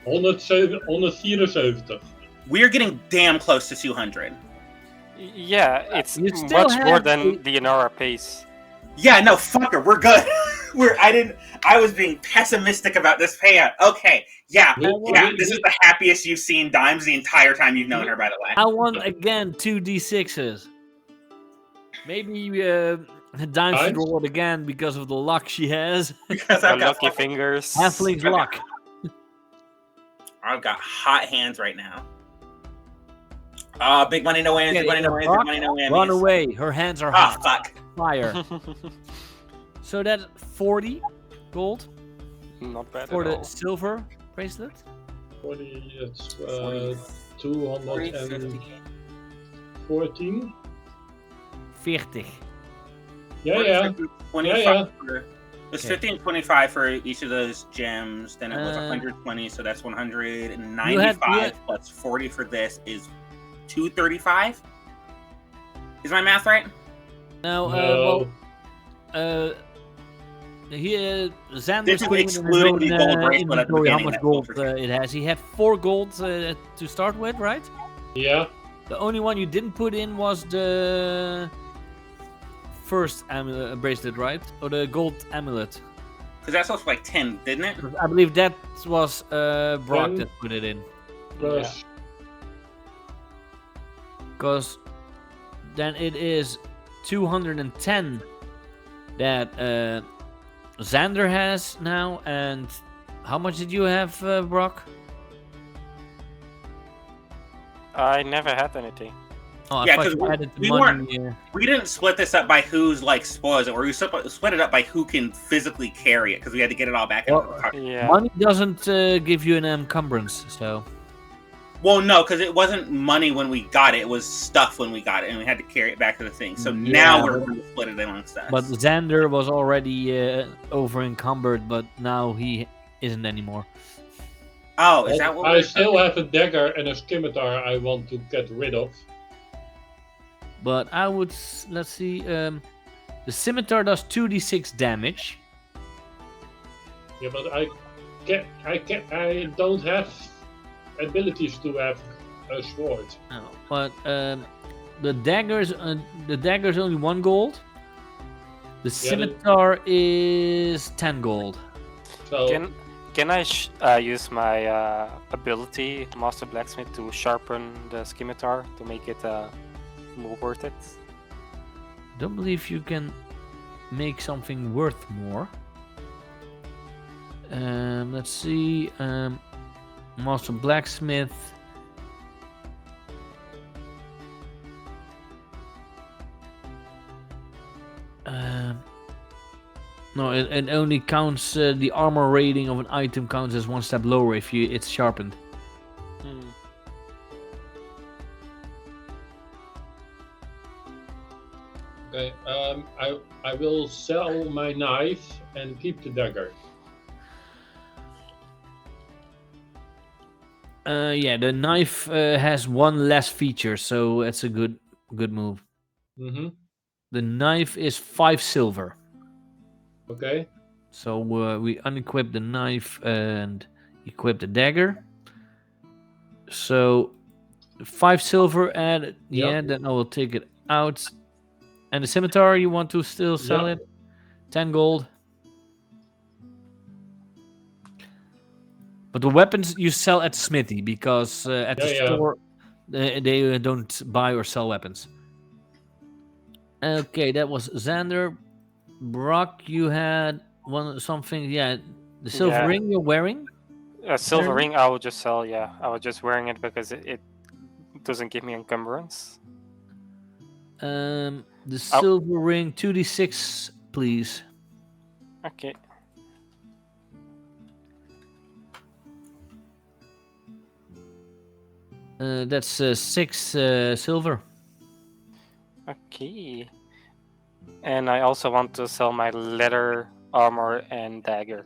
174. we're getting damn close to 200. Yeah, it's You still much more have than the Inara pace. Yeah, no, fucker, we're good. I was being pessimistic about this payout. Okay, yeah, this is the happiest you've seen Dimes the entire time you've known her, by the way. I want again 2d6s. Maybe Dime should roll it again because of the luck she has. Because The I've got, lucky fingers. Halfling's luck. I've got hot hands right now. Big money, no whammies, Yeah, big money, no yeah, whammies, big money, no whammies. Run away. Her hands are Ah, hot. fuck. Fire. So that's 40 gold Not bad for at the all. silver bracelet. 40, it's 40, 214. 40. 40. Yeah. 25 Yeah. for, there's Okay. 50 and 25 for each of those gems. Then it was 120, so that's 195 plus 40 for this is 235. Is my math right? Now, No. Xander's This is putting in his excluding own, the gold bracelet at the inventory how beginning, much that's gold over. it has. He had 4 gold to start with, right? Yeah. The only one you didn't put in was the first bracelet, right? Or the gold amulet. Because that's also like 10, didn't it? I believe that was Brock that put it in. Plus. Because then it is 210 that Xander has now. And how much did you have, Brock? I never had anything. Oh, Yeah, I thought 'cause you added the we money. We didn't split this up by whose like spoils it, or we split it up by who can physically carry it, because we had to get it all back into the car. Yeah. Money doesn't give you an encumbrance, so. Well, no, because it wasn't money when we got it; it was stuff when we got it, and we had to carry it back to the thing. So Yeah, now we're going to split it amongst us. But Xander was already over encumbered, but now he isn't anymore. oh, is that what I we're still have a dagger and a scimitar I want to get rid of. But I would let's see. The scimitar does 2d6 damage. Yeah, but I don't have abilities to have a sword. No, but the dagger's only 1 gold. The scimitar is 10 gold. So Can I use my ability, Master Blacksmith, to sharpen the scimitar to make it more worth it? Don't believe you can make something worth more. Let's see. Master Blacksmith. No, it only counts the armor rating of an item counts as one step lower if it's sharpened. Hmm. Okay. I will sell my knife and keep the dagger. Yeah, the knife has one less feature, so it's a good move. Mm-hmm. The knife is 5 silver. Okay. So we unequip the knife and equip the dagger. So 5 silver, and yeah, then I will take it out. And the scimitar, you want to still sell it? 10 gold. But the weapons you sell at the smithy, because at the store they don't buy or sell weapons. Okay, that was Xander. Brock, you had something. Yeah, the silver ring you're wearing. A silver ring, I would just sell. Yeah, I was just wearing it because it doesn't give me encumbrance. The silver ring, 2d6, please. Okay. That's 6 silver. Okay. And I also want to sell my leather armor and dagger.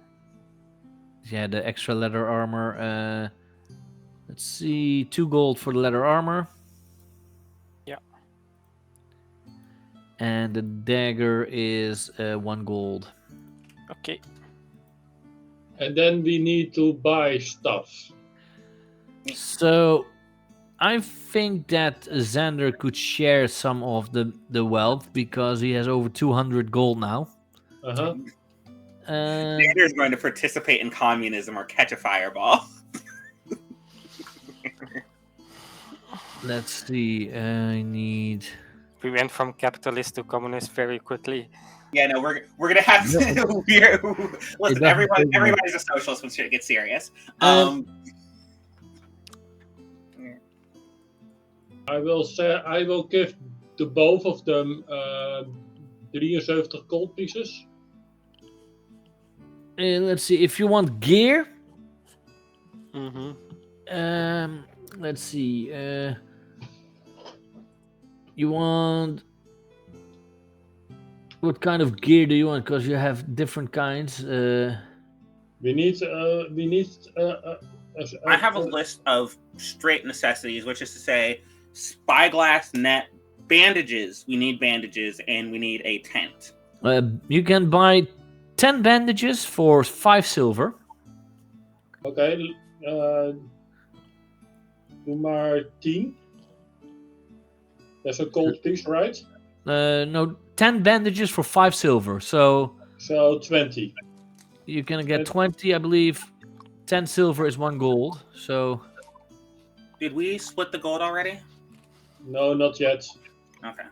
Yeah, the extra leather armor. Let's see, 2 gold for the leather armor. Yeah. And the dagger is 1 gold. Okay. And then we need to buy stuff. So I think that Xander could share some of the wealth because he has over 200 gold now. Uh-huh. Xander's going to participate in communism or catch a fireball. Let's see. I need. We went from capitalist to communist very quickly. Yeah, no, we're gonna have to. Listen, everybody's a socialist when shit gets serious. I will give to both of them 73 gold pieces. Let's see. If you want gear, Mm-hmm. let's see. You want what kind of gear do you want? Because you have different kinds. We need. I have a list of straight necessities, which is to say, spyglass, net, bandages. We need bandages, and we need a tent. You can buy 10 bandages for 5 silver. Okay. Doe maar 10. That's a gold piece, right? No, 10 bandages for 5 silver. So 20. You can get 20, I believe. 10 silver is 1 gold. So did we split the gold already? No, not yet. Okay.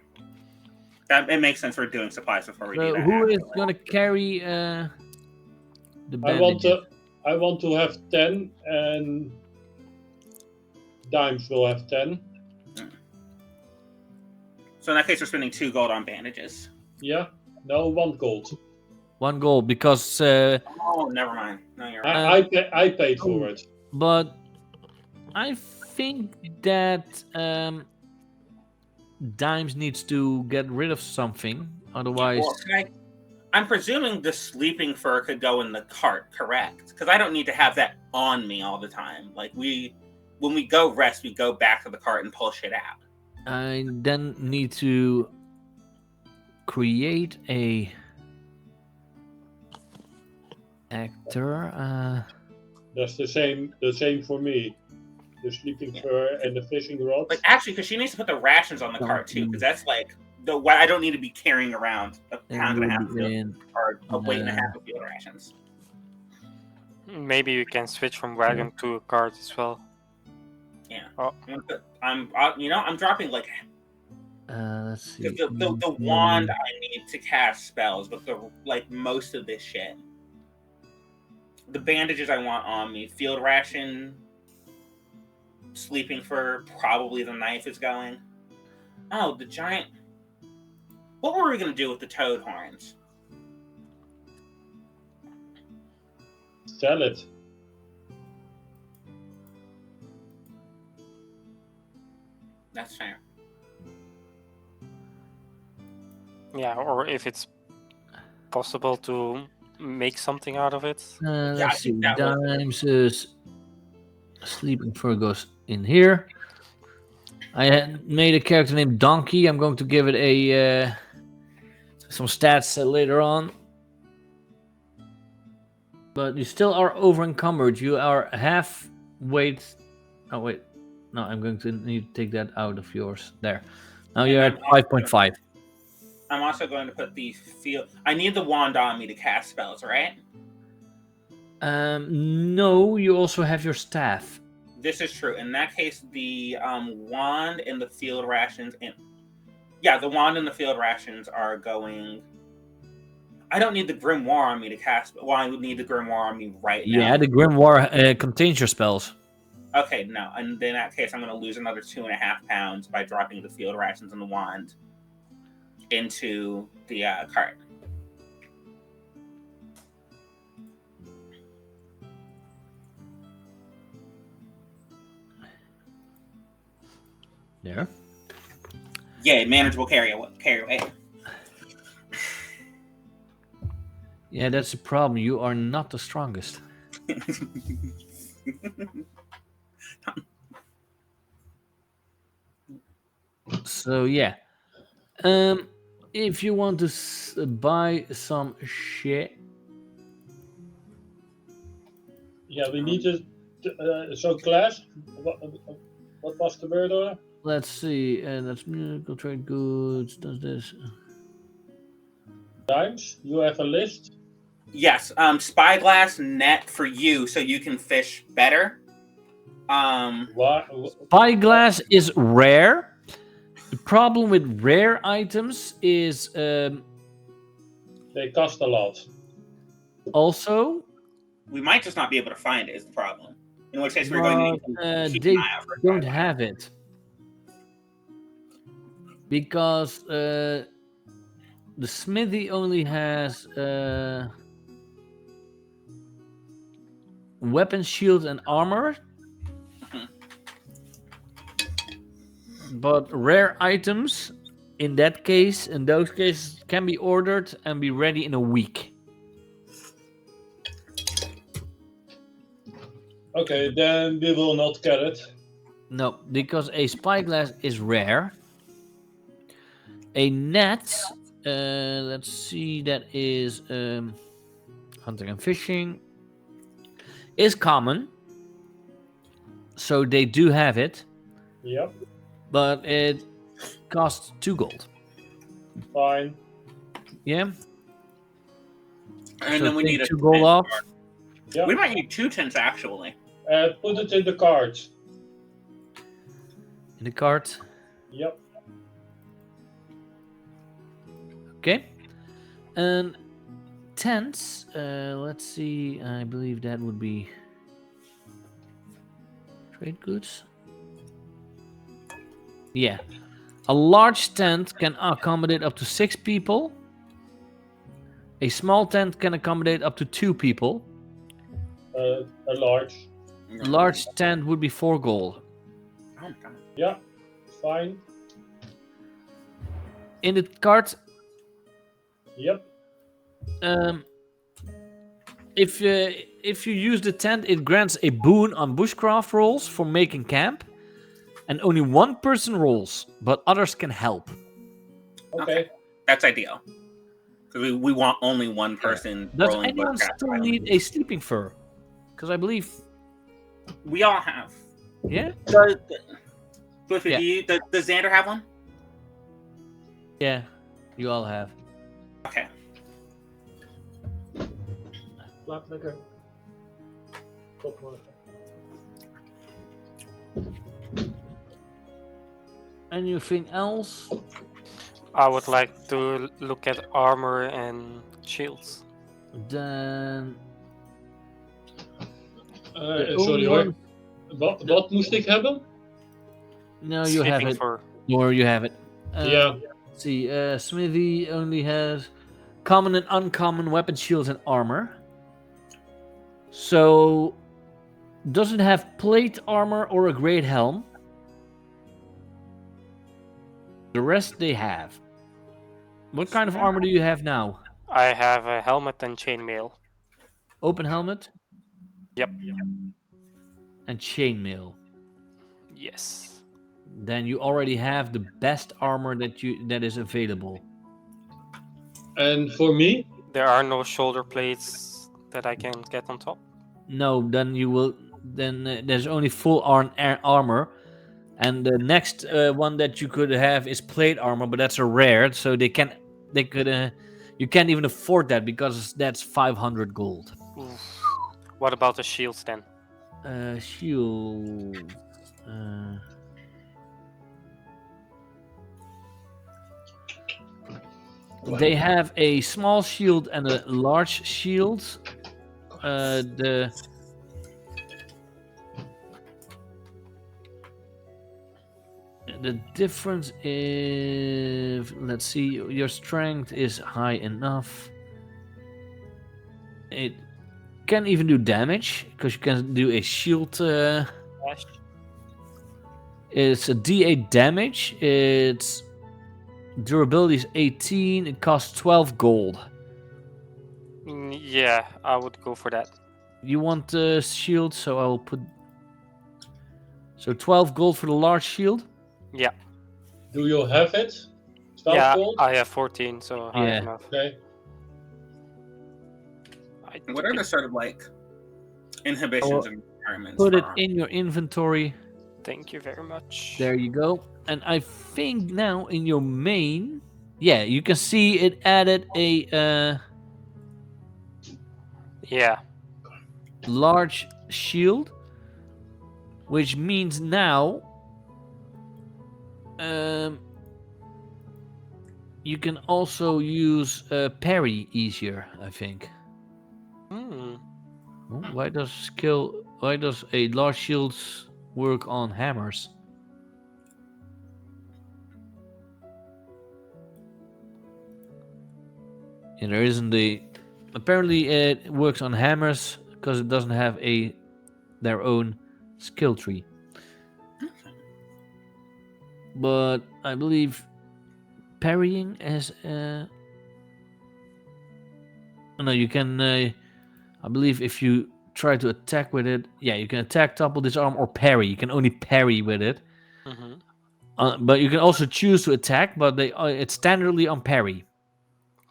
It makes sense for doing supplies before we do that. Who is going to carry the bandages? I want to have 10, and Dimes will have 10. So in that case, we're spending 2 gold on bandages. Yeah. No, 1 gold. 1 gold because. Oh, never mind. No, you're right. I paid for it. But I think that Dimes needs to get rid of something. Otherwise. Well, I'm presuming the sleeping fur could go in the cart, correct? Because I don't need to have that on me all the time. Like when we go rest, we go back to the cart and pull shit out. I then need to create a actor. That's the same for me. The sleeping fur and the fishing rod. But actually, because she needs to put the rations on the cart too, because that's like what I don't need to be carrying around a pound and a half or a weight and a half of field rations. Maybe you can switch from wagon to a cart as well. Yeah. Oh. I'm dropping like. Let's see. The wand I need to cast spells, but most of this shit. the bandages I want on me. Field ration. Sleeping fur. Probably the knife is going. Oh, the giant. What were we gonna do with the toad horns? Sell it. That's fair. Yeah, or if it's possible to make something out of it. Yeah, I Let's see. think that was- Dimes is sleeping fur goes in here. I had made a character named Donkey. I'm going to give it a some stats later on. But you still are over encumbered. You are half weight. Oh wait, no, I'm going to need to take that out of yours. There. Now you're at 5.5. I'm also going to put the field. I need the wand on me to cast spells, right? No, you also have your staff. This is true. In that case, the wand and the field rations the wand and the field rations are going. I don't need the grimoire on me to cast. Well, I would need the grimoire on me right now. Yeah, the grimoire contains your spells. Okay, no. And in that case, I'm going to lose another 2.5 pounds by dropping the field rations and the wand into the cart. There. Yeah, manageable carry weight. Yeah, that's the problem. You are not the strongest. So yeah, if you want to buy some shit, Yeah, we need to. So, class. What was the word order? let's see. That's musical trade goods. Does this? Times. You have a list. Yes, spyglass net for you so you can fish better. What? Spyglass is rare. The problem with rare items is They cost a lot. also We might just not be able to find it is the problem. In which case we're going to keep they an eye out for don't spyglass. have it because the smithy only has weapons, shields, and armor. But rare items, in those cases, can be ordered and be ready in a week. Okay, then we will not get it. No, because a spyglass is rare. A net, let's see, that is hunting and fishing, is common. So they do have it, Yep. but it costs 2 gold. Fine. Yeah? And So then we take need 2 gold off. Yeah. We might need 2 tents actually. Put it in the cart. In the cart. Yep. Okay. And tents, let's see, I believe that would be trade goods. Yeah. A large tent can accommodate up to 6 people. A small tent can accommodate up to 2 people. A large. A large tent would be 4 gold. Oh, God. Yeah. Fine. In the cart, Yep. if you use the tent, it grants a boon on bushcraft rolls for making camp, and only 1 person rolls, but others can help. Okay. That's ideal. Because we want only 1 person Does rolling anyone Bushcraft still Island. need a sleeping fur? Because I believe, We all have. yeah, Swiftly, Yeah. does Xander have one? yeah, you all have. Okay. Laat lekker. Tot morgen. Anything else? I would like to look at armor and shields. Then The Sorry only hoor. one. Wat moest ik hebben? No, you have Sleeping it. for Or you have it. Yeah. Let's see. Smithy only has common and uncommon weapon, shields, and armor. So doesn't have plate armor or a great helm. The rest they have. What kind of armor do you have now? I have a helmet and chainmail. Open helmet Yep. and chainmail. Yes. Then you already have the best armor that is available. And for me? There are no shoulder plates that I can get on top. No, then you will. Then there's only full armor, and the next one that you could have is plate armor, but that's a rare. So they could. You can't even afford that because that's 500 gold. Oof. What about the shields then? Shield. They have a small shield and a large shield. The difference is, let's see, your strength is high enough. It can even do damage because you can do a shield. Dash? It's a D8 damage. Its durability is 18. It costs 12 gold. Yeah, I would go for that. You want the shield, so I will put. So 12 gold for the large shield. Yeah. Do you have it? 12 Yeah, gold? I have 14, so high Yeah. enough. Okay. What are the sort of like inhibitions and requirements? Put for it armor? in your inventory. Thank you very much. There you go. And I think now in your main, yeah, you can see it added a Yeah. large shield, which means now you can also use parry easier, I think. Hmm. Oh, why does a large shield work on hammers? Yeah, there isn't a. Apparently, it works on hammers because it doesn't have their own skill tree. But I believe parrying as no, you can. I believe if you try to attack with it, yeah, you can attack, topple, disarm, or parry. You can only parry with it. Mm-hmm. But you can also choose to attack, but it's standardly on parry.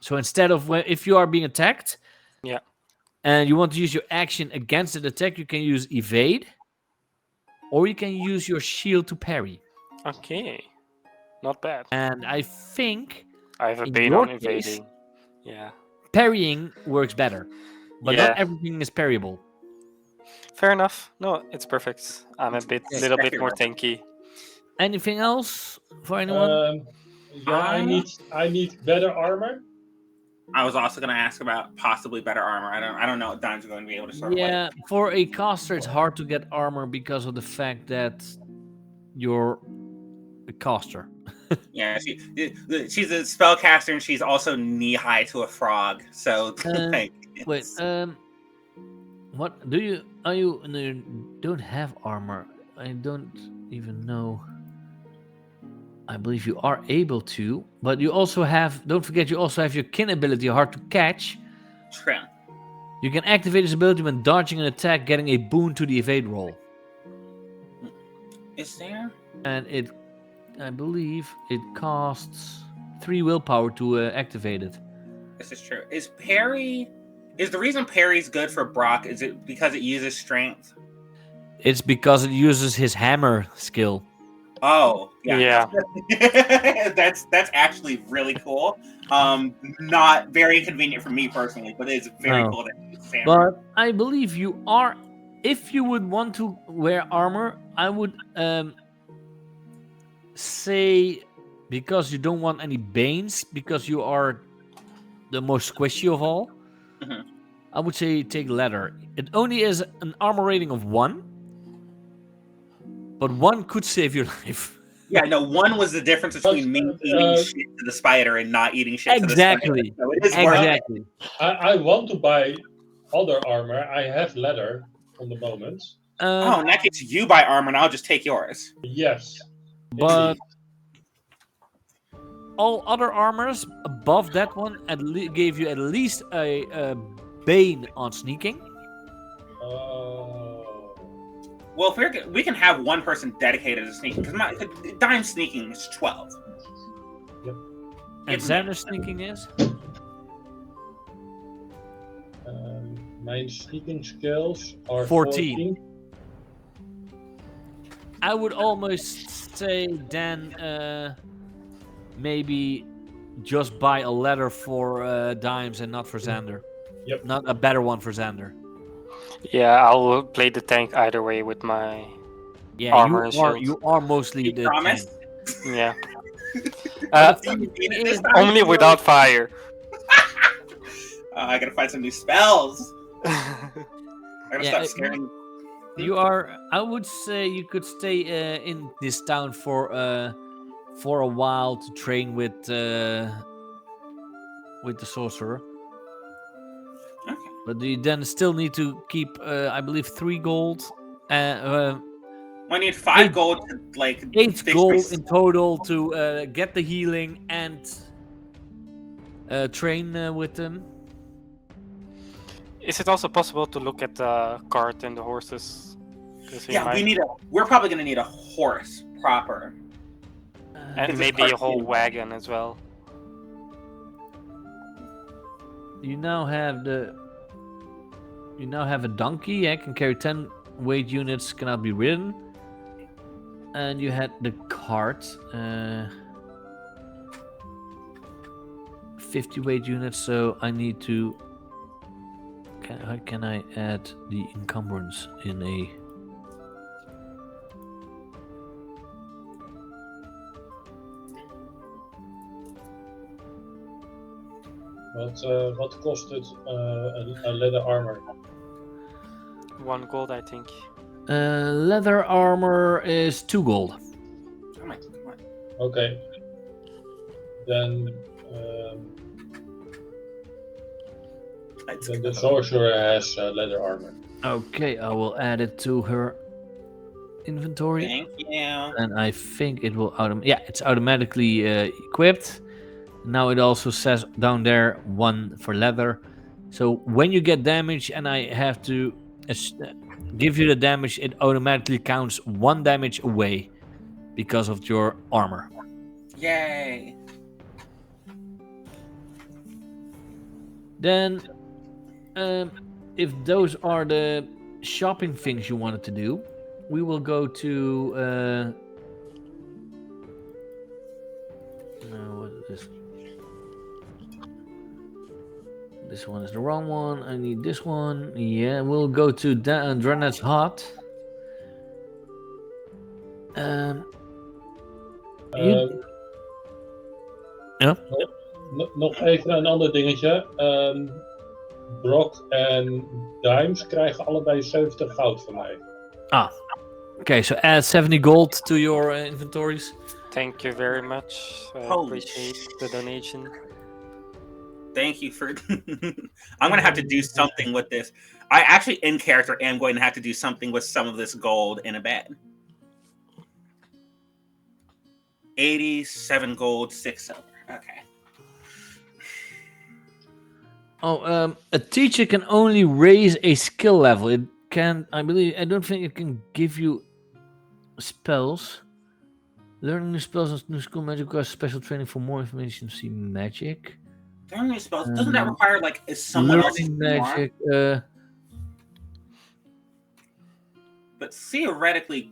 So instead of if you are being attacked, Yeah. and you want to use your action against the attack, you can use evade, or you can use your shield to parry. Okay. Not bad. And I think I have a in bane your on case- evading. Yeah. parrying works better, but Yeah. not everything is parryable. Fair enough. No, it's perfect. I'm a little bit more tanky. Anything else for anyone? Yeah, I need better armor. I was also going to ask about possibly better armor. I don't know if Dime's going to be able to sort of Yeah, for a caster, it's hard to get armor because of the fact that you're a caster. yeah, she's a spellcaster and she's also knee high to a frog. So like, Wait, what do you? Are you? No, you don't have armor. I don't even know. I believe you are able to, but you also have. Don't forget, you also have your kin ability, hard to catch. true. You can activate this ability when dodging an attack, getting a boon to the evade roll, Is there? and I believe, it costs 3 willpower to activate it. This is true. Is the reason parry's good for Brock? Is it because it uses strength? It's because it uses his hammer skill. Oh, yeah. Yeah. that's actually really cool. Not very convenient for me personally, but it's very No. cool that it's Sam. But I believe you are. If you would want to wear armor, I would say, because you don't want any banes, because you are the most squishy of all. Mhm. I would say take leather. It only is an armor rating of 1, but 1 could save your life. Yeah, no, 1 was the difference between me eating shit to the spider and not eating shit to the spider. Exactly. So it is worth it. Exactly. I want to buy other armor. I have leather on the moment. Oh, in that case, you buy armor and I'll just take yours. Yes. But indeed. all other armors above that one gave you at least a bane on sneaking. Well, if we can have one person dedicated to sneaking, because my dime sneaking is 12. Yep. And Xander's sneaking is? My sneaking skills are 14. I would almost say then maybe just buy a letter for Dimes and not for Xander. Yep. Not a better one for Xander. Yeah, I'll play the tank either way with my Yeah, armor and shield. you are mostly You the promise? tank. Yeah. You need it this time? Only without fire. I gotta find some new spells. I gotta Yeah, stop scaring. You are. I would say you could stay in this town for a while to train with the sorcerer. Okay. But you then still need to keep, I believe, 3 gold. I need 5 8 gold to like 8 fix gold my- in total to get the healing and train with them. Is it also possible to look at the cart and the horses? 'Cause we Yeah, might- we're probably gonna need a horse proper. and it's maybe a cart whole too. wagon as well. You now have a donkey. I can carry 10 weight units. Cannot be ridden. And you had the cart. 50 weight units. So I need to. How can I add the encumbrance in a? What costed a leather armor? 1 gold, I think. Leather armor is 2 gold. Oh my God. Okay. Then the sorcerer has leather armor. Okay, I will add it to her inventory. Thank you. And I think it will it's automatically equipped. Now it also says down there 1 for leather. So when you get damage and I have to give you the damage, it automatically counts 1 damage away because of your armor. Yay. Then if those are the shopping things you wanted to do, we will go to what is this? This one is the wrong one. I need this one. Yeah, we'll go to Dranet's Hut. Ja? Nog even een ander dingetje. Brock en Dimes krijgen allebei 70 goud van mij. Okay, so add 70 gold to your inventories. Thank you very much. I Holy appreciate the donation. Thank you for. I'm gonna have to do something with this. I actually, in character, am going to have to do something with some of this gold in a bed. 87 gold, 6 silver. Okay. Oh, a teacher can only raise a skill level. It can, I believe, I don't think it can give you spells. Learning new spells and new school magic requires special training. For more information, see magic. Learning new spells, doesn't that require like is someone else's Learning magic. But theoretically,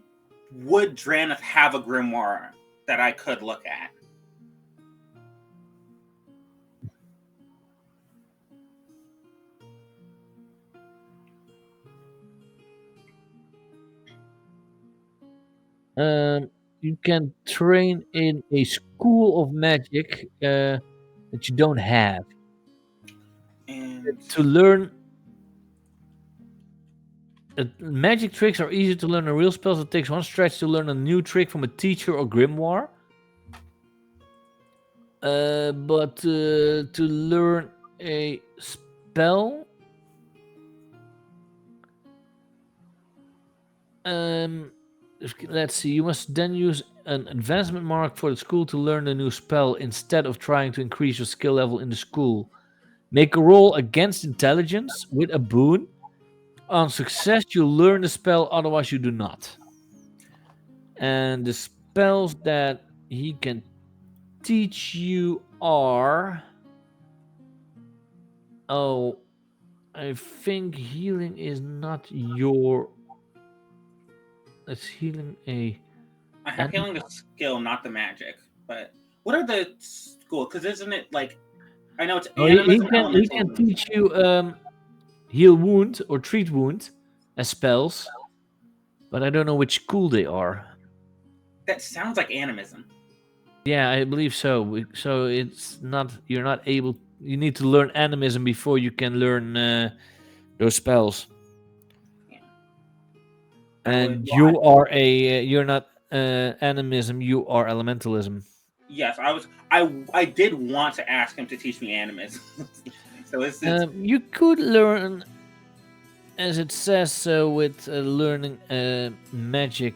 would Draneth have a grimoire that I could look at? You can train in a school of magic that you don't have. And To learn magic tricks are easier to learn than real spells. It takes one stretch to learn a new trick from a teacher or grimoire. But to learn a spell, let's see. You must then use an advancement mark for the school to learn a new spell instead of trying to increase your skill level in the school. Make a roll against intelligence with a boon. On success, you learn the spell. Otherwise, you do not. And the spells that he can teach you are... Oh, I think healing is not your... It's healing a... I have healing the skill, not the magic. But what are the school? Because isn't it like I know it's animism, he can elementalism. teach you heal wound or treat wound as spells, but I don't know which school they are. That sounds like animism. Yeah, I believe so. So it's not, you're not able. You need to learn animism before you can learn those spells. Yeah. And Well, you are you're not animism. You are elementalism. Yes, I did want to ask him to teach me animism. So it's You could learn, as it says, with learning magic.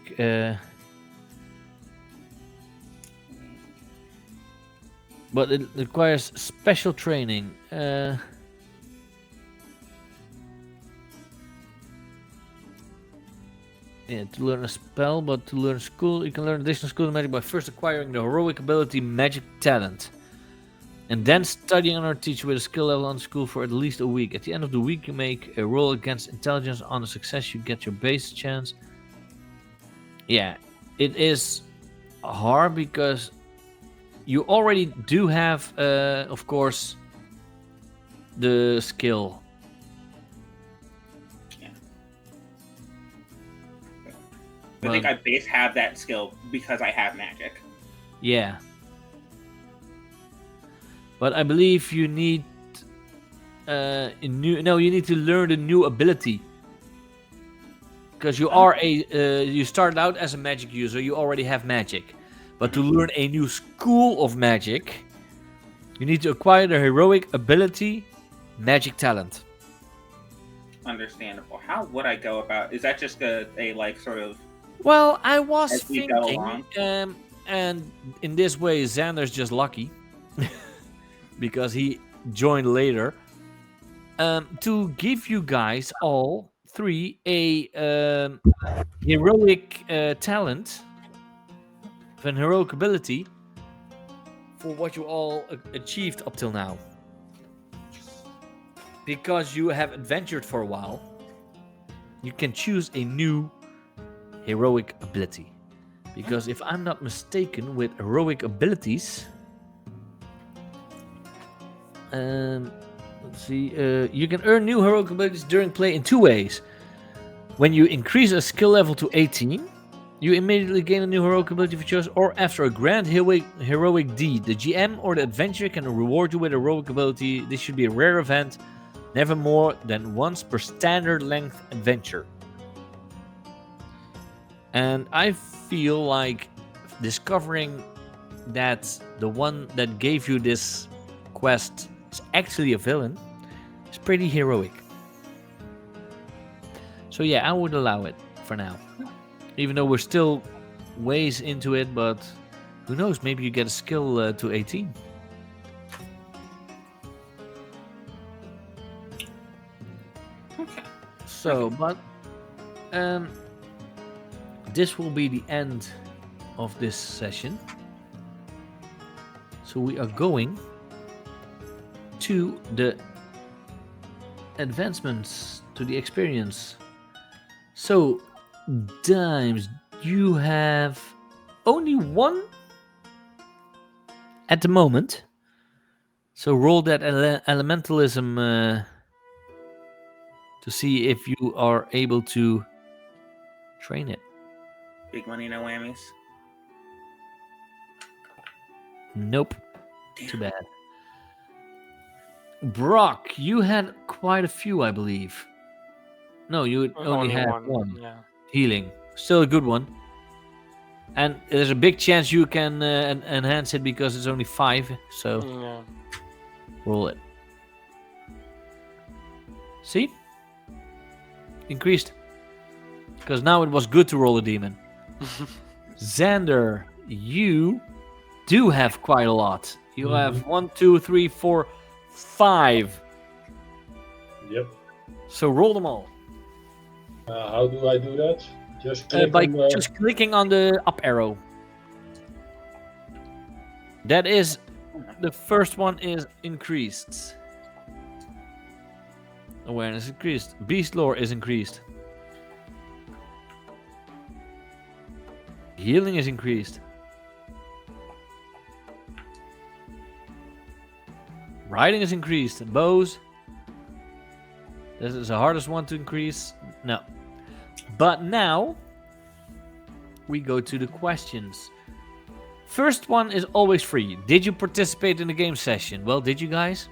But it requires special training. Yeah, to learn a spell, but to learn school, you can learn additional school magic by first acquiring the heroic ability Magic Talent. And then studying on our teacher with a skill level on school for at least a week. At the end of the week, you make a roll against intelligence. On a success, you get your base chance. Yeah, it is hard because you already do have, of course, the skill. Yeah. I think I base have that skill because I have magic. Yeah. But I believe you need you need to learn a new ability. Because you are you started out as a magic user, you already have magic. But to learn a new school of magic, you need to acquire the heroic ability Magic Talent. Understandable. How would I go about? Is that just a like sort of? Well, I was As we go thinking, along. and in this way, Xander's just lucky because he joined later. To give you guys all three a heroic talent, an heroic ability for what you all achieved up till now. Because you have adventured for a while, you can choose a new heroic ability. Because if I'm not mistaken, with heroic abilities, let's see, you can earn new heroic abilities during play in two ways. When you increase a skill level to 18, you immediately gain a new heroic ability for choice, or after a grand heroic deed, the GM or the adventurer can reward you with a heroic ability. This should be a rare event, never more than once per standard length adventure. And I feel like discovering that the one that gave you this quest is actually a villain is pretty heroic. So yeah, I would allow it for now. Even though we're still ways into it, but who knows, maybe you get a skill to 18. Okay. So, but this will be the end of this session. So we are going to the advancements, to the experience. So, Dimes, you have only one at the moment. So roll that elementalism to see if you are able to train it. Big money, no whammies. Nope. Damn. Too bad. Brock, you had quite a few, I believe. No, you only had one. Yeah. Healing. Still a good one. And there's a big chance you can enhance it because it's only 5. So Yeah. roll it. See? Increased. Because now it was good to roll a demon. Xander, you do have quite a lot. You have 1, 2, 3, 4, 5. Yep. So roll them all. How do I do that? Just click By on the... just clicking on the up arrow. That is, the first one is increased. Awareness increased. Beast lore is increased. Healing is increased. Riding is increased. Bows. This is the hardest one to increase. No. But now we go to the questions. First one is always free. Did you participate in the game session? Well, did you guys?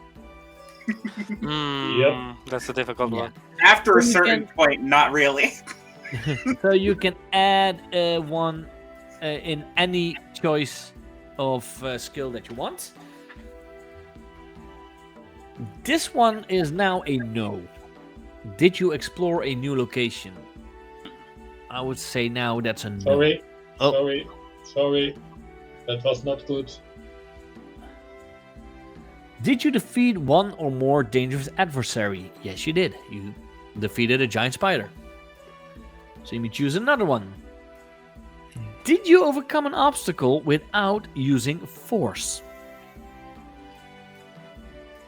Yep. That's a difficult one. After a You certain point, not really. So you can add one in any choice of skill that you want. This one is now a no. Did you explore a new location? I would say now that's a no. Sorry. Oh. Sorry. That was not good. Did you defeat one or more dangerous adversary? Yes, you did. You defeated a giant spider. So you may choose another one. Did you overcome an obstacle without using force?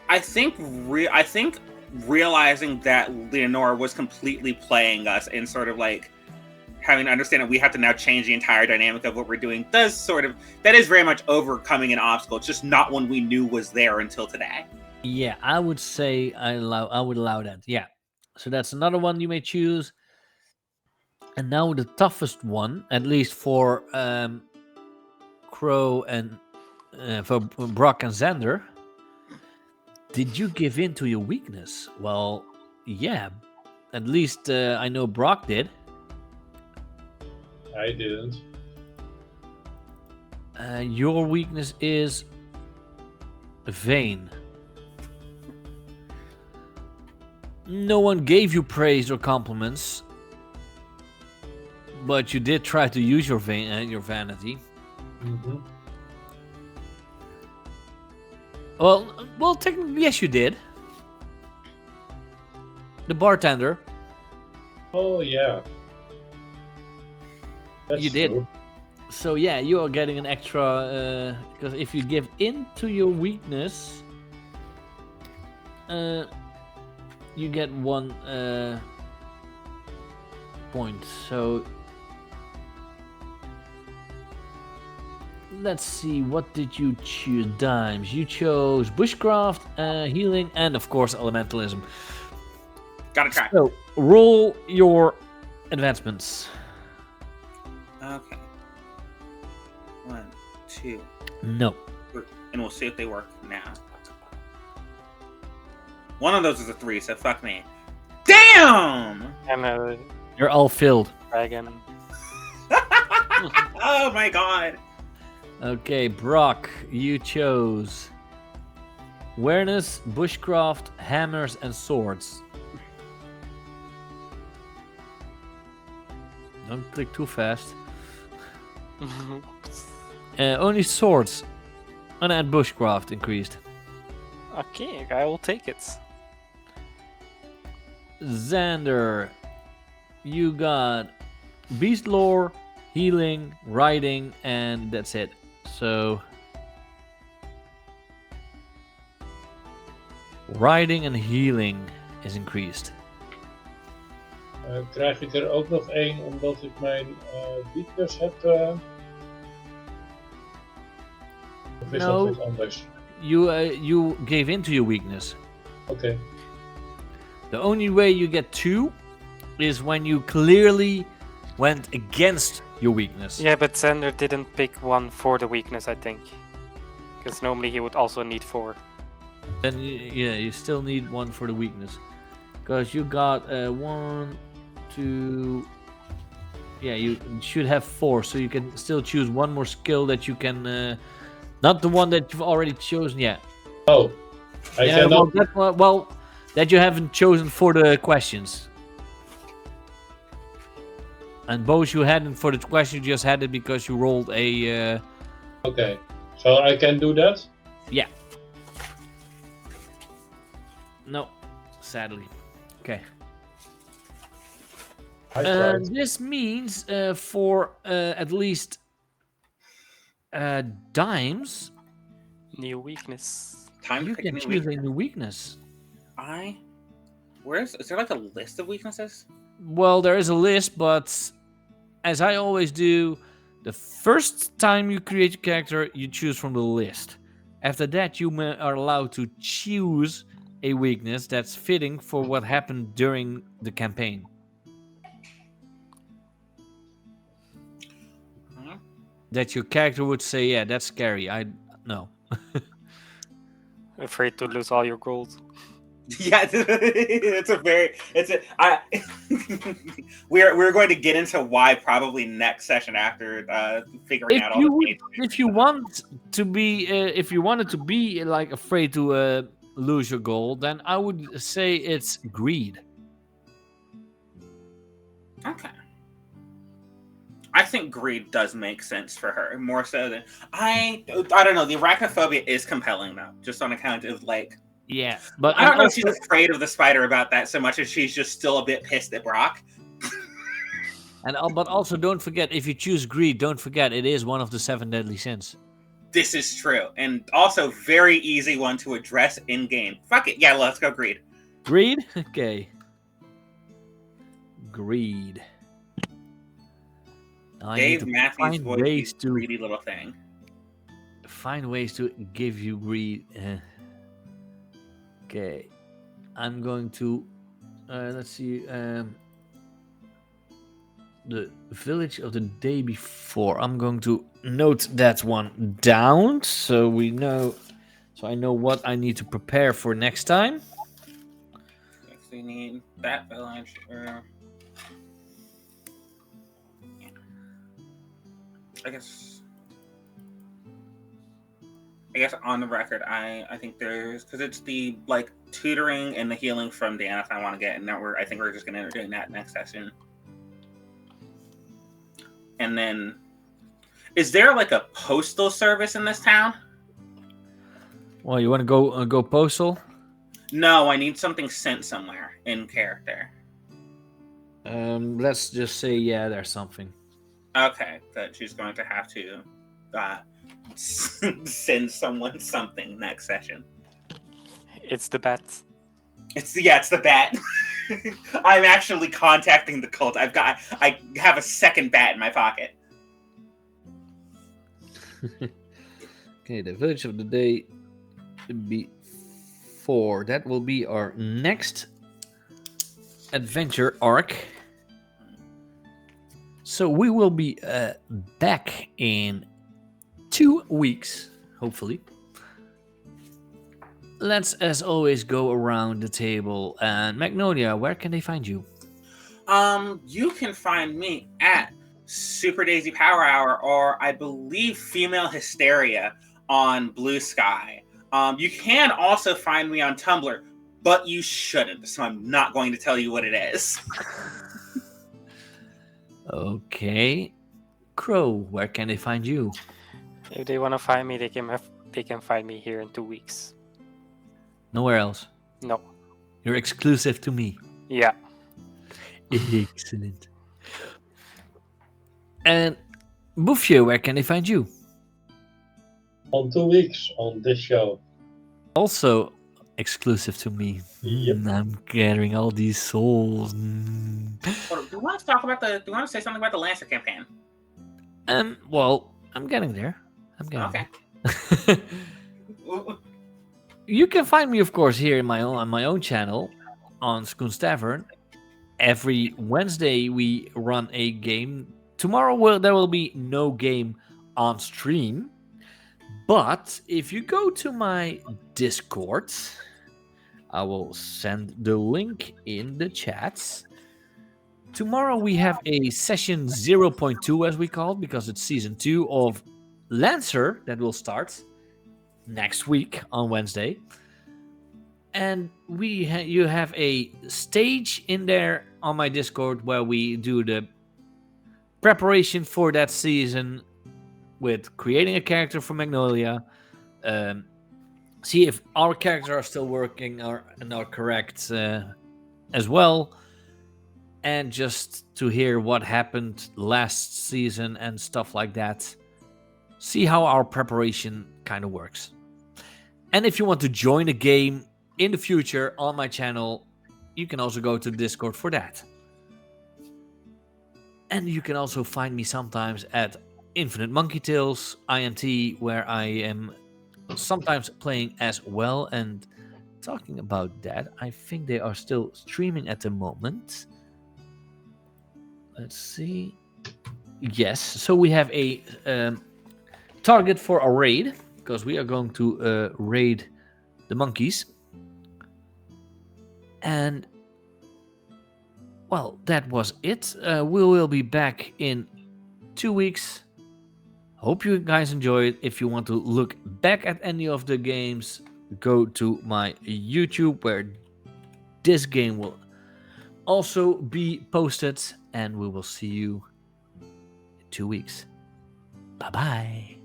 I think realizing that Leonora was completely playing us and sort of like having to understand that we have to now change the entire dynamic of what we're doing that is very much overcoming an obstacle. It's just not one we knew was there until today. Yeah, I would say I would allow that. Yeah. So that's another one you may choose. And now the toughest one, at least for Crow and for Brock and Xander. Did you give in to your weakness? Well, yeah. At least I know Brock did. I didn't. Your weakness is vain. No one gave you praise or compliments, but you did try to use your vanity. Mm-hmm. Well, technically, yes, you did. The bartender. Oh, yeah. That's You did. true. So yeah, you are getting an extra because if you give in to your weakness, you get 1 point. So let's see, what did you choose? Dimes. You chose bushcraft, healing, and of course elementalism. Gotta try. So roll your advancements. Okay. 1, 2, No. 3. And we'll see if they work now. One of those is a 3, so fuck me. Damn! And You're all filled. dragon. Oh my god. Okay, Brock, you chose awareness, bushcraft, hammers, and swords. Don't click too fast. Only swords and bushcraft increased. Okay, I will take it. Xander, you got beast lore, healing, riding, and that's it. So riding and healing is increased. Krijg ik er ook nog één omdat ik mijn weakness heb? Of is No. dat iets anders? You gave in to your weakness. Oké. The only way you get 2 is when you clearly went against your weakness. Yeah, but Xander didn't pick one for the weakness, I think. Because normally he would also need 4. Then you still need 1 for the weakness. Because you got 1, 2. Yeah, you should have 4, so you can still choose one more skill that you can. Not the one that you've already chosen yet. Oh, I Yeah, cannot. well, that you haven't chosen for the questions. And both you hadn't for the question, you just had it because you rolled a. Okay, so I can do that. Yeah. No, sadly. Okay. I tried. This means for at least dimes, New weakness. Time you to pick a can new choose a weakness. new weakness. Is there like a list of weaknesses? Well, there is a list, but as I always do, the first time you create a character, you choose from the list. After that, you are allowed to choose a weakness that's fitting for what happened during the campaign. Huh? That your character would say, yeah, that's scary. No. Afraid to lose all your gold. Yeah, we're going to get into why probably next session after figuring out all the If you want to be, if you wanted to be like afraid to lose your gold, then I would say it's greed. Okay. I think greed does make sense for her more so than I don't know. The arachnophobia is compelling though, just on account of like. Yeah, but I don't know if she's afraid of the spider about that so much as she's just still a bit pissed at Brock. But also don't forget, if you choose greed, don't forget it is one of the 7 deadly sins. This is true, and also very easy one to address in game. Fuck it, yeah, let's go greed. Greed? Okay. Greed. I need Dave to Matthews find voice ways to greedy little thing. find ways to give you greed. Okay, I'm going to let's see. The village of the day before. I'm going to note that one down so we know. So I know what I need to prepare for next time. Next we need that village. I guess on the record, I think there's because it's the like tutoring and the healing from Daneth I want to get, and that I think we're just gonna end up doing that next session. And then, is there like a postal service in this town? Well, you want to go postal? No, I need something sent somewhere in character. Let's just say yeah, there's something. Okay, that she's going to have to send someone something next session. It's the bat. It's the bat. I'm actually contacting the cult. I have a second bat in my pocket. Okay, the village of the day before. That will be our next adventure arc. So we will be back in 2 weeks, hopefully. Let's, as always, go around the table. And Magnolia, where can they find you? You can find me at Super Daisy Power Hour, or I believe Female Hysteria on Blue Sky. You can also find me on Tumblr, but you shouldn't, so I'm not going to tell you what it is. Okay. Crow, where can they find you? If they want to find me, they can find me here in 2 weeks. Nowhere else. No. You're exclusive to me. Yeah. Excellent. And Bouffier, where can they find you? On 2 weeks on this show. Also exclusive to me. Yep. I'm gathering all these souls. Do you want to talk about do you want to say something about the Lancer campaign? Well, I'm getting there. Okay. there. You can find me, of course, here on my own channel on Skoon's Tavern. Every Wednesday we run a game. Tomorrow there will be no game on stream. But if you go to my Discord, I will send the link in the chats. Tomorrow we have a session 0.2, as we call it, because it's season 2 of Lancer that will start next week on Wednesday. And you have a stage in there on my Discord where we do the preparation for that season with creating a character for Magnolia, see if our characters are still working and are correct as well, and just to hear what happened last season and stuff like that. See how our preparation kind of works. And if you want to join a game in the future on my channel, you can also go to Discord for that. And you can also find me sometimes at Infinite Monkey Tales, INT, where I am sometimes playing as well. And talking about that, I think they are still streaming at the moment. Let's see. Yes, so we have a target for a raid, because we are going to raid the monkeys. And, well, that was it. We will be back in 2 weeks. Hope you guys enjoy it. If you want to look back at any of the games, go to my YouTube, where this game will also be posted. And we will see you in 2 weeks. Bye-bye.